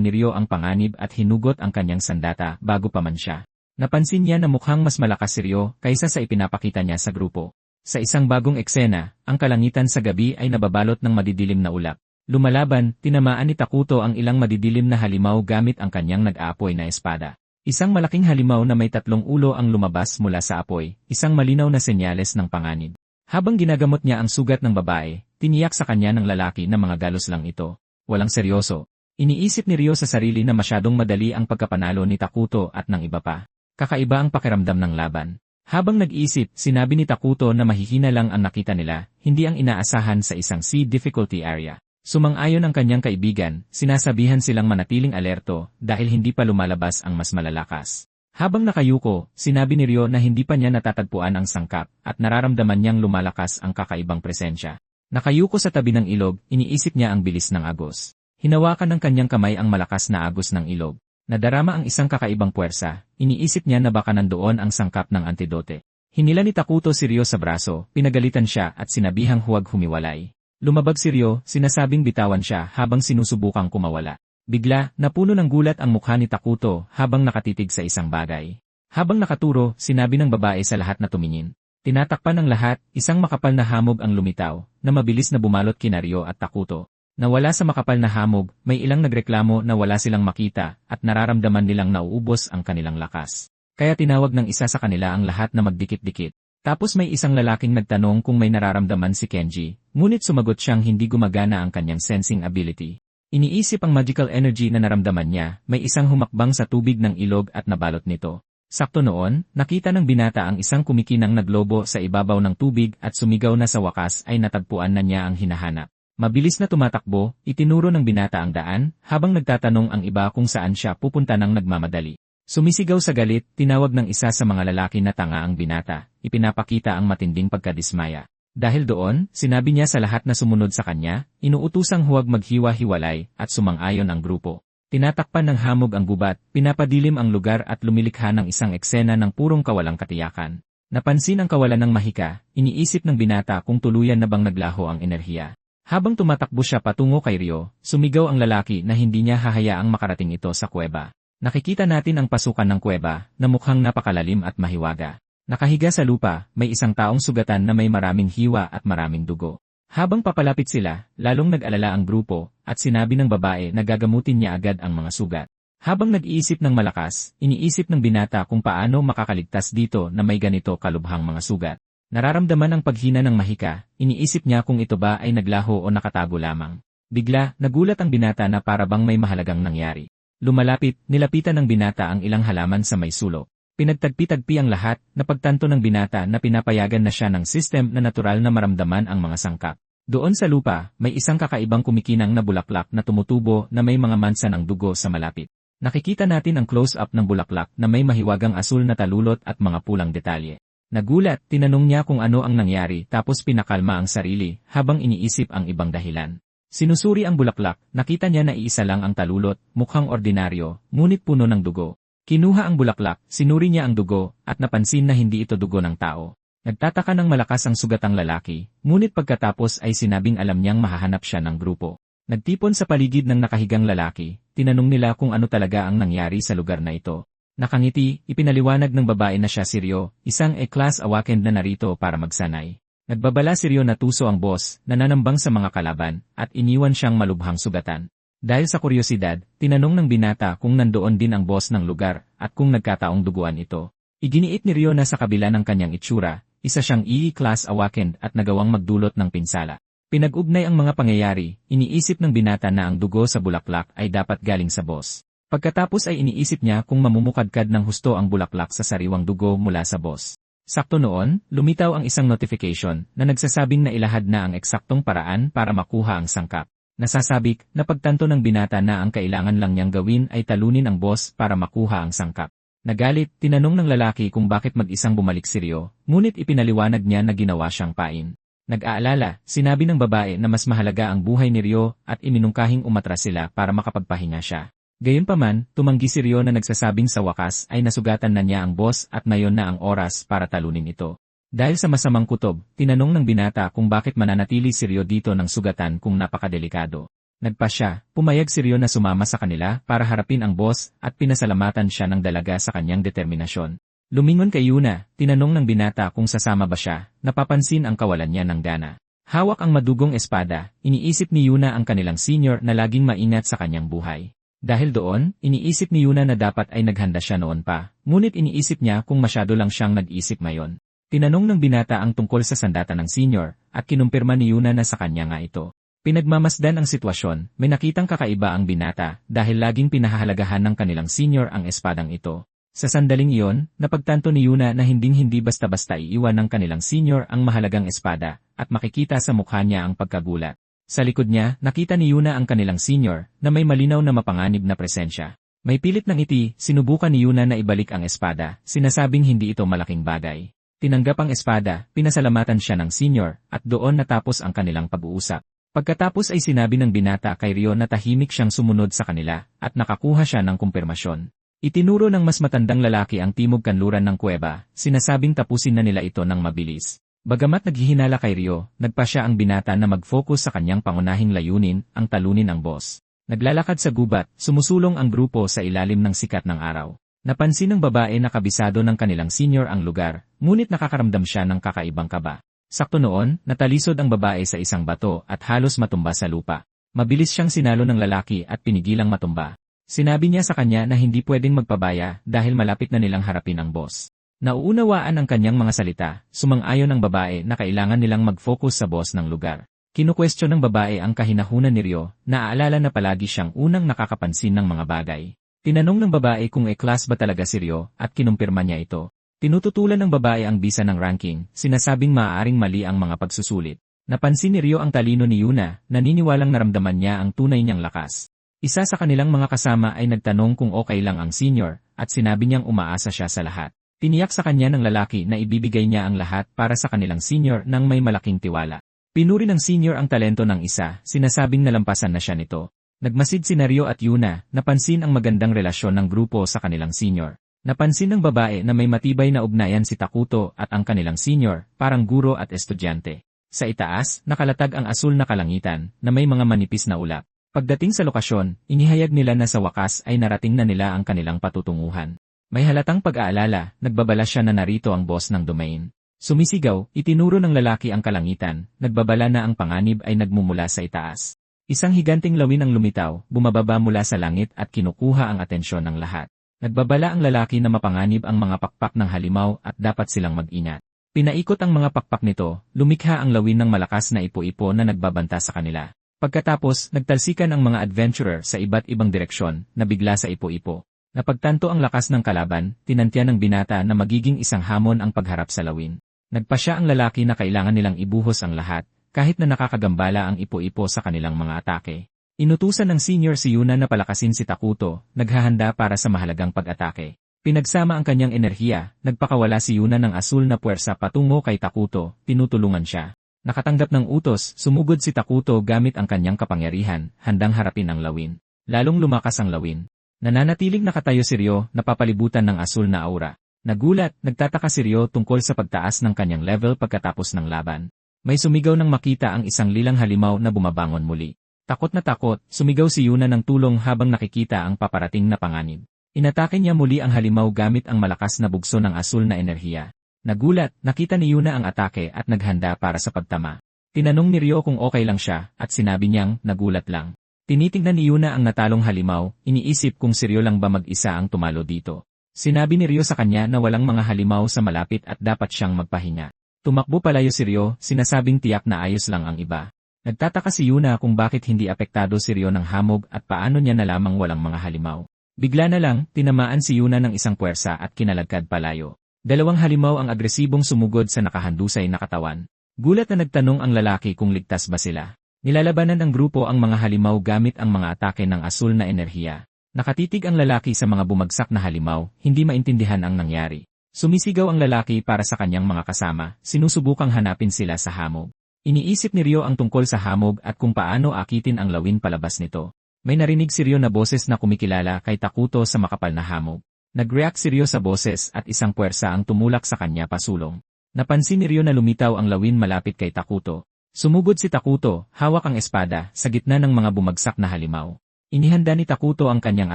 ni Ryo ang panganib at hinugot ang kanyang sandata bago pa man siya. Napansin niya na mukhang mas malakas si Ryo kaysa sa ipinapakita niya sa grupo. Sa isang bagong eksena, ang kalangitan sa gabi ay nababalot ng madidilim na ulap. Lumalaban, tinamaan ni Takuto ang ilang madidilim na halimaw gamit ang kanyang nag-aapoy na espada. Isang malaking halimaw na may 3 ulo ang lumabas mula sa apoy, isang malinaw na senyales ng panganib. Habang ginagamot niya ang sugat ng babae, tiniyak sa kanya ng lalaki na mga galos lang ito. Walang seryoso. Iniisip ni Ryo sa sarili na masyadong madali ang pagkapanalo ni Takuto at ng iba pa. Kakaiba ang pakiramdam ng laban. Habang nag-iisip, sinabi ni Takuto na mahihina lang ang nakita nila, hindi ang inaasahan sa isang C difficulty area. Sumang-ayon ang kanyang kaibigan, sinasabihan silang manatiling alerto dahil hindi pa lumalabas ang mas malalakas. Habang nakayuko, sinabi ni Ryo na hindi pa niya natatagpuan ang sangkap at nararamdaman niyang lumalakas ang kakaibang presensya. Nakayuko sa tabi ng ilog, iniisip niya ang bilis ng agos. Hinawakan ng kanyang kamay ang malakas na agos ng ilog. Nadarama ang isang kakaibang puwersa, iniisip niya na baka nandoon ang sangkap ng antidote. Hinila ni Takuto si Ryo sa braso, pinagalitan siya at sinabihang huwag humiwalay. Lumabag si Ryo, sinasabing bitawan siya habang sinusubukang kumawala. Bigla, napuno ng gulat ang mukha ni Takuto habang nakatitig sa isang bagay. Habang nakaturo, sinabi ng babae sa lahat na tumingin. Tinatakpan ng lahat, isang makapal na hamog ang lumitaw, na mabilis na bumalot kina Ryo at Takuto. Nawala sa makapal na hamog, may ilang nagreklamo na wala silang makita at nararamdaman nilang nauubos ang kanilang lakas. Kaya tinawag ng isa sa kanila ang lahat na magdikit-dikit. Tapos may isang lalaking nagtanong kung may nararamdaman si Kenji, ngunit sumagot siyang hindi gumagana ang kanyang sensing ability. Iniisip ang magical energy na naramdaman niya, may isang humakbang sa tubig ng ilog at nabalot nito. Sakto noon, nakita ng binata ang isang kumikinang naglobo sa ibabaw ng tubig at sumigaw na sa wakas ay natagpuan na niya ang hinahanap. Mabilis na tumatakbo, itinuro ng binata ang daan, habang nagtatanong ang iba kung saan siya pupunta ng nagmamadali. Sumisigaw sa galit, tinawag ng isa sa mga lalaki na tanga ang binata, ipinapakita ang matinding pagkadismaya. Dahil doon, sinabi niya sa lahat na sumunod sa kanya, inuutusang huwag maghiwa-hiwalay at sumang-ayon ang grupo. Tinatakpan ng hamog ang gubat, pinapadilim ang lugar at lumilikha ng isang eksena ng purong kawalang katiyakan. Napansin ang kawalan ng mahika, iniisip ng binata kung tuluyan na bang naglaho ang enerhiya. Habang tumatakbo siya patungo kay Ryo, sumigaw ang lalaki na hindi niya hahayaang makarating ito sa kuweba. Nakikita natin ang pasukan ng kuweba, na mukhang napakalalim at mahiwaga. Nakahiga sa lupa, may isang taong sugatan na may maraming hiwa at maraming dugo. Habang papalapit sila, lalong nag-alala ang grupo, at sinabi ng babae na gagamutin niya agad ang mga sugat. Habang nag-iisip ng malakas, iniisip ng binata kung paano makakaligtas dito na may ganito kalubhang mga sugat. Nararamdaman ang paghina ng mahika, iniisip niya kung ito ba ay naglaho o nakatago lamang. Bigla, nagulat ang binata na para bang may mahalagang nangyari. Lumalapit, nilapitan ng binata ang ilang halaman sa may sulok. Pinagtagpi-tagpi ang lahat, napagtanto ng binata na pinapayagan na siya ng system na natural na maramdaman ang mga sangkap. Doon sa lupa, may isang kakaibang kumikinang na bulaklak na tumutubo na may mga mansa ng dugo sa malapit. Nakikita natin ang close-up ng bulaklak na may mahiwagang asul na talulot at mga pulang detalye. Nagulat, tinanong niya kung ano ang nangyari tapos pinakalma ang sarili habang iniisip ang ibang dahilan. Sinusuri ang bulaklak, nakita niya na iisa lang ang talulot, mukhang ordinaryo, ngunit puno ng dugo. Kinuha ang bulaklak, sinuri niya ang dugo, at napansin na hindi ito dugo ng tao. Nagtataka ng malakas ang sugatang lalaki, ngunit pagkatapos ay sinabing alam niyang mahahanap siya ng grupo. Nagtipon sa paligid ng nakahigang lalaki, tinanong nila kung ano talaga ang nangyari sa lugar na ito. Nakangiti, ipinaliwanag ng babae na siya si Ryo, isang E-class awakened na narito para magsanay. Nagbabala si Ryo na tuso ang boss, nananambang sa mga kalaban, at iniwan siyang malubhang sugatan. Dahil sa kuryosidad, tinanong ng binata kung nandoon din ang boss ng lugar at kung nagkataong duguan ito. Iginiit ni Ryo na sa kabila ng kanyang itsura, isa siyang E-class awakened at nagawang magdulot ng pinsala. Pinag-ugnay ang mga pangyayari, iniisip ng binata na ang dugo sa bulaklak ay dapat galing sa boss. Pagkatapos ay iniisip niya kung mamumukadkad ng husto ang bulaklak sa sariwang dugo mula sa boss. Sakto noon, lumitaw ang isang notification na nagsasabing na ilahad na ang eksaktong paraan para makuha ang sangkap. Nasasabik na pagtanto ng binata na ang kailangan lang niyang gawin ay talunin ang boss para makuha ang sangkap. Nagalit, tinanong ng lalaki kung bakit mag-isang bumalik si Ryo, ngunit ipinaliwanag niya na ginawa siyang pain. Nag-aalala, sinabi ng babae na mas mahalaga ang buhay ni Ryo at iminungkahing umatras sila para makapagpahinga siya. Gayunpaman, tumanggi si Ryo na nagsasabing sa wakas ay nasugatan na niya ang boss at ngayon na ang oras para talunin ito. Dahil sa masamang kutob, tinanong ng binata kung bakit mananatili si Ryo dito ng sugatan kung napakadelikado. Nagpa siya, pumayag si Ryo na sumama sa kanila para harapin ang boss at pinasalamatan siya ng dalaga sa kanyang determinasyon. Lumingon kay Yuna, tinanong ng binata kung sasama ba siya, napapansin ang kawalan niya ng gana. Hawak ang madugong espada, iniisip ni Yuna ang kanilang senior na laging maingat sa kanyang buhay. Dahil doon, iniisip ni Yuna na dapat ay naghanda siya noon pa, ngunit iniisip niya kung masyado lang siyang nag-isip ngayon. Tinanong ng binata ang tungkol sa sandata ng senior, at kinumpirma ni Yuna na sa kanya nga ito. Pinagmamasdan ang sitwasyon, may nakitang kakaiba ang binata dahil laging pinahahalagahan ng kanilang senior ang espadang ito. Sa sandaling iyon, napagtanto ni Yuna na hinding-hindi basta-basta iiwan ng kanilang senior ang mahalagang espada, at makikita sa mukha niya ang pagkagulat. Sa likod niya, nakita ni Yuna ang kanilang senior, na may malinaw na mapanganib na presensya. May pilit ng ngiti, sinubukan ni Yuna na ibalik ang espada, sinasabing hindi ito malaking bagay. Tinanggap ang espada, pinasalamatan siya ng senior, at doon natapos ang kanilang pag-uusap. Pagkatapos ay sinabi ng binata kay Ryo na tahimik siyang sumunod sa kanila, at nakakuha siya ng kumpirmasyon. Itinuro ng mas matandang lalaki ang timog kanluran ng kuweba, sinasabing tapusin na nila ito ng mabilis. Bagamat naghihinala kay Ryo, nagpa siya ang binata na mag-focus sa kanyang pangunahing layunin, ang talunin ang boss. Naglalakad sa gubat, sumusulong ang grupo sa ilalim ng sikat ng araw. Napansin ng babae na kabisado ng kanilang senior ang lugar, ngunit nakakaramdam siya ng kakaibang kaba. Sakto noon, natalisod ang babae sa isang bato at halos matumba sa lupa. Mabilis siyang sinalo ng lalaki at pinigilang matumba. Sinabi niya sa kanya na hindi pwedeng magpabaya dahil malapit na nilang harapin ang boss. Nauunawaan ang kanyang mga salita, sumang-ayon ang babae na kailangan nilang mag-focus sa boss ng lugar. Kinukwestiyon ng babae ang kahinahunan ni Ryo, naaalala na palagi siyang unang nakakapansin ng mga bagay. Tinanong ng babae kung E-class ba talaga si Ryo at kinumpirma niya ito. Tinututulan ng babae ang bisa ng ranking, sinasabing maaaring mali ang mga pagsusulit. Napansin ni Ryo ang talino ni Yuna, naniniwalang naramdaman niya ang tunay niyang lakas. Isa sa kanilang mga kasama ay nagtanong kung okay lang ang senior, at sinabi niyang umaasa siya sa lahat. Tiniyak sa kanya ng lalaki na ibibigay niya ang lahat para sa kanilang senior nang may malaking tiwala. Pinuri ng senior ang talento ng isa, sinasabing nalampasan na siya nito. Nagmasid si Ryo at Yuna, napansin ang magandang relasyon ng grupo sa kanilang senior. Napansin ng babae na may matibay na ugnayan si Takuto at ang kanilang senior, parang guro at estudyante. Sa itaas, nakalatag ang asul na kalangitan, na may mga manipis na ulap. Pagdating sa lokasyon, inihayag nila na sa wakas ay narating na nila ang kanilang patutunguhan. May halatang pag-aalala, nagbabala siya na narito ang boss ng domain. Sumisigaw, itinuro ng lalaki ang kalangitan, nagbabala na ang panganib ay nagmumula sa itaas. Isang higanting lawin ang lumitaw, bumababa mula sa langit at kinukuha ang atensyon ng lahat. Nagbabala ang lalaki na mapanganib ang mga pakpak ng halimaw at dapat silang mag-ingat. Pinaikot ang mga pakpak nito, lumikha ang lawin ng malakas na ipo-ipo na nagbabanta sa kanila. Pagkatapos, nagtalsikan ang mga adventurer sa iba't ibang direksyon, na bigla sa ipo-ipo. Napagtanto ang lakas ng kalaban, tinantya ng binata na magiging isang hamon ang pagharap sa lawin. Nagpasya ang lalaki na kailangan nilang ibuhos ang lahat, kahit na nakakagambala ang ipo-ipo sa kanilang mga atake. Inutusan ng senior si Yuna na palakasin si Takuto, naghahanda para sa mahalagang pag-atake. Pinagsama ang kanyang enerhiya, nagpakawala si Yuna ng asul na puwersa patungo kay Takuto, tinutulungan siya. Nakatanggap ng utos, sumugod si Takuto gamit ang kanyang kapangyarihan, handang harapin ang lawin. Lalong lumakas ang lawin. Nananatiling nakatayo si Ryo, napapalibutan ng asul na aura. Nagulat, nagtataka si Ryo tungkol sa pagtaas ng kanyang level pagkatapos ng laban. May sumigaw nang makita ang isang lilang halimaw na bumabangon muli. Takot na takot, sumigaw si Yuna ng tulong habang nakikita ang paparating na panganib. Inatake niya muli ang halimaw gamit ang malakas na bugso ng asul na enerhiya. Nagulat, nakita ni Yuna ang atake at naghanda para sa pagtama. Tinanong ni Ryo kung okay lang siya at sinabi niyang nagulat lang. Tinitingnan ni Yuna ang natalong halimaw, iniisip kung si Ryo lang ba mag-isa ang tumalo dito. Sinabi ni Ryo sa kanya na walang mga halimaw sa malapit at dapat siyang magpahinga. Tumakbo palayo si Ryo, sinasabing tiyak na ayos lang ang iba. Nagtataka si Yuna kung bakit hindi apektado si Ryo ng hamog at paano niya nalamang walang mga halimaw. Bigla na lang, tinamaan si Yuna ng isang puwersa at kinalagkad palayo. Dalawang halimaw ang agresibong sumugod sa nakahandusay na katawan. Gulat na nagtanong ang lalaki kung ligtas ba sila. Nilalabanan ng grupo ang mga halimaw gamit ang mga atake ng asul na enerhiya. Nakatitig ang lalaki sa mga bumagsak na halimaw, hindi maintindihan ang nangyari. Sumisigaw ang lalaki para sa kanyang mga kasama, sinusubukang hanapin sila sa hamog. Iniisip ni Ryo ang tungkol sa hamog at kung paano akitin ang lawin palabas nito. May narinig si Ryo na boses na kumikilala kay Takuto sa makapal na hamog. Nag-react si Ryo sa boses at isang puwersa ang tumulak sa kanya pasulong. Napansin ni Ryo na lumitaw ang lawin malapit kay Takuto. Sumugod si Takuto, hawak ang espada, sa gitna ng mga bumagsak na halimaw. Inihanda ni Takuto ang kanyang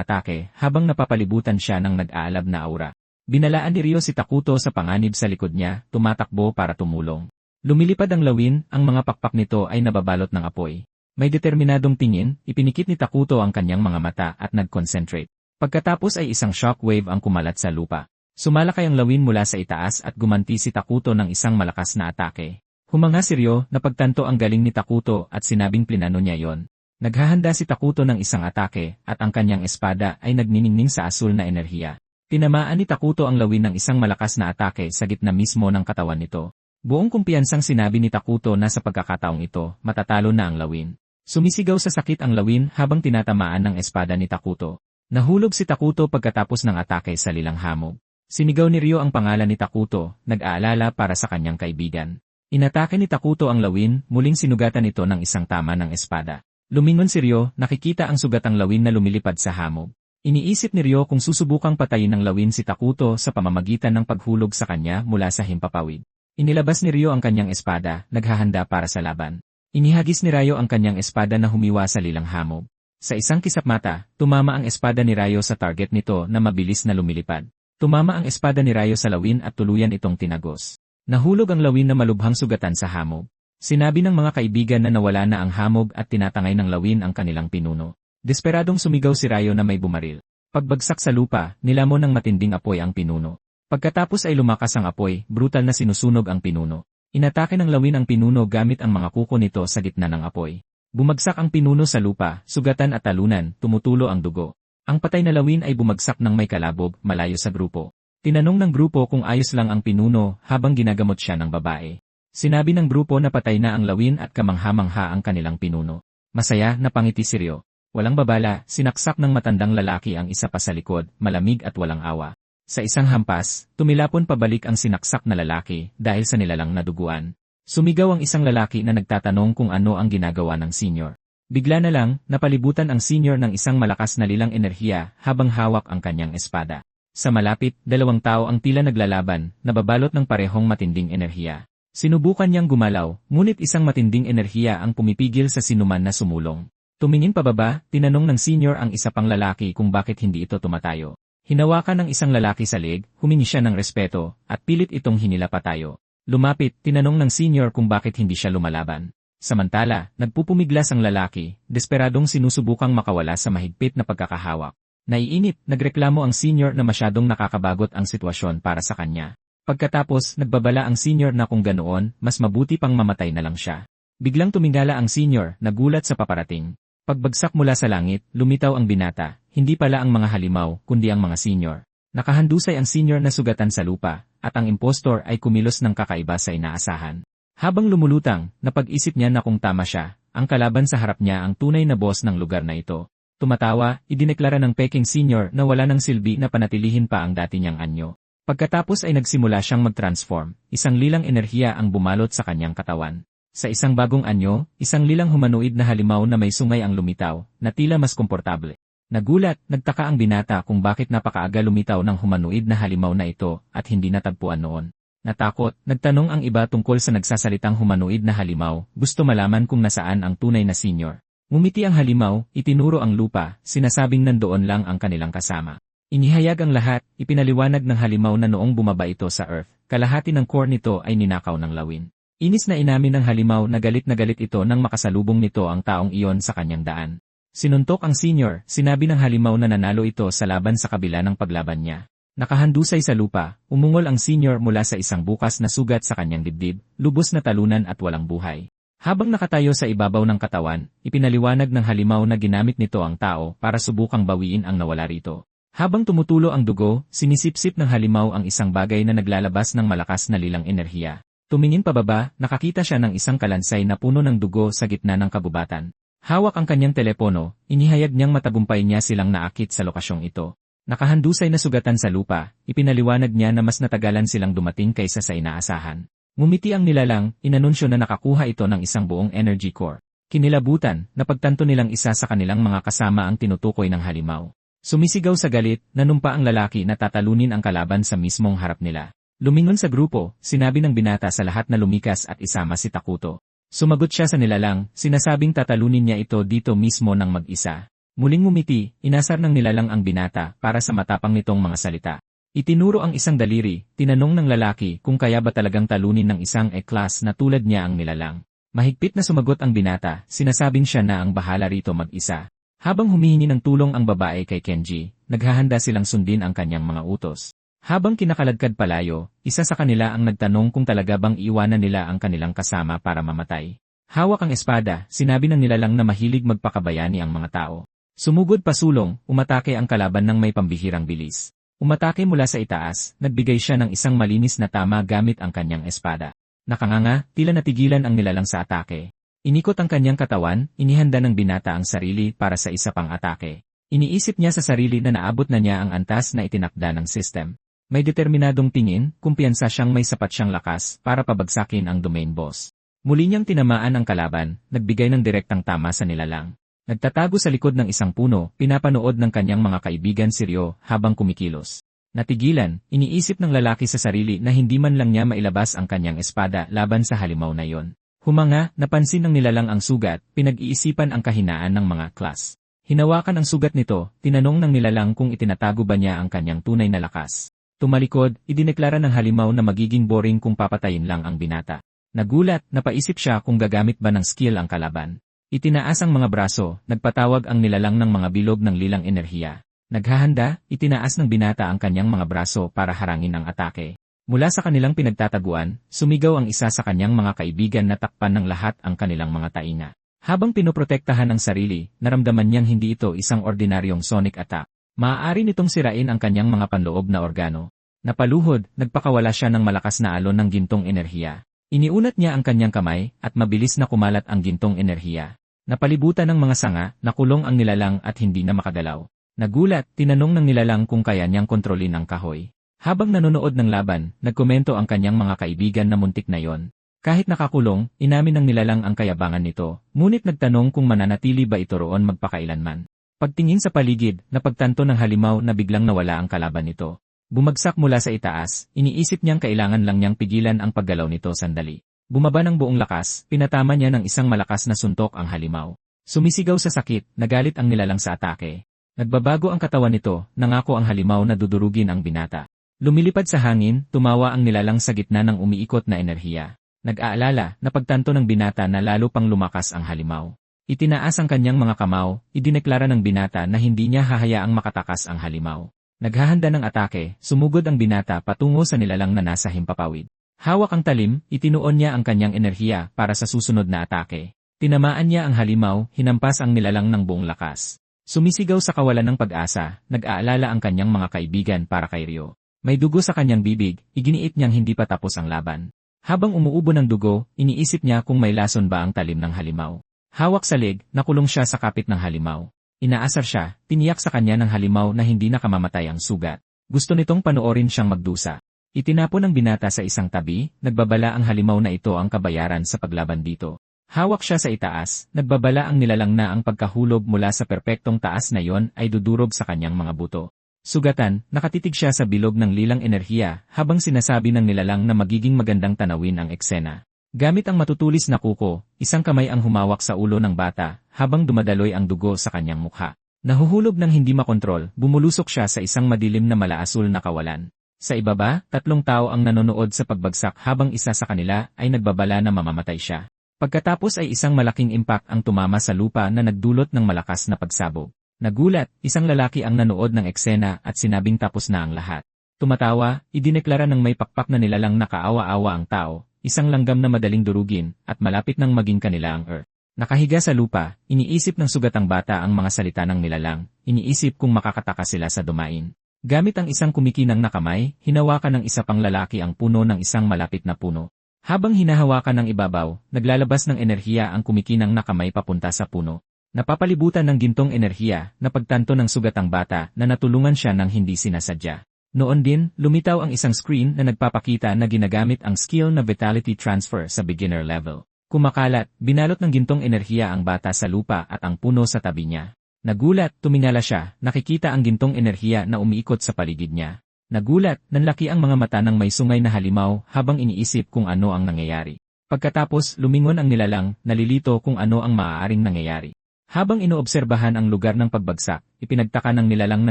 atake habang napapalibutan siya ng nag-aalab na aura. Binalaan ni Ryo si Takuto sa panganib sa likod niya, tumatakbo para tumulong. Lumilipad ang lawin, ang mga pakpak nito ay nababalot ng apoy. May determinadong tingin, ipinikit ni Takuto ang kanyang mga mata at nag-concentrate. Pagkatapos ay isang shockwave ang kumalat sa lupa. Sumalakay ang lawin mula sa itaas at gumanti si Takuto ng isang malakas na atake. Humanga si Ryo, napagtanto ang galing ni Takuto at sinabing plinano niya yon. Naghahanda si Takuto ng isang atake at ang kanyang espada ay nagniningning sa asul na enerhiya. Tinamaan ni Takuto ang lawin ng isang malakas na atake sa gitna mismo ng katawan nito. Buong kumpiyansang sinabi ni Takuto na sa pagkakataong ito, matatalo na ang lawin. Sumisigaw sa sakit ang lawin habang tinatamaan ng espada ni Takuto. Nahulog si Takuto pagkatapos ng atake sa lilang hamog. Sinigaw ni Ryo ang pangalan ni Takuto, nag-aalala para sa kanyang kaibigan. Inatake ni Takuto ang lawin, muling sinugatan ito ng isang tama ng espada. Lumingon si Ryo, nakikita ang sugatang lawin na lumilipad sa hamog. Iniisip ni Ryo kung susubukang patayin ng lawin si Takuto sa pamamagitan ng paghulog sa kanya mula sa himpapawid. Inilabas ni Ryo ang kanyang espada, naghahanda para sa laban. Inihagis ni Ryo ang kanyang espada na humiwa sa lilang hamog. Sa isang kisap mata, tumama ang espada ni Ryo sa target nito na mabilis na lumilipad. Tumama ang espada ni Ryo sa lawin at tuluyan itong tinagos. Nahulog ang lawin na malubhang sugatan sa hamog. Sinabi ng mga kaibigan na nawala na ang hamog at tinatangay ng lawin ang kanilang pinuno. Desperadong sumigaw si Ryo na may bumaril. Pagbagsak sa lupa, nilamon ng matinding apoy ang pinuno. Pagkatapos ay lumakas ang apoy, brutal na sinusunog ang pinuno. Inatake ng lawin ang pinuno gamit ang mga kuko nito sa gitna ng apoy. Bumagsak ang pinuno sa lupa, sugatan at talunan, tumutulo ang dugo. Ang patay na lawin ay bumagsak ng may kalabog, malayo sa grupo. Tinanong ng grupo kung ayos lang ang pinuno habang ginagamot siya ng babae. Sinabi ng grupo na patay na ang lawin at kamangha-mangha ang kanilang pinuno. Masaya, napangiti si Ryo. Walang babala, sinaksak ng matandang lalaki ang isa pa sa likod, malamig at walang awa. Sa isang hampas, tumilapon pabalik ang sinaksak na lalaki dahil sa nilalang na duguan. Sumigaw ang isang lalaki na nagtatanong kung ano ang ginagawa ng senior. Bigla na lang, napalibutan ang senior ng isang malakas na lilang enerhiya habang hawak ang kanyang espada. Sa malapit, dalawang tao ang tila naglalaban, nababalot ng parehong matinding enerhiya. Sinubukan niyang gumalaw, ngunit isang matinding enerhiya ang pumipigil sa sinuman na sumulong. Tumingin pababa, tinanong ng senior ang isa pang lalaki kung bakit hindi ito tumatayo. Hinawakan ng isang lalaki sa leg, humingi siya ng respeto, at pilit itong hinila patayo. Lumapit, tinanong ng senior kung bakit hindi siya lumalaban. Samantala, nagpupumiglas ang lalaki, desperadong sinusubukang makawala sa mahigpit na pagkakahawak. Naiinip, nagreklamo ang senior na masyadong nakakabagot ang sitwasyon para sa kanya. Pagkatapos, nagbabala ang senior na kung ganoon, mas mabuti pang mamatay na lang siya. Biglang tumingala ang senior, nagulat sa paparating. Pagbagsak mula sa langit, lumitaw ang binata, hindi pala ang mga halimaw, kundi ang mga senior. Nakahandusay ang senior na sugatan sa lupa, at ang impostor ay kumilos ng kakaiba sa inaasahan. Habang lumulutang, napag-isip niya na kung tama siya, ang kalaban sa harap niya ang tunay na boss ng lugar na ito. Tumatawa, idineklara ng Peking senior na wala ng silbi na panatilihin pa ang dati niyang anyo. Pagkatapos ay nagsimula siyang mag-transform, isang lilang enerhiya ang bumalot sa kanyang katawan. Sa isang bagong anyo, isang lilang humanoid na halimaw na may sungay ang lumitaw, na tila mas komportable. Nagulat, nagtaka ang binata kung bakit napakaaga lumitaw ng humanoid na halimaw na ito at hindi natagpuan noon. Natakot, nagtanong ang iba tungkol sa nagsasalitang humanoid na halimaw, gusto malaman kung nasaan ang tunay na senior. Ngumiti ang halimaw, itinuro ang lupa, sinasabing nandoon lang ang kanilang kasama. Inihayag ang lahat, ipinaliwanag ng halimaw na noong bumaba ito sa Earth, kalahati ng core nito ay ninakaw ng lawin. Inis na inamin ng halimaw na galit ito nang makasalubong nito ang taong iyon sa kanyang daan. Sinuntok ang senior, sinabi ng halimaw na nanalo ito sa laban sa kabila ng paglaban niya. Nakahandusay sa lupa, umungol ang senior mula sa isang bukas na sugat sa kanyang dibdib, lubos na talunan at walang buhay. Habang nakatayo sa ibabaw ng katawan, ipinaliwanag ng halimaw na ginamit nito ang tao para subukang bawiin ang nawala rito. Habang tumutulo ang dugo, sinisipsip ng halimaw ang isang bagay na naglalabas ng malakas na lilang enerhiya. Tumingin pababa, nakakita siya ng isang kalansay na puno ng dugo sa gitna ng kabubatan. Hawak ang kanyang telepono, inihayag niyang matagumpay niya silang naakit sa lokasyong ito. Nakahandusay na sugatan sa lupa, ipinaliwanag niya na mas natagalan silang dumating kaysa sa inaasahan. Ngumiti ang nilalang, inanunsyo na nakakuha ito ng isang buong energy core. Kinilabutan, napagtanto nilang isa sa kanilang mga kasama ang tinutukoy ng halimaw. Sumisigaw sa galit, nanumpa ang lalaki na tatalunin ang kalaban sa mismong harap nila. Lumingon sa grupo, sinabi ng binata sa lahat na lumikas at isama si Takuto. Sumagot siya sa nilalang, sinasabing tatalunin niya ito dito mismo ng mag-isa. Muling ngumiti, inasar ng nilalang ang binata para sa matapang nitong mga salita. Itinuro ang isang daliri, tinanong ng lalaki kung kaya ba talagang talunin ng isang E-class na tulad niya ang nilalang. Mahigpit na sumagot ang binata, sinasabing siya na ang bahala rito mag-isa. Habang humihingi ng tulong ang babae kay Kenji, naghahanda silang sundin ang kanyang mga utos. Habang kinakaladkad palayo, isa sa kanila ang nagtanong kung talaga bang iiwanan nila ang kanilang kasama para mamatay. Hawak ang espada, sinabi ng nilalang na mahilig magpakabayani ang mga tao. Sumugod pasulong, umatake ang kalaban ng may pambihirang bilis. Umatake mula sa itaas, nagbigay siya ng isang malinis na tama gamit ang kanyang espada. Nakanganga, tila natigilan ang nilalang sa atake. Inikot ang kanyang katawan, inihanda ng binata ang sarili para sa isa pang atake. Iniisip niya sa sarili na naabot na niya ang antas na itinakda ng system. May determinadong tingin, kumpiyansa siyang may sapat siyang lakas para pabagsakin ang domain boss. Muli niyang tinamaan ang kalaban, nagbigay ng direktang tama sa nilalang. Nagtatago sa likod ng isang puno, pinapanood ng kanyang mga kaibigan si Ryo habang kumikilos. Natigilan, iniisip ng lalaki sa sarili na hindi man lang niya mailabas ang kanyang espada laban sa halimaw na yon. Humanga, napansin ng nilalang ang sugat, pinag-iisipan ang kahinaan ng mga class. Hinawakan ang sugat nito, tinanong ng nilalang kung itinatago ba niya ang kanyang tunay na lakas. Tumalikod, idineklara ng halimaw na magiging boring kung papatayin lang ang binata. Nagulat, napaisip siya kung gagamit ba ng skill ang kalaban. Itinaas ang mga braso, nagpatawag ang nilalang ng mga bilog ng lilang enerhiya. Naghahanda, itinaas ng binata ang kanyang mga braso para harangin ang atake. Mula sa kanilang pinagtataguan, sumigaw ang isa sa kanyang mga kaibigan na takpan ng lahat ang kanilang mga tainga. Habang pinoprotektahan ang sarili, naramdaman niyang hindi ito isang ordinaryong sonic attack. Maaari nitong sirain ang kanyang mga panloob na organo. Napaluhod, nagpakawala siya ng malakas na alon ng gintong enerhiya. Iniunat niya ang kanyang kamay at mabilis na kumalat ang gintong enerhiya. Napalibutan ng mga sanga, nakulong ang nilalang at hindi na makagalaw. Nagulat, tinanong ng nilalang kung kaya niyang kontrolin ang kahoy. Habang nanonood ng laban, nagkomento ang kanyang mga kaibigan na muntik na yon. Kahit nakakulong, inamin ng nilalang ang kayabangan nito, ngunit nagtanong kung mananatili ba ito roon magpakailanman. Pagtingin sa paligid, napagtanto ng halimaw na biglang nawala ang kalaban nito. Bumagsak mula sa itaas, iniisip niyang kailangan lang niyang pigilan ang paggalaw nito sandali. Bumaba ng buong lakas, pinatama niya ng isang malakas na suntok ang halimaw. Sumisigaw sa sakit, nagalit ang nilalang sa atake. Nagbabago ang katawan nito, nangako ang halimaw na dudurugin ang binata. Lumilipad sa hangin, tumawa ang nilalang sa gitna ng umiikot na enerhiya. Nag-aalala, napagtanto ng binata na lalo pang lumakas ang halimaw. Itinaas ang kanyang mga kamao, idineklara ng binata na hindi niya hahayaang makatakas ang halimaw. Naghahanda ng atake, sumugod ang binata patungo sa nilalang na nasa himpapawid. Hawak ang talim, itinuon niya ang kanyang enerhiya para sa susunod na atake. Tinamaan niya ang halimaw, hinampas ang nilalang ng buong lakas. Sumisigaw sa kawalan ng pag-asa, nag-aalala ang kanyang mga kaibigan para kay Ryo. May dugo sa kanyang bibig, iginiit niyang hindi pa tapos ang laban. Habang umuubo ng dugo, iniisip niya kung may lason ba ang talim ng halimaw. Hawak sa leg, nakulong siya sa kapit ng halimaw. Inaasar siya, tiniyak sa kanya ng halimaw na hindi nakamamatay ang sugat. Gusto nitong panoorin siyang magdusa. Itinapon ng binata sa isang tabi, nagbabala ang halimaw na ito ang kabayaran sa paglaban dito. Hawak siya sa itaas, nagbabala ang nilalang na ang pagkahulog mula sa perpektong taas na yon ay dudurog sa kanyang mga buto. Sugatan, nakatitig siya sa bilog ng lilang enerhiya habang sinasabi ng nilalang na magiging magandang tanawin ang eksena. Gamit ang matutulis na kuko, isang kamay ang humawak sa ulo ng bata habang dumadaloy ang dugo sa kanyang mukha. Nahuhulog ng hindi makontrol, bumulusok siya sa isang madilim na malaasul na kawalan. Sa ibaba, 3 tao ang nanonood sa pagbagsak habang isa sa kanila ay nagbabala na mamamatay siya. Pagkatapos ay isang malaking impact ang tumama sa lupa na nagdulot ng malakas na pagsabog. Nagulat, isang lalaki ang nanood ng eksena at sinabing tapos na ang lahat. Tumatawa, idineklara ng may pakpak na nilalang nakaawa-awa ang tao. isang langgam na madaling durugin, at malapit nang maging kanila ang Earth. Nakahiga sa lupa, iniisip ng sugatang bata ang mga salita ng nilalang, iniisip kung makakataka sila sa dumain. Gamit ang isang kumikinang na kamay, hinawakan ng isa pang lalaki ang puno ng isang malapit na puno. Habang hinahawakan ng ibabaw, naglalabas ng enerhiya ang kumikinang na kamay papunta sa puno. Napapalibutan ng gintong enerhiya na pagtanto ng sugatang bata na natulungan siya ng hindi sinasadya. Noon din, lumitaw ang isang screen na nagpapakita na ginagamit ang skill na Vitality Transfer sa beginner level. Kumakalat, binalot ng gintong enerhiya ang bata sa lupa at ang puno sa tabi niya. Nagulat, tumingala siya, nakikita ang gintong enerhiya na umiikot sa paligid niya. Nagulat, nanlaki ang mga mata ng may sungay na halimaw habang iniisip kung ano ang nangyayari. Pagkatapos, lumingon ang nilalang, nalilito kung ano ang maaaring nangyayari. Habang inoobserbahan ang lugar ng pagbagsak, ipinagtaka ng nilalang na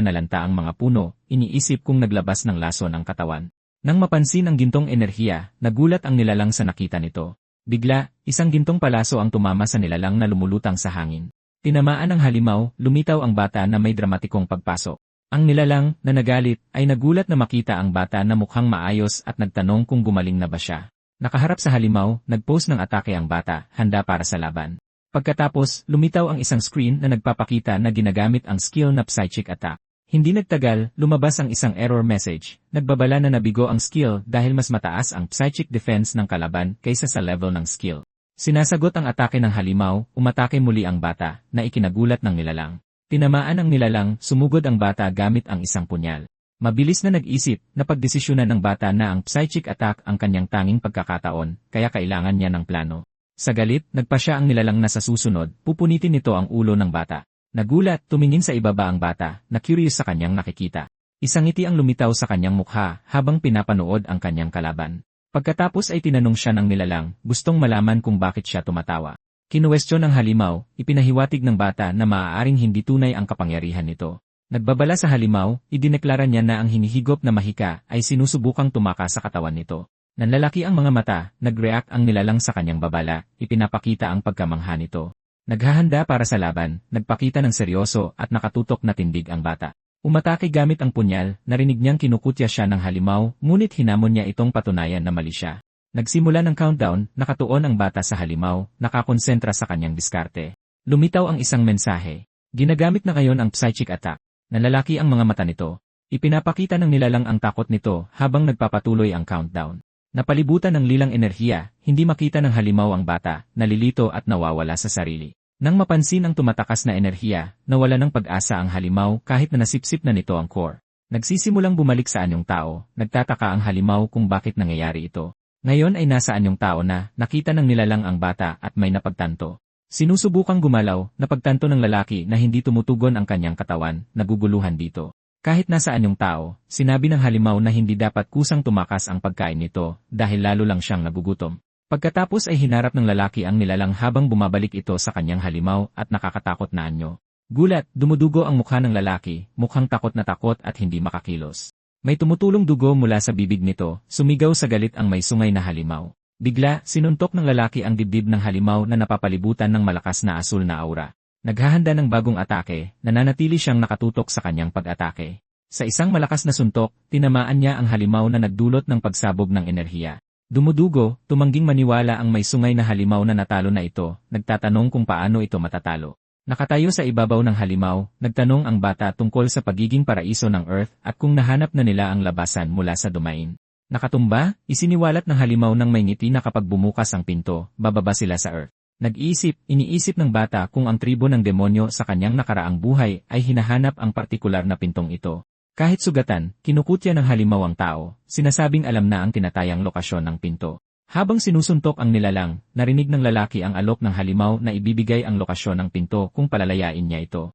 nalanta ang mga puno, iniisip kung naglabas ng lason ang katawan. Nang mapansin ang gintong enerhiya, nagulat ang nilalang sa nakita nito. Bigla, isang gintong palaso ang tumama sa nilalang na lumulutang sa hangin. Tinamaan ng halimaw, lumitaw ang bata na may dramatikong pagpasok. Ang nilalang, na nagalit, ay nagulat na makita ang bata na mukhang maayos at nagtanong kung gumaling na ba siya. Nakaharap sa halimaw, nagpose ng atake ang bata, handa para sa laban. Pagkatapos, lumitaw ang isang screen na nagpapakita na ginagamit ang skill na Psychic Attack. Hindi nagtagal, lumabas ang isang error message. Nagbabala na nabigo ang skill dahil mas mataas ang Psychic Defense ng kalaban kaysa sa level ng skill. Sinasagot ang atake ng halimaw, umatake muli ang bata, na ikinagulat ng nilalang. Tinamaan ang nilalang, sumugod ang bata gamit ang isang punyal. Mabilis na nag-isip, napagdesisyonan ng bata na ang Psychic Attack ang kanyang tanging pagkakataon, kaya kailangan niya ng plano. Sa galit, nagpasya ang nilalang na sa susunod, pupunitin nito ang ulo ng bata. Nagulat, tumingin sa ibaba ang bata, na curious sa kanyang nakikita. Isang ngiti ang lumitaw sa kanyang mukha habang pinapanood ang kanyang kalaban. Pagkatapos ay tinanong siya ng nilalang, gustong malaman kung bakit siya tumatawa. Kinuwestiyon ng halimaw, ipinahiwatig ng bata na maaaring hindi tunay ang kapangyarihan nito. Nagbabala sa halimaw, idineklara niya na ang hinihigop na mahika ay sinusubukang tumaka sa katawan nito. Nanlalaki ang mga mata, nag-react ang nilalang sa kanyang babala, ipinapakita ang pagkamangha nito. Naghahanda para sa laban, nagpakita ng seryoso at nakatutok na tindig ang bata. Umatake gamit ang punyal, narinig niyang kinukutya siya ng halimaw, ngunit hinamon niya itong patunayan na mali siya. Nagsimula ng countdown, nakatuon ang bata sa halimaw, nakakonsentra sa kanyang diskarte. Lumitaw ang isang mensahe. Ginagamit na ngayon ang Psychic Attack. Nanlalaki ang mga mata nito. Ipinapakita ng nilalang ang takot nito habang nagpapatuloy ang countdown. Napalibutan ng lilang enerhiya, hindi makita ng halimaw ang bata, nalilito at nawawala sa sarili. Nang mapansin ang tumatakas na enerhiya, nawala ng pag-asa ang halimaw kahit na nasipsip na nito ang core. Nagsisimulang bumalik sa anyong tao, nagtataka ang halimaw kung bakit nangyayari ito. Ngayon ay nasa anyong tao na, nakita ng nilalang ang bata at may napagtanto. Sinusubukang gumalaw, napagtanto ng lalaki na hindi tumutugon ang kanyang katawan, naguguluhan dito. Kahit nasa anyong tao, sinabi ng halimaw na hindi dapat kusang tumakas ang pagkain nito dahil lalo lang siyang nagugutom. Pagkatapos ay hinarap ng lalaki ang nilalang habang bumabalik ito sa kanyang halimaw at nakakatakot na anyo. Gulat, dumudugo ang mukha ng lalaki, mukhang takot at hindi makakilos. May tumutulong dugo mula sa bibig nito, sumigaw sa galit ang may sungay na halimaw. Bigla, sinuntok ng lalaki ang dibdib ng halimaw na napapalibutan ng malakas na asul na aura. Naghahanda ng bagong atake, nananatili siyang nakatutok sa kanyang pag-atake. Sa isang malakas na suntok, tinamaan niya ang halimaw na nagdulot ng pagsabog ng enerhiya. Dumudugo, tumangging maniwala ang may sungay na halimaw na natalo na ito, nagtatanong kung paano ito matatalo. Nakatayo sa ibabaw ng halimaw, nagtanong ang bata tungkol sa pagiging paraiso ng Earth at kung nahanap na nila ang labasan mula sa dumain. Nakatumba, isiniwalat ng halimaw ng may ngiti na kapag bumukas ang pinto, bababa sila sa Earth. Iniisip ng bata kung ang tribo ng demonyo sa kanyang nakaraang buhay ay hinahanap ang partikular na pintong ito. Kahit sugatan, kinukutya ng halimaw ang tao, sinasabing alam na ang tinatayang lokasyon ng pinto. Habang sinusuntok ang nilalang, narinig ng lalaki ang alok ng halimaw na ibibigay ang lokasyon ng pinto kung palalayain niya ito.